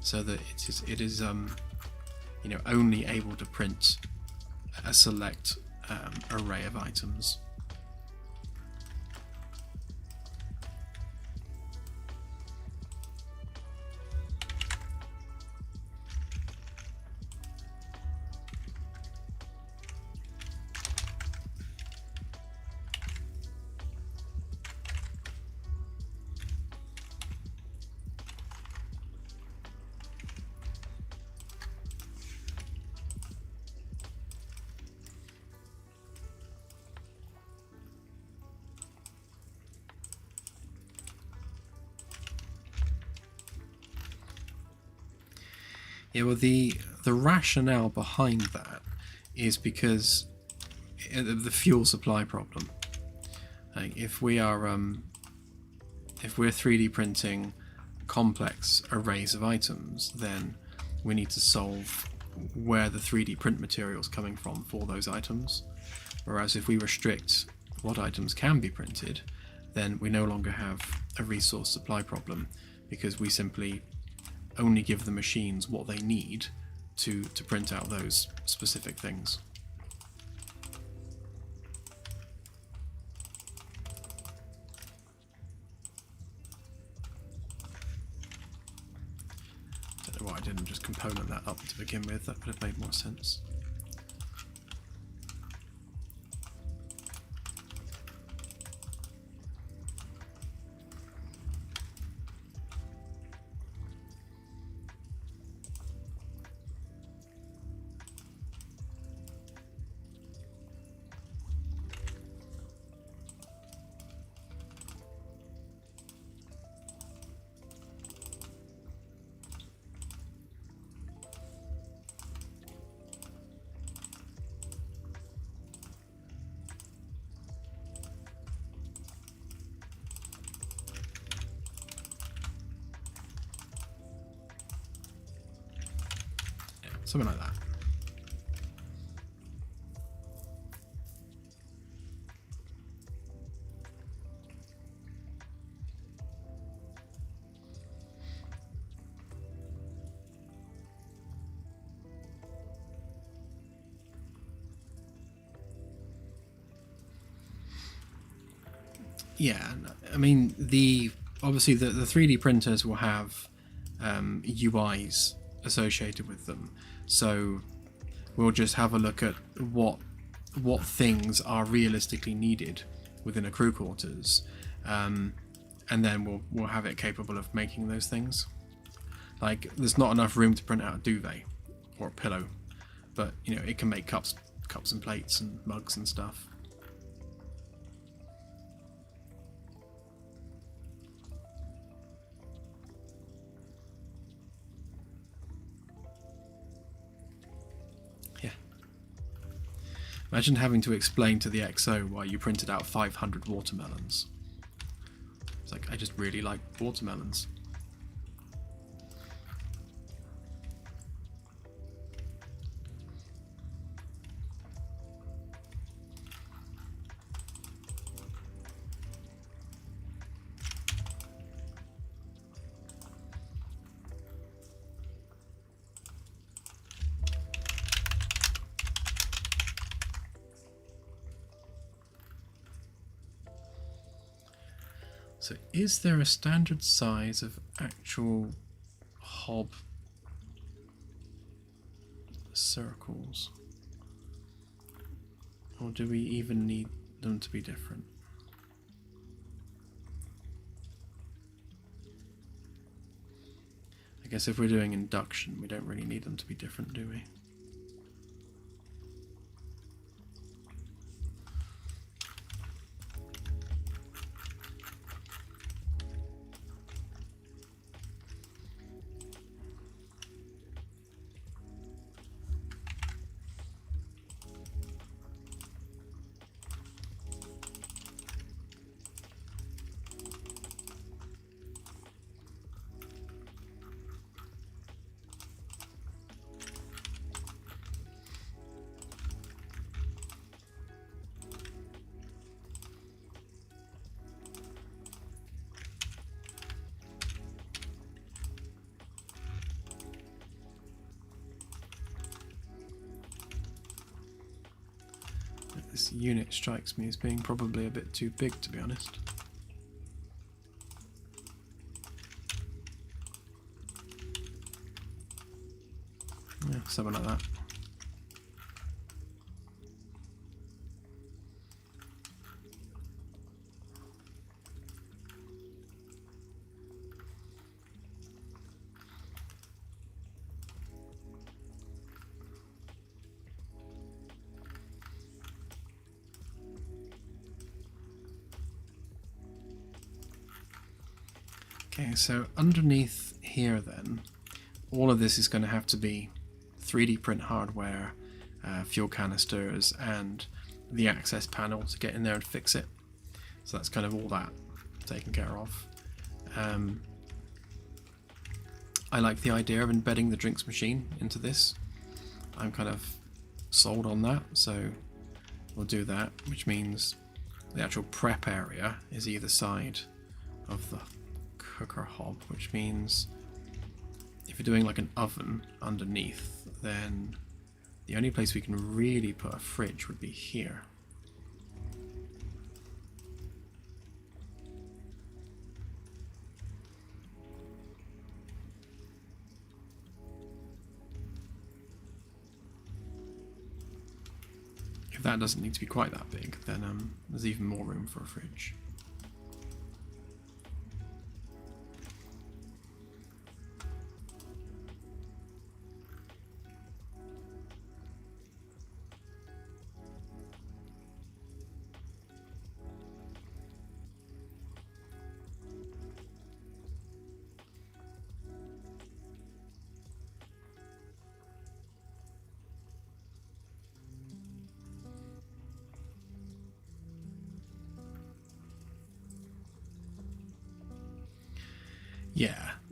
so that it is you know, only able to print a select array of items. Yeah, well, the rationale behind that is because of the fuel supply problem. Like if we're 3D printing complex arrays of items, then we need to solve where the 3D print material is coming from for those items. Whereas if we restrict what items can be printed, then we no longer have a resource supply problem, because we simply only give the machines what they need to print out those specific things. Don't know why I didn't just component that up to begin with. That would have made more sense. something like that. Yeah, I mean, obviously the 3D printers will have UIs associated with them, so we'll just have a look at what things are realistically needed within a crew quarters, and then we'll have it capable of making those things. Like, there's not enough room to print out a duvet or a pillow, but you know, it can make cups and plates and mugs and stuff. Imagine having to explain to the XO why you printed out 500 watermelons. It's like, I just really like watermelons. So is there a standard size of actual hob circles? Or do we even need them to be different? I guess if we're doing induction, we don't really need them to be different, do we? This unit strikes me as being probably a bit too big, to be honest. Yeah, something like that. Okay, so underneath here then, all of this is going to have to be 3D print hardware, fuel canisters, and the access panel to get in there and fix it. So that's kind of all that taken care of. I like the idea of embedding the drinks machine into this. I'm kind of sold on that, so we'll do that, which means the actual prep area is either side of the cooker hob, which means if you're doing like an oven underneath, then the only place we can really put a fridge would be here. If that doesn't need to be quite that big, then there's even more room for a fridge.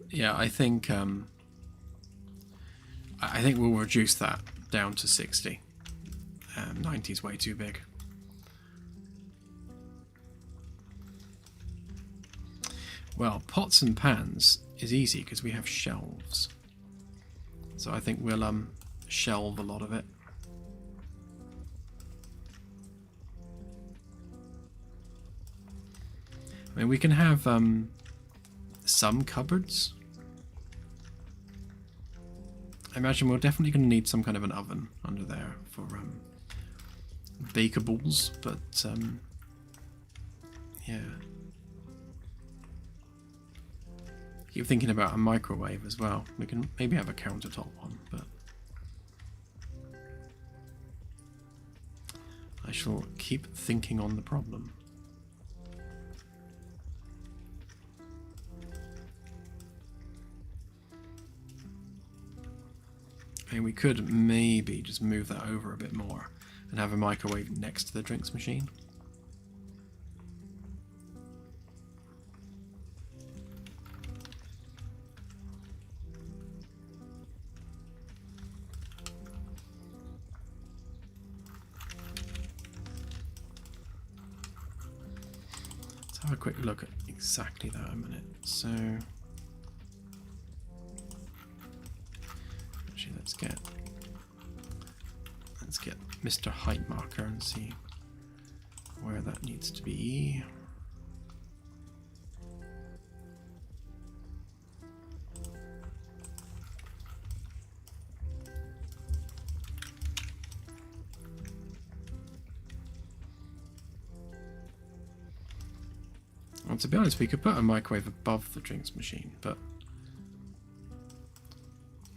Yeah, I think I think we'll reduce that down to 60. 90 is way too big. Well, pots and pans is easy because we have shelves. So I think we'll shelve a lot of it. I mean, we can have some cupboards. I imagine we're definitely going to need some kind of an oven under there for bakables, but yeah. Keep thinking about a microwave as well. We can maybe have a countertop one, but I shall keep thinking on the problem. And we could maybe just move that over a bit more and have a microwave next to the drinks machine. Let's have a quick look at exactly that a minute. So actually let's get Mr. Height Marker and see where that needs to be. Well, to be honest, we could put a microwave above the drinks machine, but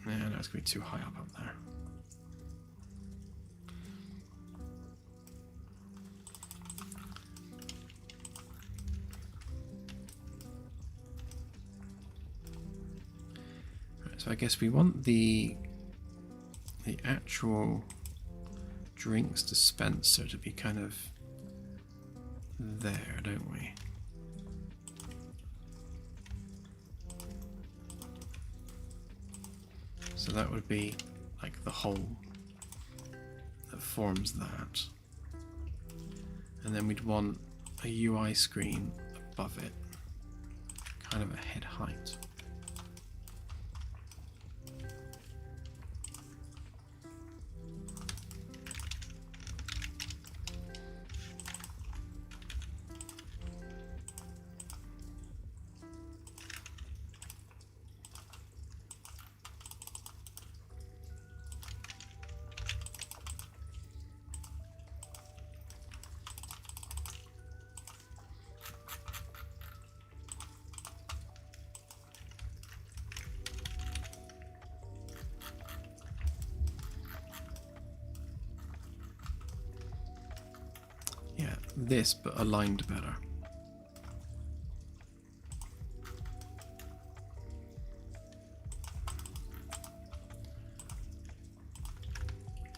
no, it's going to be too high up there. Right, so I guess we want the actual drinks dispenser to be kind of there, don't we? So that would be like the hole that forms that. And then we'd want a UI screen above it, kind of a head height. This, but aligned better.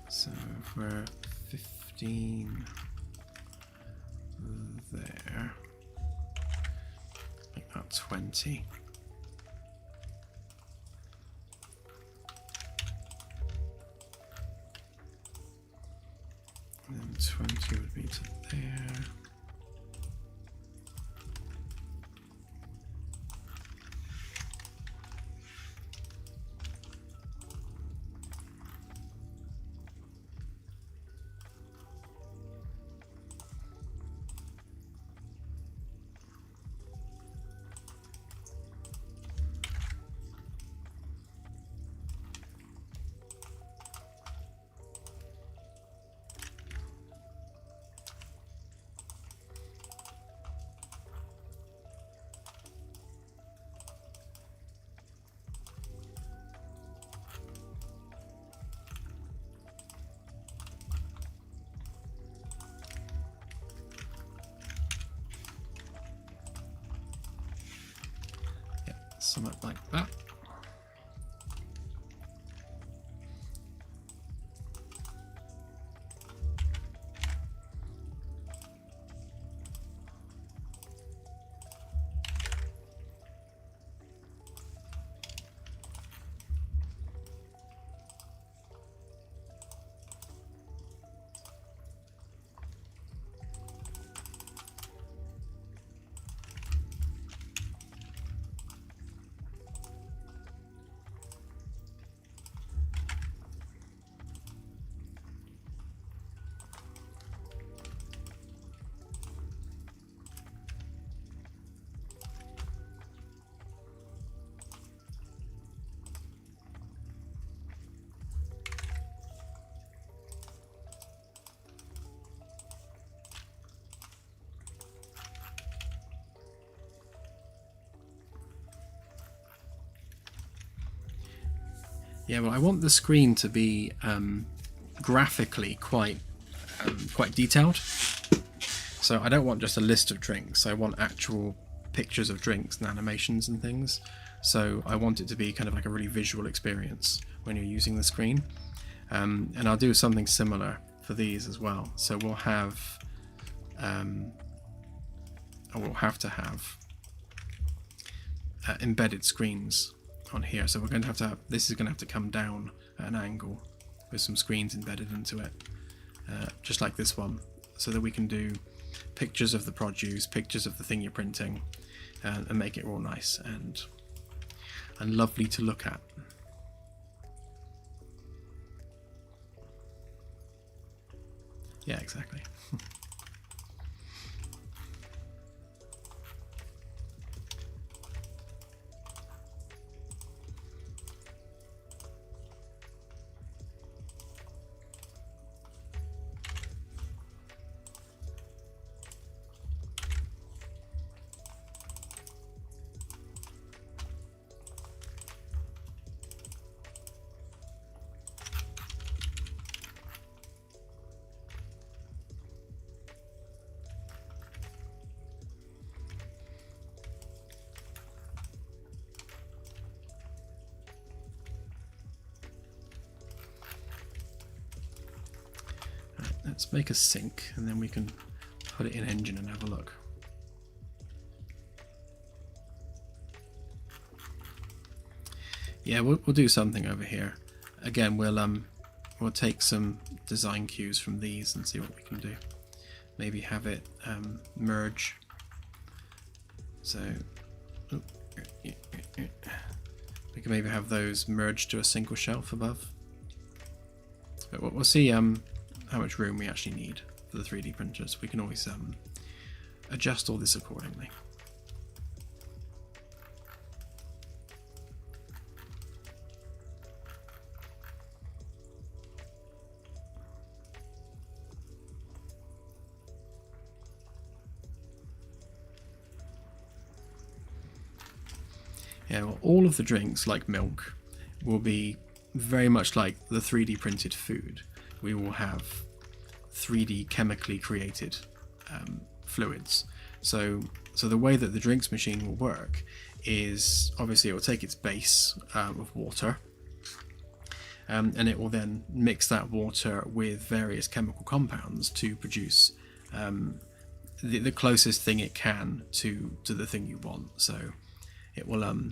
So if we're 15 there, make that 20. And then 20 would be to there. Something like that. Yeah, well, I want the screen to be graphically quite detailed. So I don't want just a list of drinks. I want actual pictures of drinks and animations and things. So I want it to be kind of like a really visual experience when you're using the screen. And I'll do something similar for these as well. So we'll have, we'll have to have embedded screens on here. So we're going to have, this is going to have to come down at an angle with some screens embedded into it, just like this one, so that we can do pictures of the produce, pictures of the thing you're printing, and make it all nice and lovely to look at. Yeah, exactly. Let's make a sink and then we can put it in engine and have a look. Yeah, we'll do something over here. Again, we'll take some design cues from these and see what we can do. Maybe have it merge. So we can maybe have those merged to a single shelf above. But we'll see how much room we actually need for the 3D printers. We can always adjust all this accordingly. Yeah, well, all of the drinks, like milk, will be very much like the 3D printed food. We will have 3D chemically created fluids. So the way that the drinks machine will work is, obviously it will take its base of water, and it will then mix that water with various chemical compounds to produce the closest thing it can to the thing you want. So it will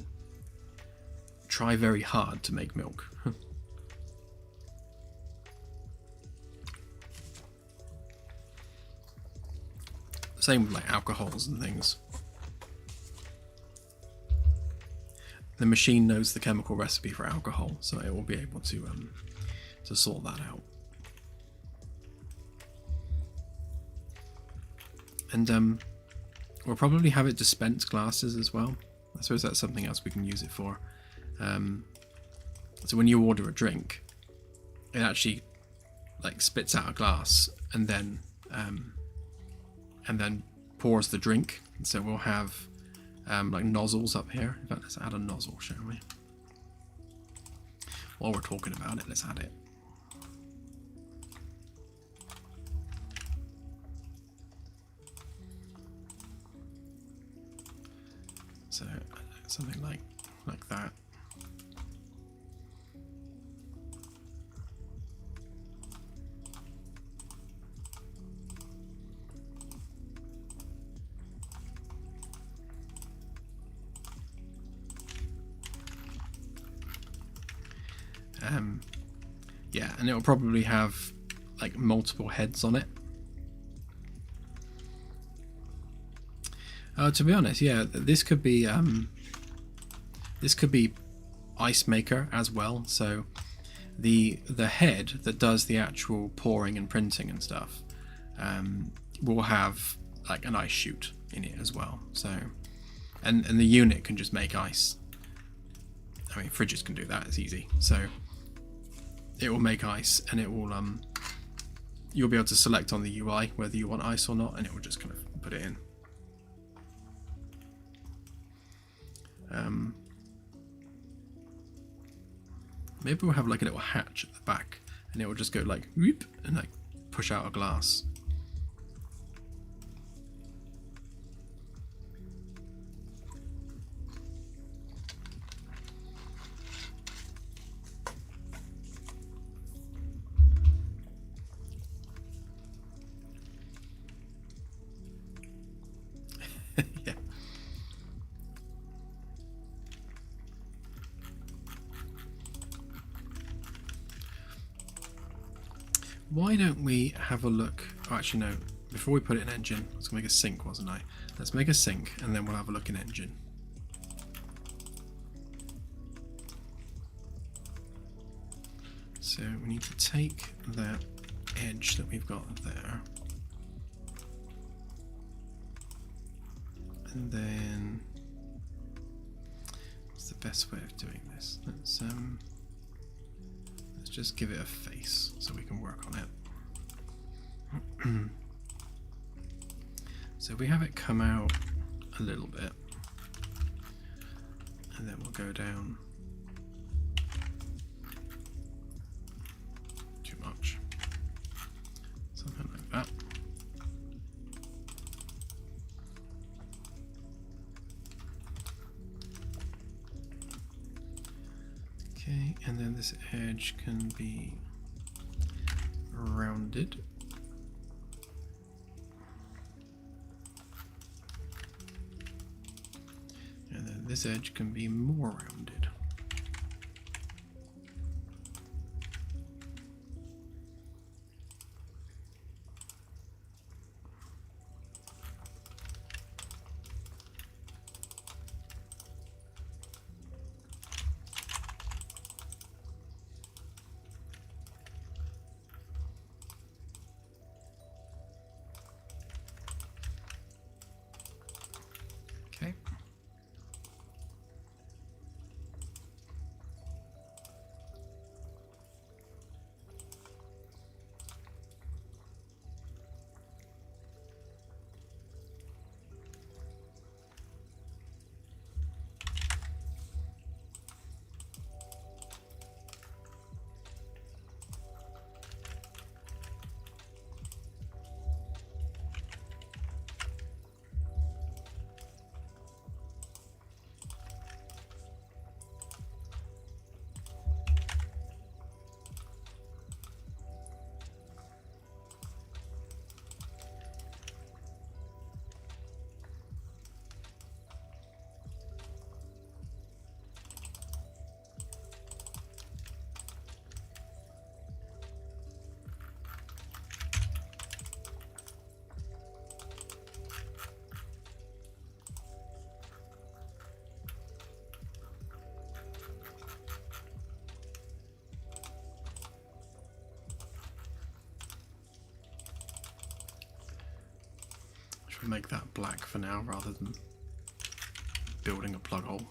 try very hard to make milk. Same with like alcohols and things. The machine knows the chemical recipe for alcohol, so it will be able to sort that out. And we'll probably have it dispense glasses as well. I suppose that's something else we can use it for. So when you order a drink, it actually like spits out a glass and then pours the drink. And so we'll have like nozzles up here. In fact, let's add a nozzle, shall we? While we're talking about it, let's add it. So something like that. Yeah, and it'll probably have like multiple heads on it. To be honest, yeah, this could be ice maker as well. So the head that does the actual pouring and printing and stuff will have like an ice chute in it as well. So and the unit can just make ice. I mean, fridges can do that, it's easy. So it will make ice, and it will you'll be able to select on the UI whether you want ice or not, and it will just kind of put it in. Maybe we'll have like a little hatch at the back, and it will just go like whoop and like push out a glass. Yeah. Why don't we have a look? Oh, actually no. Before we put it in engine, I was going to make a sink, wasn't I? Let's make a sink, and then we'll have a look in engine. So we need to take that edge that we've got there, and then what's the best way of doing this? Let's just give it a face so we can work on it. So we have it come out a little bit, and then we'll go down too much, something like that. Okay, and then this edge can be rounded. And then this edge can be more rounded. Okay. Should make that black for now rather than building a plug hole.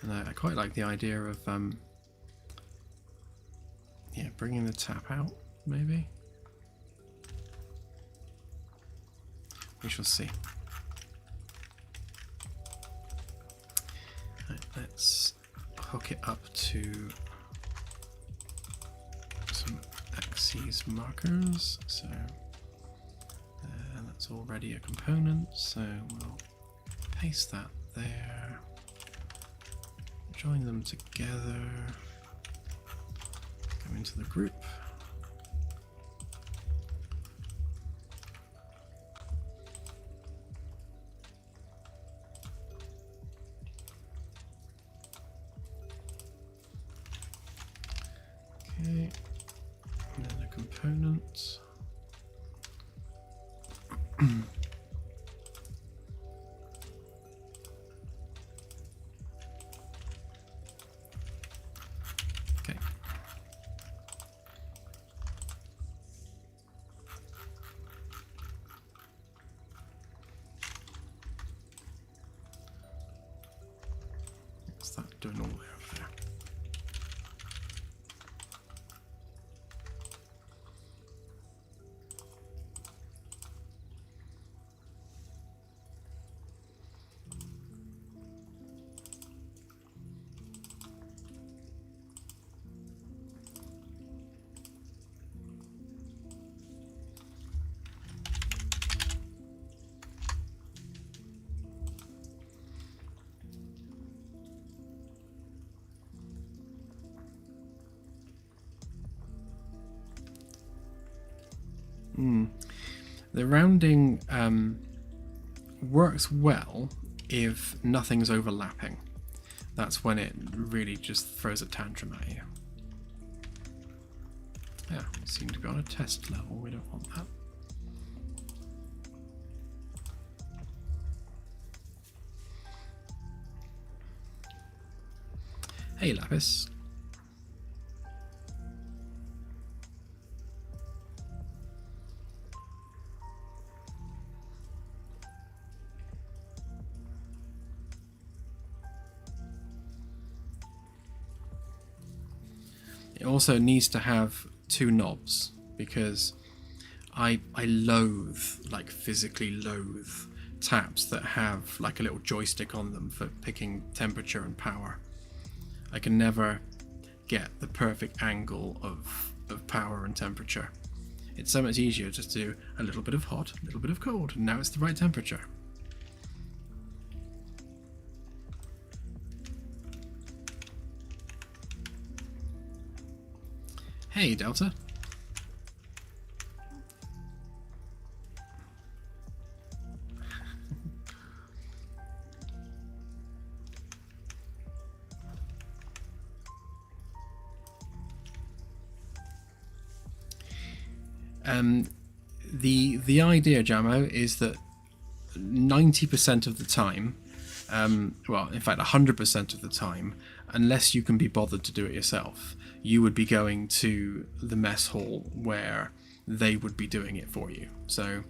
And I quite like the idea of yeah, bringing the tap out, maybe. We shall see. Right, let's hook it up to some axes markers. So that's already a component, so we'll paste that there. Join them together. Go into the group. Okay, and then a component. Okay. What's that doing all the way over there? The rounding works well if nothing's overlapping. That's when it really just throws a tantrum at you. Yeah, we seem to be on a test level. We don't want that. Hey, Lapis. It also needs to have 2 knobs because I loathe, like physically loathe, taps that have like a little joystick on them for picking temperature and power. I can never get the perfect angle of power and temperature. It's so much easier just to do a little bit of hot, a little bit of cold, and now it's the right temperature. Hey, Delta. The idea, Jamo, is that 90% of the time, well, in fact 100% of the time, unless you can be bothered to do it yourself, you would be going to the mess hall where they would be doing it for you. So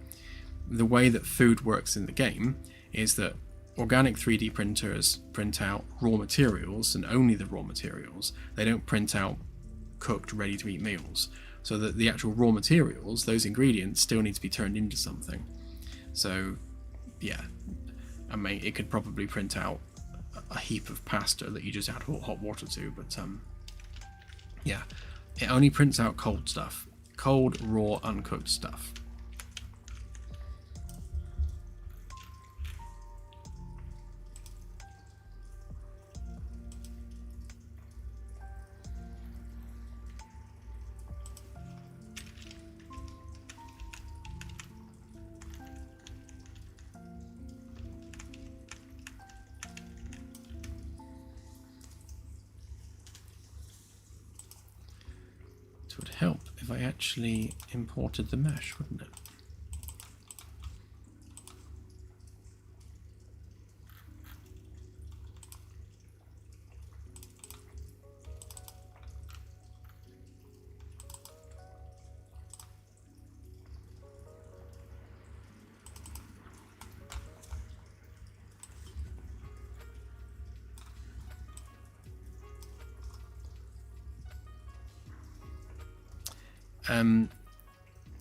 the way that food works in the game is that organic 3D printers print out raw materials, and only the raw materials. They don't print out cooked, ready-to-eat meals. So that the actual raw materials, those ingredients, still need to be turned into something. So, yeah, I mean, it could probably print out a heap of pasta that you just add hot water to, but yeah, it only prints out cold stuff. Cold, raw, uncooked stuff. It would help if I actually imported the mesh, wouldn't it?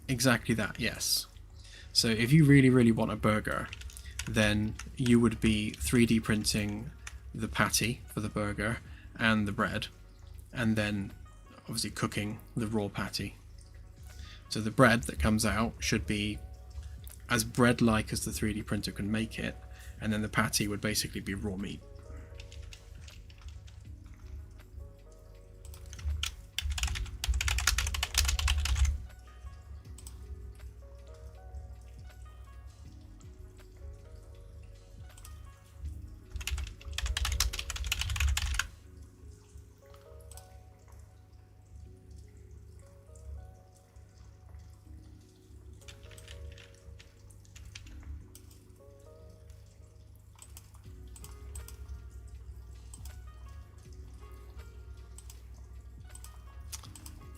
Exactly that, yes. So if you really want a burger, then you would be 3D printing the patty for the burger and the bread, and then obviously cooking the raw patty. So the bread that comes out should be as bread-like as the 3D printer can make it, and then the patty would basically be raw meat.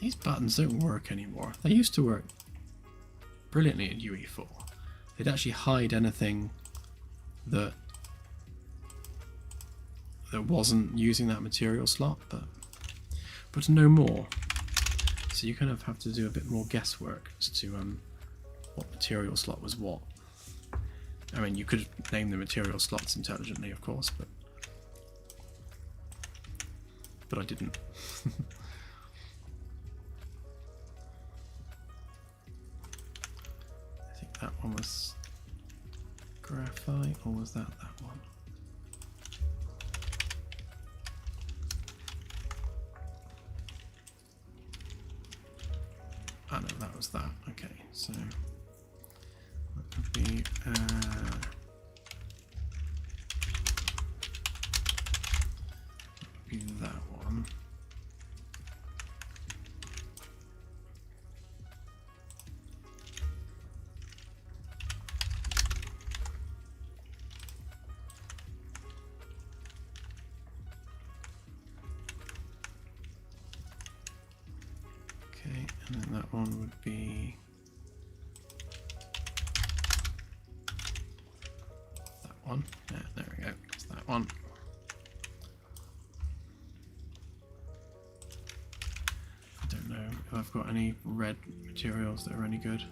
These buttons don't work anymore. They used to work brilliantly in UE4. They'd actually hide anything that wasn't using that material slot, but no more. So you kind of have to do a bit more guesswork as to what material slot was what. I mean, you could name the material slots intelligently, of course, but I didn't. That one was graphite, or was that one? Oh no, that was that. Okay, so that would be that one. Okay, and then that one would be that one. Yeah, there we go. It's that one. I don't know if I've got any red materials that are any good.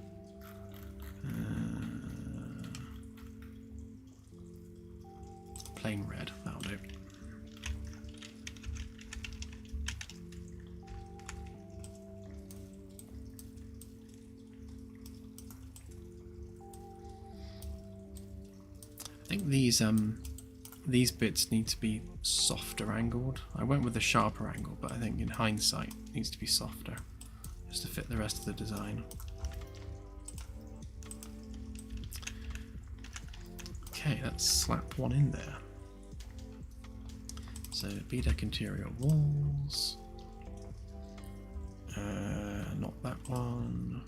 Plain red, that'll do. I think these bits need to be softer angled. I went with a sharper angle, but I think in hindsight it needs to be softer just to fit the rest of the design. Okay, let's slap one in there. So B-deck interior walls. Not that one.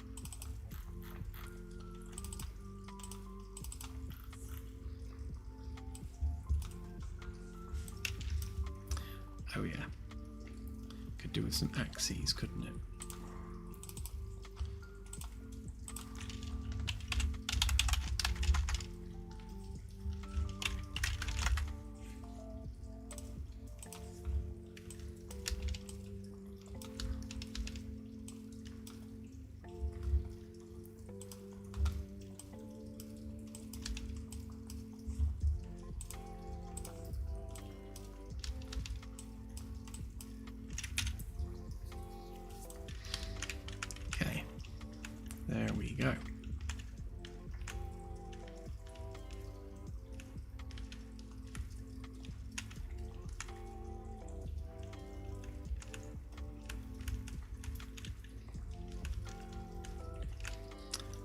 Oh yeah, could do with some axes, couldn't it? There we go.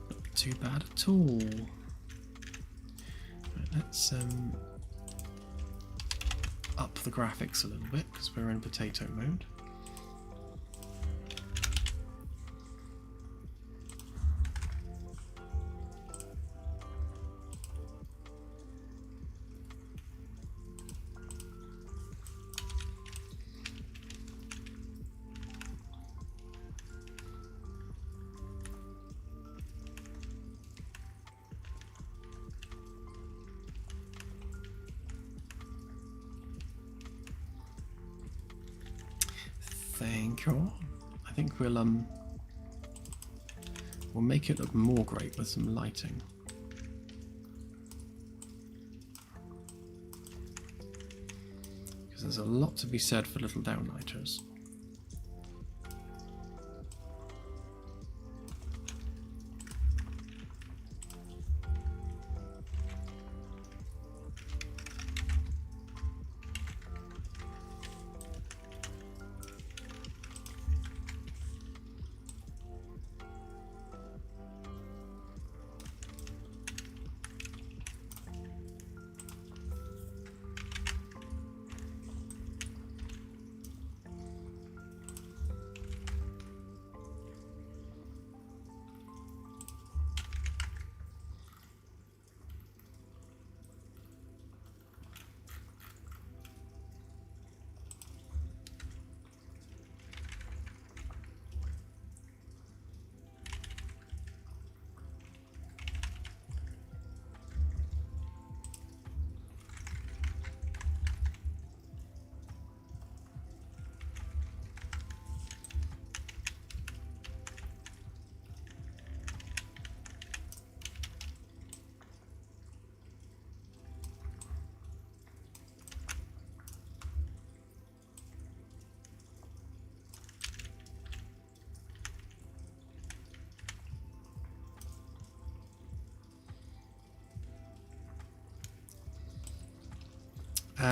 Not too bad at all. Right, let's up the graphics a little bit because we're in potato mode. Thank you. I think we'll make it look more great with some lighting. Because there's a lot to be said for little downlighters.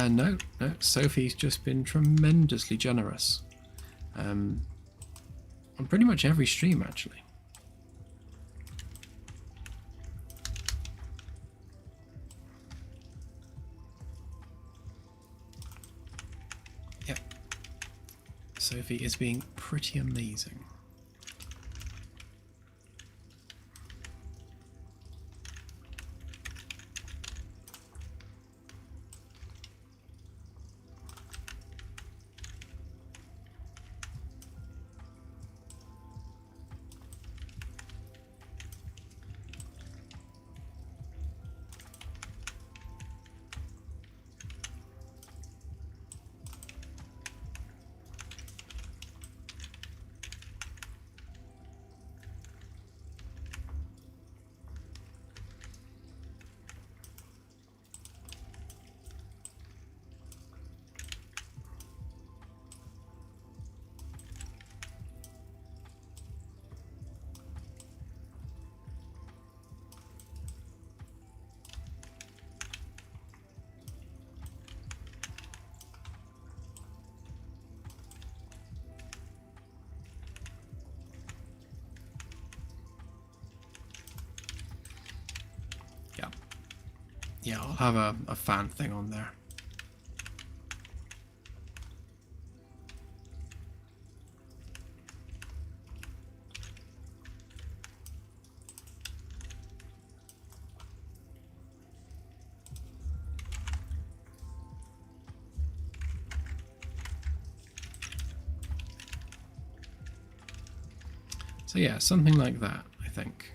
No, Sophie's just been tremendously generous. On pretty much every stream, actually. Sophie is being pretty amazing. Yeah, I'll have a fan thing on there. So yeah, something like that, I think.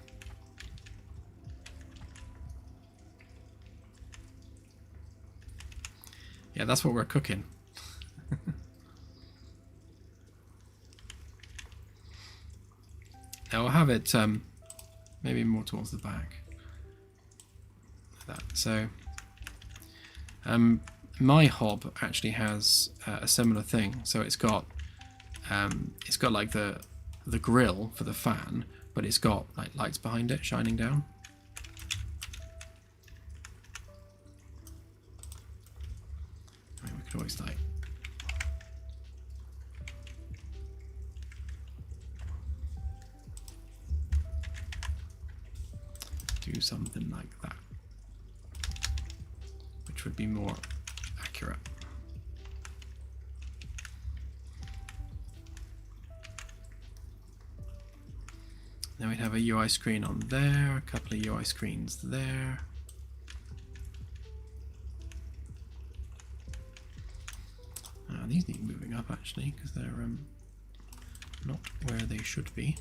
Yeah, that's what we're cooking. Now I'll have it maybe more towards the back. Like that. So my hob actually has a similar thing. So it's got like the grill for the fan, but it's got like lights behind it shining down. I mean, we could always like do something like that, which would be more accurate. Then we'd have a UI screen on there, a couple of UI screens there. These need moving up actually, because they're not where they should be.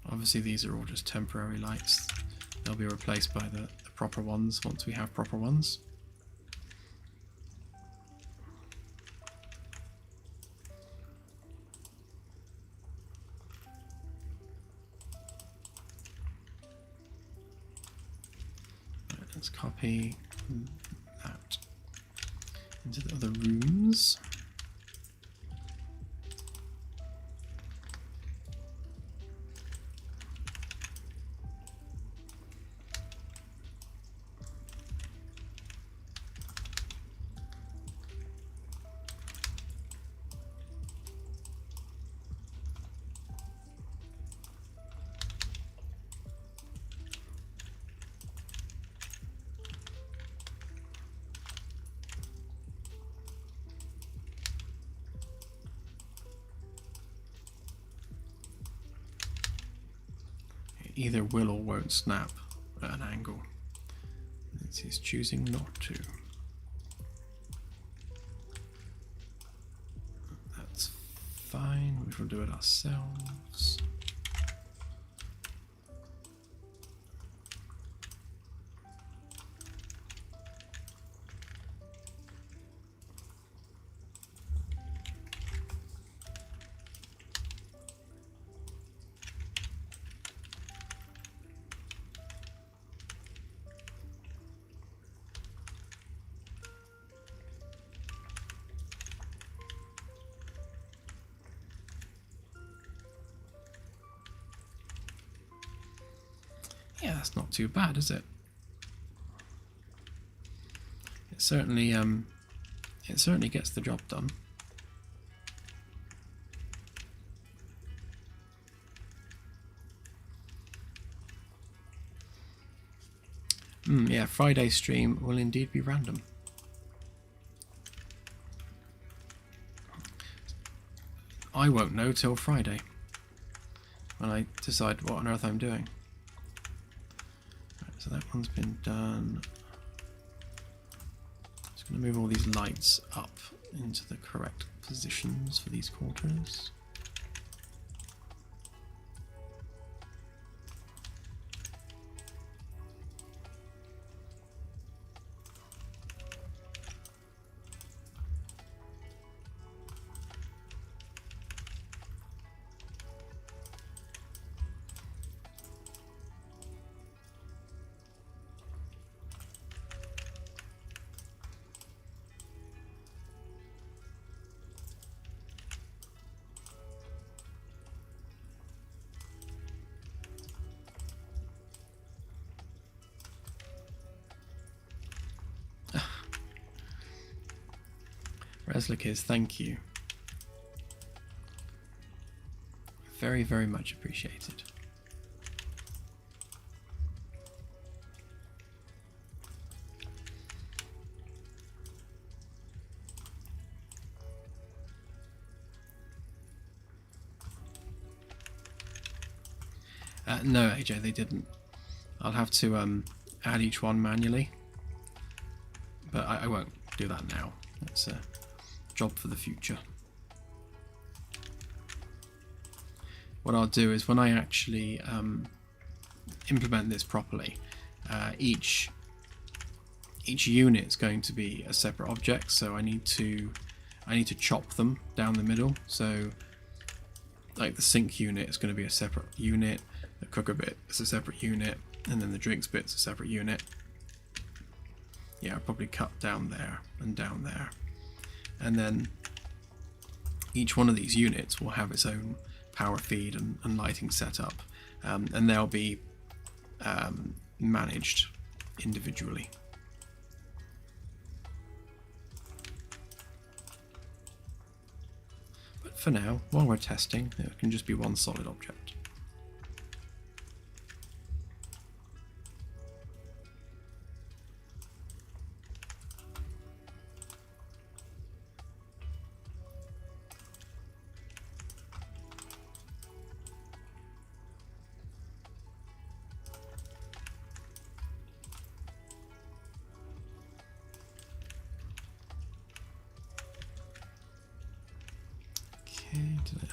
Obviously these are all just temporary lights. They'll be replaced by the proper ones once we have proper ones. Right, let's copy that into the other rooms. Either will or won't snap at an angle. It's choosing not to. That's fine, we will do it ourselves. Yeah, that's not too bad, is it? It certainly gets the job done. Yeah, Friday stream will indeed be random. I won't know till Friday when I decide what on earth I'm doing. Right, so that one's been done. Just going to move all these lights up into the correct positions for these quarters. Reslick is, thank you. Very, very much appreciated. No, AJ, they didn't. I'll have to add each one manually, but I won't do that now. It's a job for the future. What I'll do is when I actually implement this properly, each unit is going to be a separate object, so I need to chop them down the middle. So like the sink unit is going to be a separate unit, the cooker bit is a separate unit, and then the drinks bit's a separate unit. Yeah, I'll probably cut down there and down there, and then each one of these units will have its own power feed and lighting setup, and they'll be managed individually. But for now, while we're testing, it can just be one solid object.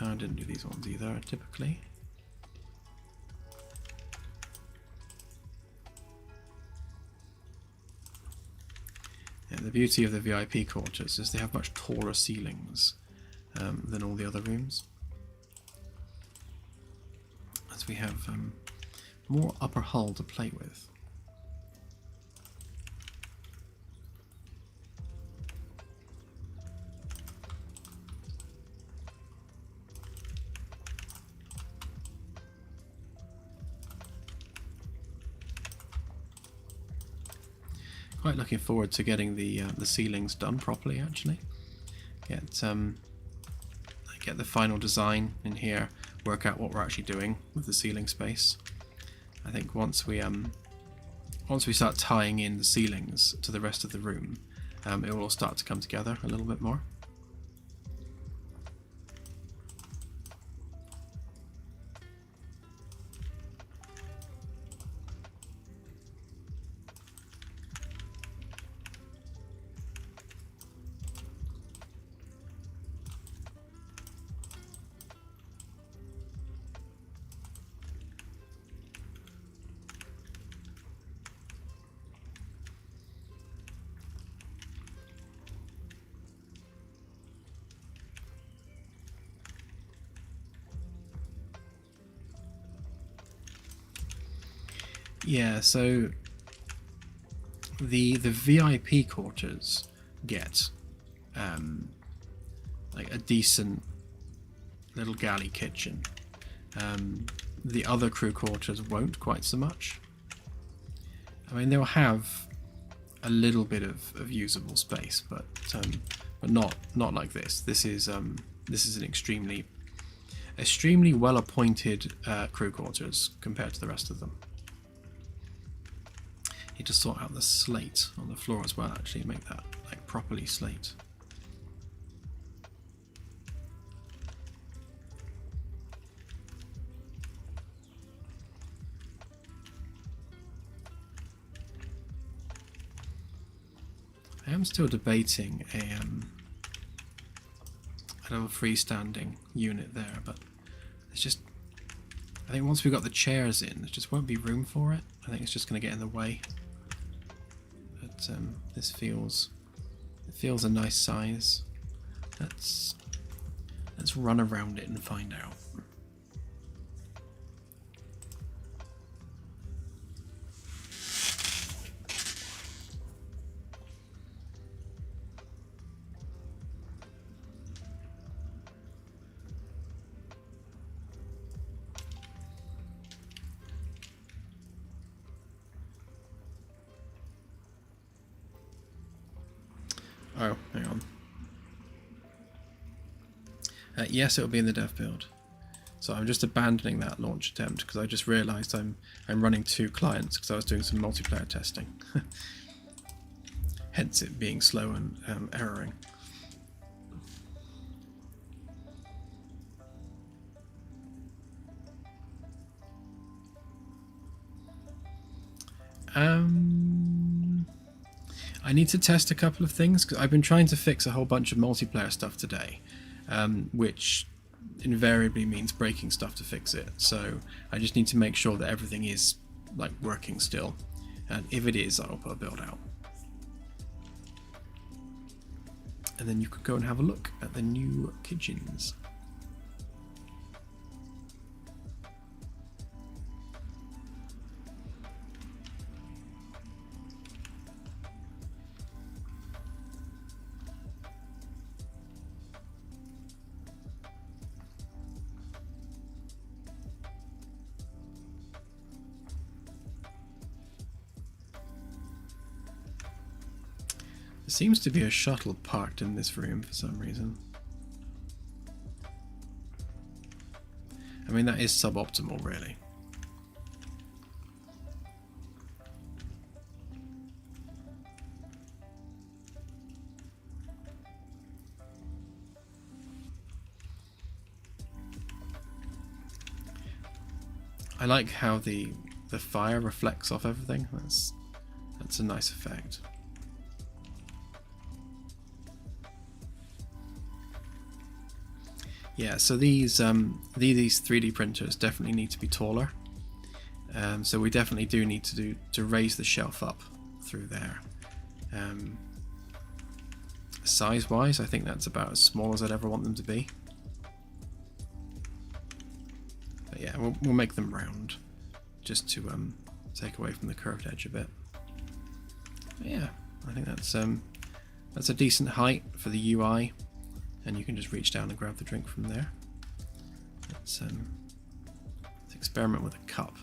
I didn't do these ones either, typically. Yeah, the beauty of the VIP quarters is they have much taller ceilings than all the other rooms, as we have more upper hull to play with. Quite looking forward to getting the ceilings done properly. Actually, get the final design in here, work out what we're actually doing with the ceiling space. I think once we start tying in the ceilings to the rest of the room, it will all start to come together a little bit more. Yeah, so the VIP quarters get like a decent little galley kitchen. The other crew quarters won't quite so much. I mean, they'll have a little bit of usable space, but not like this. This is an extremely well appointed crew quarters compared to the rest of them. It to sort out the slate on the floor as well, actually, make that like properly slate. I am still debating a little freestanding unit there, but it's just, I think once we've got the chairs in, there just won't be room for it. I think it's just going to get in the way. But this feels a nice size. Let's run around it and find out. Oh, hang on. Yes, it'll be in the dev build. So I'm just abandoning that launch attempt because I just realised I'm running 2 clients because I was doing some multiplayer testing. Hence it being slow and erroring. I need to test a couple of things because I've been trying to fix a whole bunch of multiplayer stuff today, which invariably means breaking stuff to fix it. So I just need to make sure that everything is like working still, and if it is, I'll put a build out. And then you could go and have a look at the new kitchens. There seems to be a shuttle parked in this room for some reason. I mean, that is suboptimal, really. I like how the fire reflects off everything. That's a nice effect. Yeah, so these 3D printers definitely need to be taller. So we definitely do need to raise the shelf up through there. Size-wise, I think that's about as small as I'd ever want them to be. But yeah, we'll make them round, just to take away from the curved edge a bit. But yeah, I think that's a decent height for the UI. And you can just reach down and grab the drink from there. Let's experiment with a cup.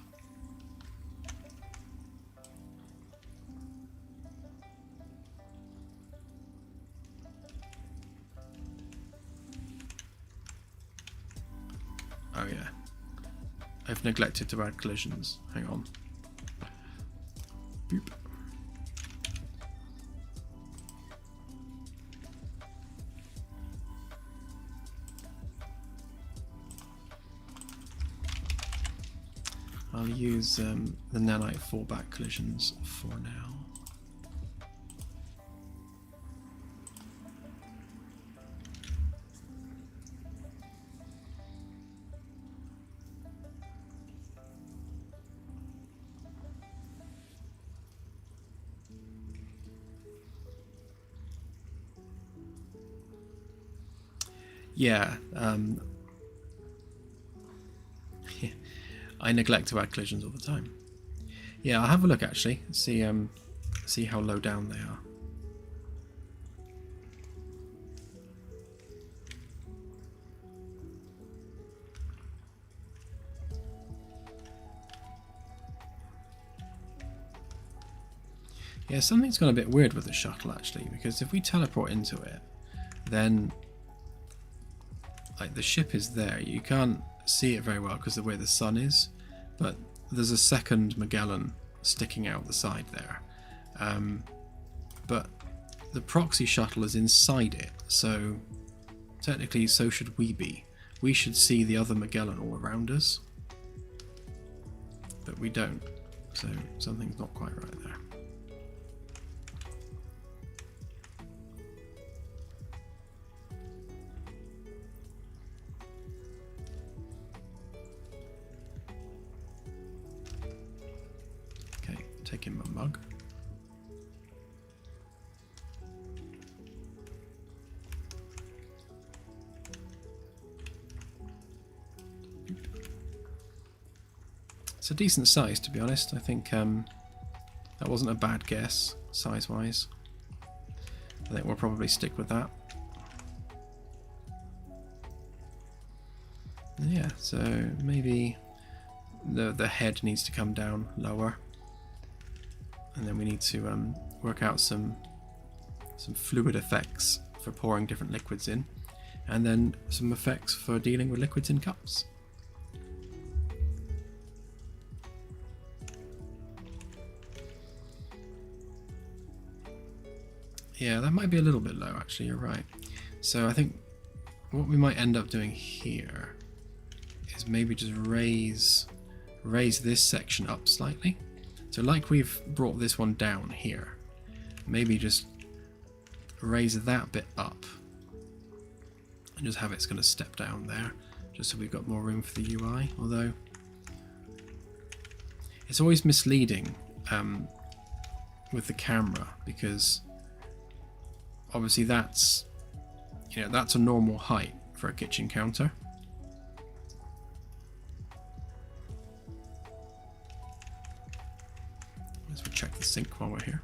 Oh yeah, I've neglected to add collisions. Hang on. Boop. I'll use the nanite fallback collisions for now. Yeah, I neglect to add collisions all the time. Yeah, I'll have a look actually, see how low down they are. Yeah, something's gone a bit weird with the shuttle actually, because if we teleport into it, then like the ship is there. You can't see it very well because of where the sun is, but there's a second Magellan sticking out the side there, But the proxy shuttle is inside it, so technically so should we be. We should see the other Magellan all around us, but we don't, so something's not quite right there. Okay, taking my mug. It's a decent size, to be honest. I think that wasn't a bad guess, size-wise. I think we'll probably stick with that. Yeah, so maybe the head needs to come down lower, and then we need to work out some fluid effects for pouring different liquids in, and then some effects for dealing with liquids in cups. Yeah, that might be a little bit low, actually, you're right. So I think what we might end up doing here is maybe just raise this section up slightly. So like we've brought this one down here, maybe just raise that bit up and just have it's going to step down there, just so we've got more room for the UI. Although it's always misleading with the camera, because obviously that's a normal height for a kitchen counter. Let's check the sink while we're here.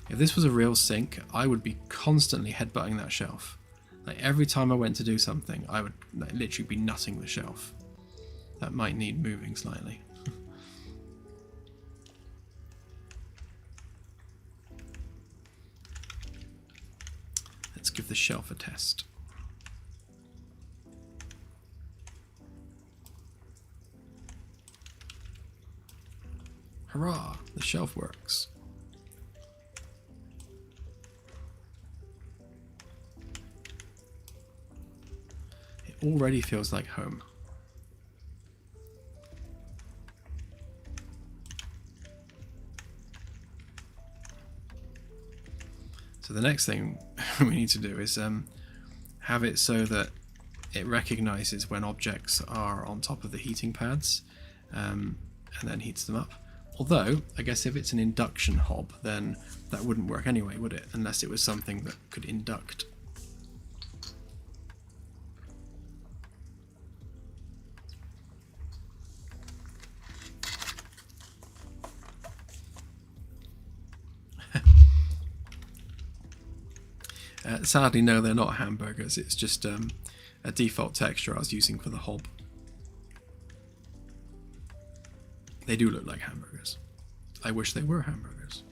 If this was a real sink, I would be constantly headbutting that shelf. Like every time I went to do something, I would literally be nutting the shelf. That might need moving slightly. Let's give the shelf a test. Hurrah! The shelf works. It already feels like home. So the next thing we need to do is have it so that it recognizes when objects are on top of the heating pads, and then heats them up. Although, I guess if it's an induction hob, then that wouldn't work anyway, would it? Unless it was something that could induct. Sadly, no, they're not hamburgers. It's just a default texture I was using for the hob. They do look like hamburgers. I wish they were hamburgers.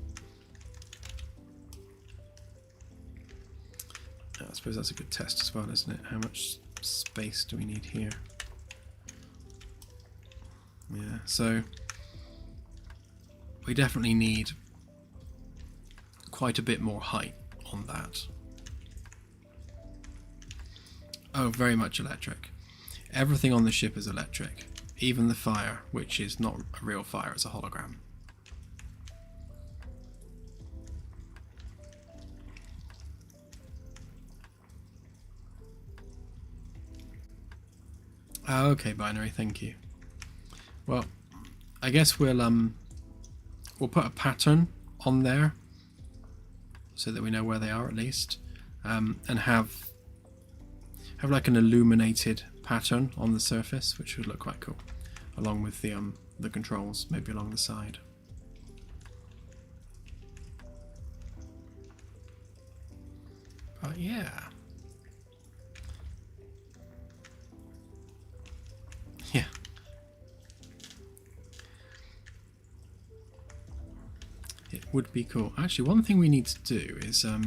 I suppose that's a good test as well, isn't it? How much space do we need here? Yeah, so we definitely need quite a bit more height on that. Oh, very much electric. Everything on the ship is electric. Even the fire, which is not a real fire, it's a hologram. Oh, okay, binary, thank you. Well, I guess we'll put a pattern on there so that we know where they are at least, and have like an illuminated pattern on the surface, which would look quite cool, along with the controls, maybe along the side. But yeah. Yeah. It would be cool. Actually, one thing we need to do is I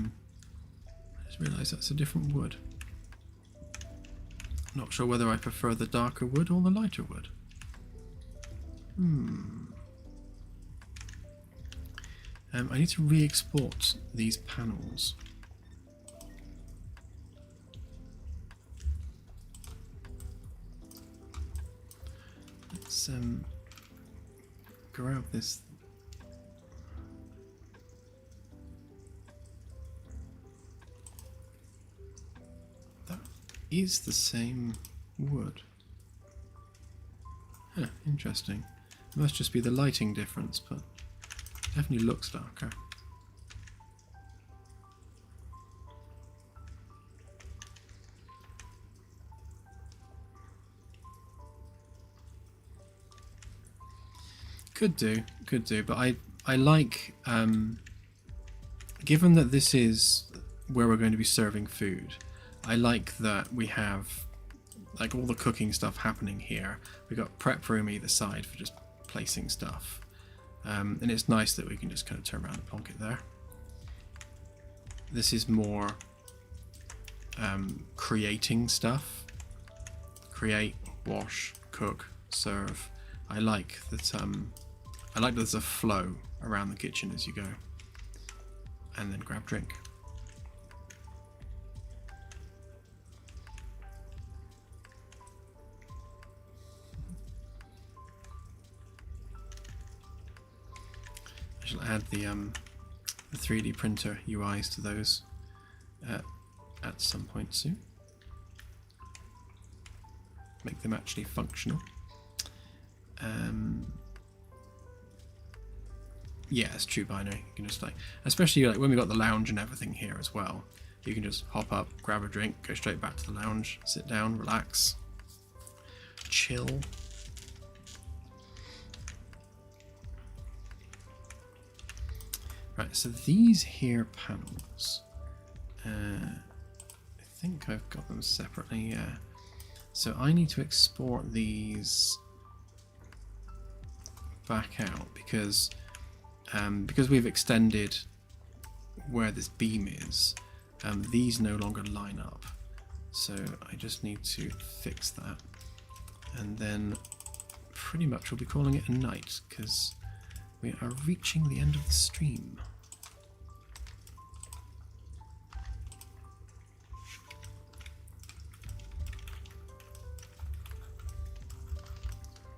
just realised that's a different wood. Not sure whether I prefer the darker wood or the lighter wood. I need to re-export these panels. Let's grab this. That is the same wood. Huh, interesting. It must just be the lighting difference, but definitely looks darker. Could do, but I like, given that this is where we're going to be serving food, I like that we have like all the cooking stuff happening here. We've got prep room either side for just placing stuff. And it's nice that we can just kind of turn around and plonk it there. This is more creating stuff. Create, wash, cook, serve. I like that there's a flow around the kitchen as you go. And then grab drink. I shall add the 3D printer UIs to those at some point soon. Make them actually functional. Yeah, it's true binary. You can just especially like when we've got the lounge and everything here as well. You can just hop up, grab a drink, go straight back to the lounge, sit down, relax, chill. Right, so these here panels, I think I've got them separately, yeah. So I need to export these back out because we've extended where this beam is, these no longer line up. So I just need to fix that. And then pretty much we'll be calling it a night because we are reaching the end of the stream.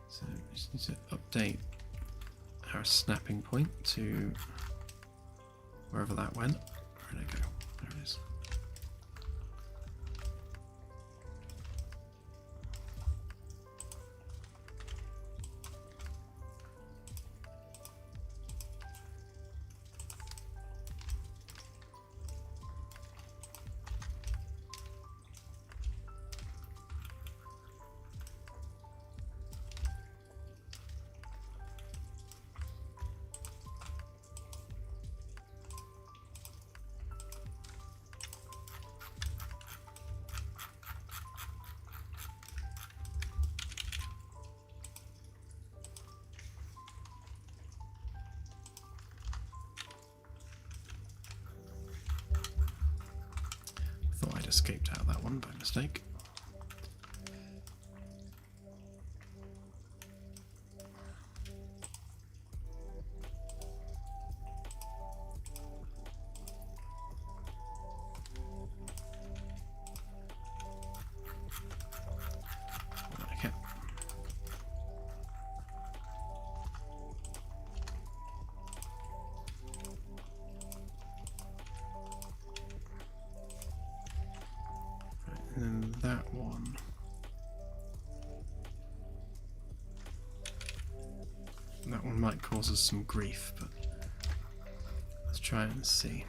So we just need to update our snapping point to wherever that went. Where did it go? There it is. Thought I'd escaped out of that one by mistake. Okay. And then that one. That one might cause us some grief, but let's try and see.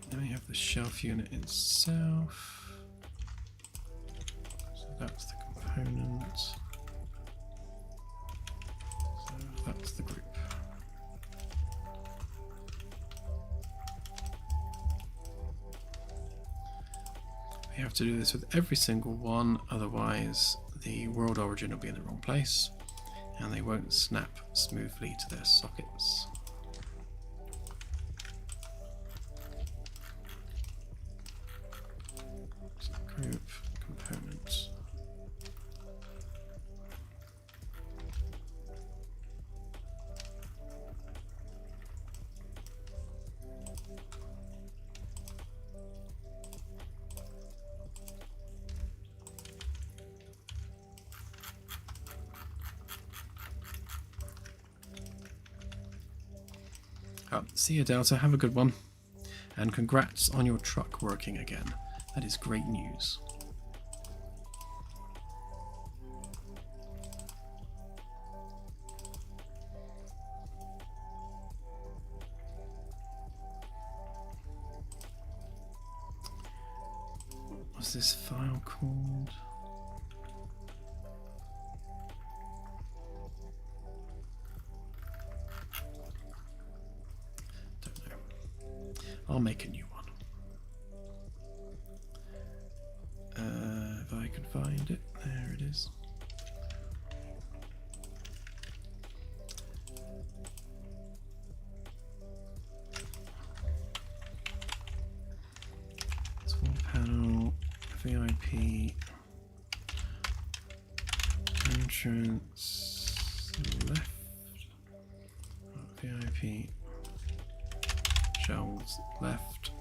Then we have the shelf unit itself. So that's the component. So that's the group. We have to do this with every single one, otherwise the world origin will be in the wrong place and they won't snap smoothly to their sockets. So group components. Oh, see you, Delta. Have a good one. And congrats on your truck working again. That is great news. What's this file called? I'll make a new one. If I can find it, there it is. Small panel, VIP, entrance, left, VIP. Shelves left.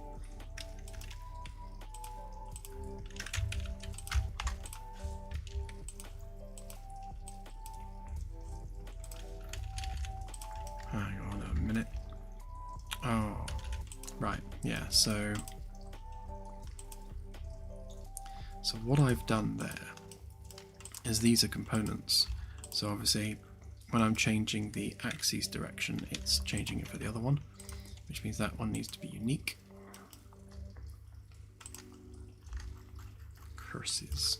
Hang on a minute. Oh, right, yeah, so what I've done there is these are components. So obviously when I'm changing the axis direction, it's changing it for the other one, which means that one needs to be unique. Curses.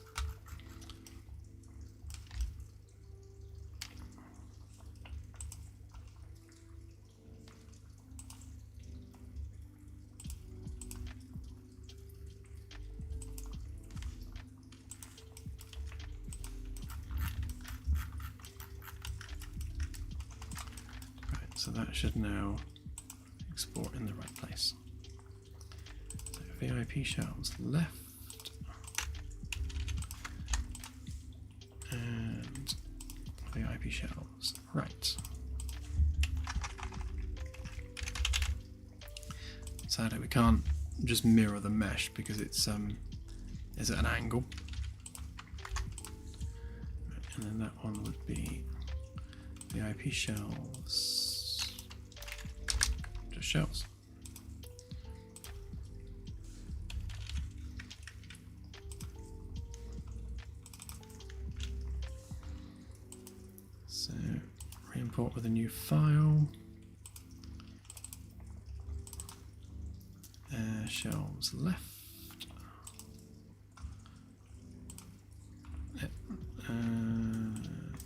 Right, so that should now export in the right place. So VIP shelves left and VIP shelves right. Sadly we can't just mirror the mesh because it's at an angle. And then that one would be VIP shelves, just shelves. So re-import with a new file. Shelves left.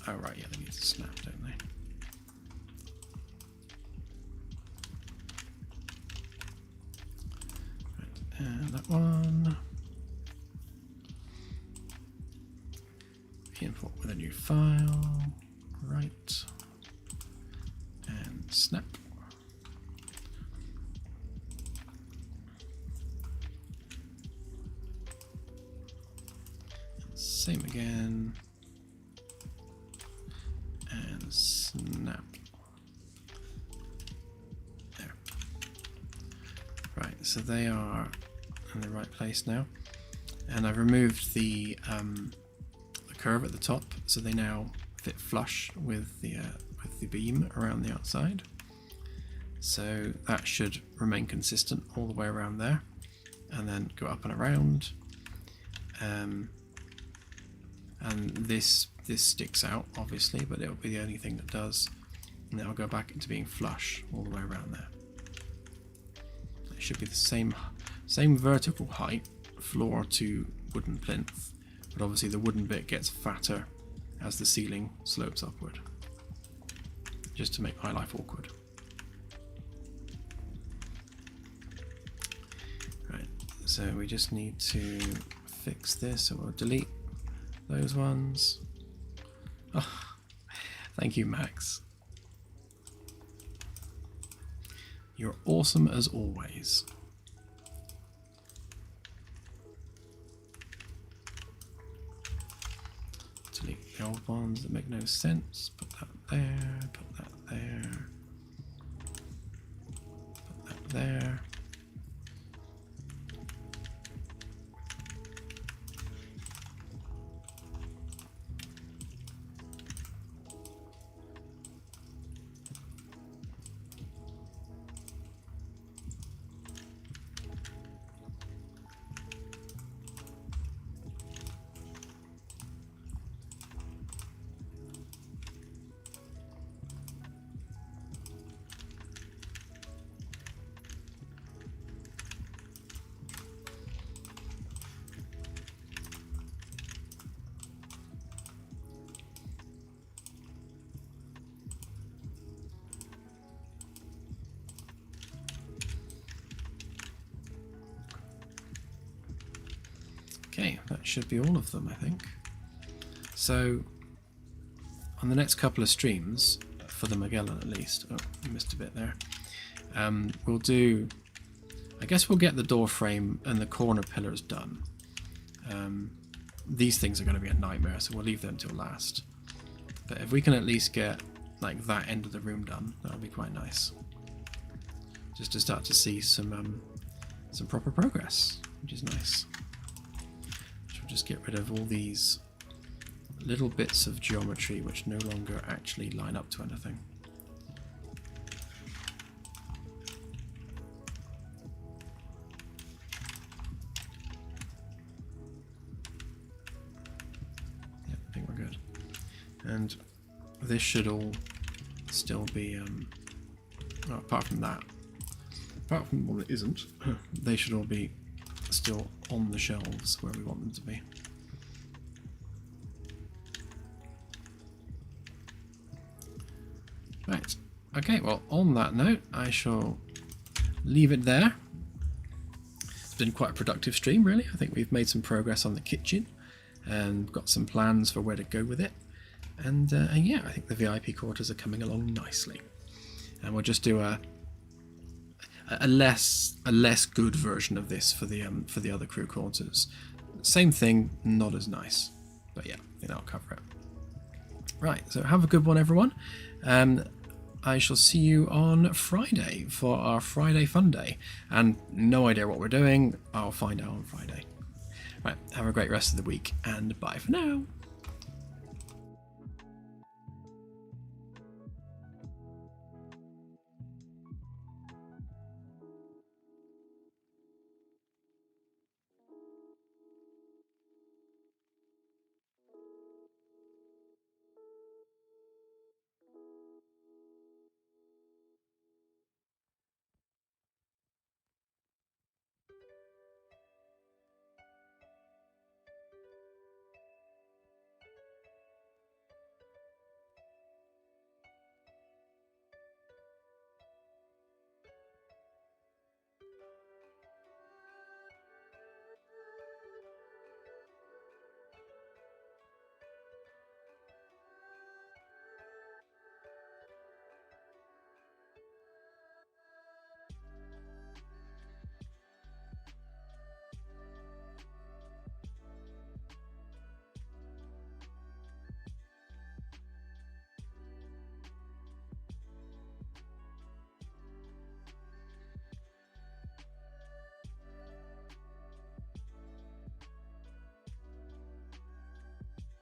Oh right, yeah, they need to snap, don't they? Right, and that one. Import with a new file. Right. And snap. Same again, and snap. There. Right, so they are in the right place now, and I've removed the curve at the top, so they now fit flush with the beam around the outside. So that should remain consistent all the way around there, and then go up and around. And this sticks out obviously, but it'll be the only thing that does, and then I'll go back into being flush all the way around there. It should be the same vertical height, floor to wooden plinth, but obviously the wooden bit gets fatter as the ceiling slopes upward, just to make my life awkward. Right, so we just need to fix this, so we'll delete those ones. Oh, thank you, Max. You're awesome as always. Delete the old ones that make no sense. Put that there, put that there, put that there. Okay, that should be all of them, I think. So, on the next couple of streams, for the Magellan at least, oh, I missed a bit there, we'll do, I guess we'll get the door frame and the corner pillars done. These things are going to be a nightmare, so we'll leave them till last. But if we can at least get like that end of the room done, that'll be quite nice. Just to start to see some proper progress, which is nice. Just get rid of all these little bits of geometry which no longer actually line up to anything. Yeah, I think we're good. And this should all still be, well, apart from that, apart from the one that isn't, they should all be still on the shelves where we want them to be. Right, okay, well, on that note, I shall leave it there. It's been quite a productive stream, really. I think we've made some progress on the kitchen and got some plans for where to go with it. And yeah, I think the VIP quarters are coming along nicely. And we'll just do a less good version of this for the other crew quarters. Same thing, not as nice, but yeah, I think that'll cover it. Right, so have a good one, everyone. I shall see you on Friday for our Friday fun day, and no idea what we're doing. I'll find out on Friday. Right, have a great rest of the week, and bye for now.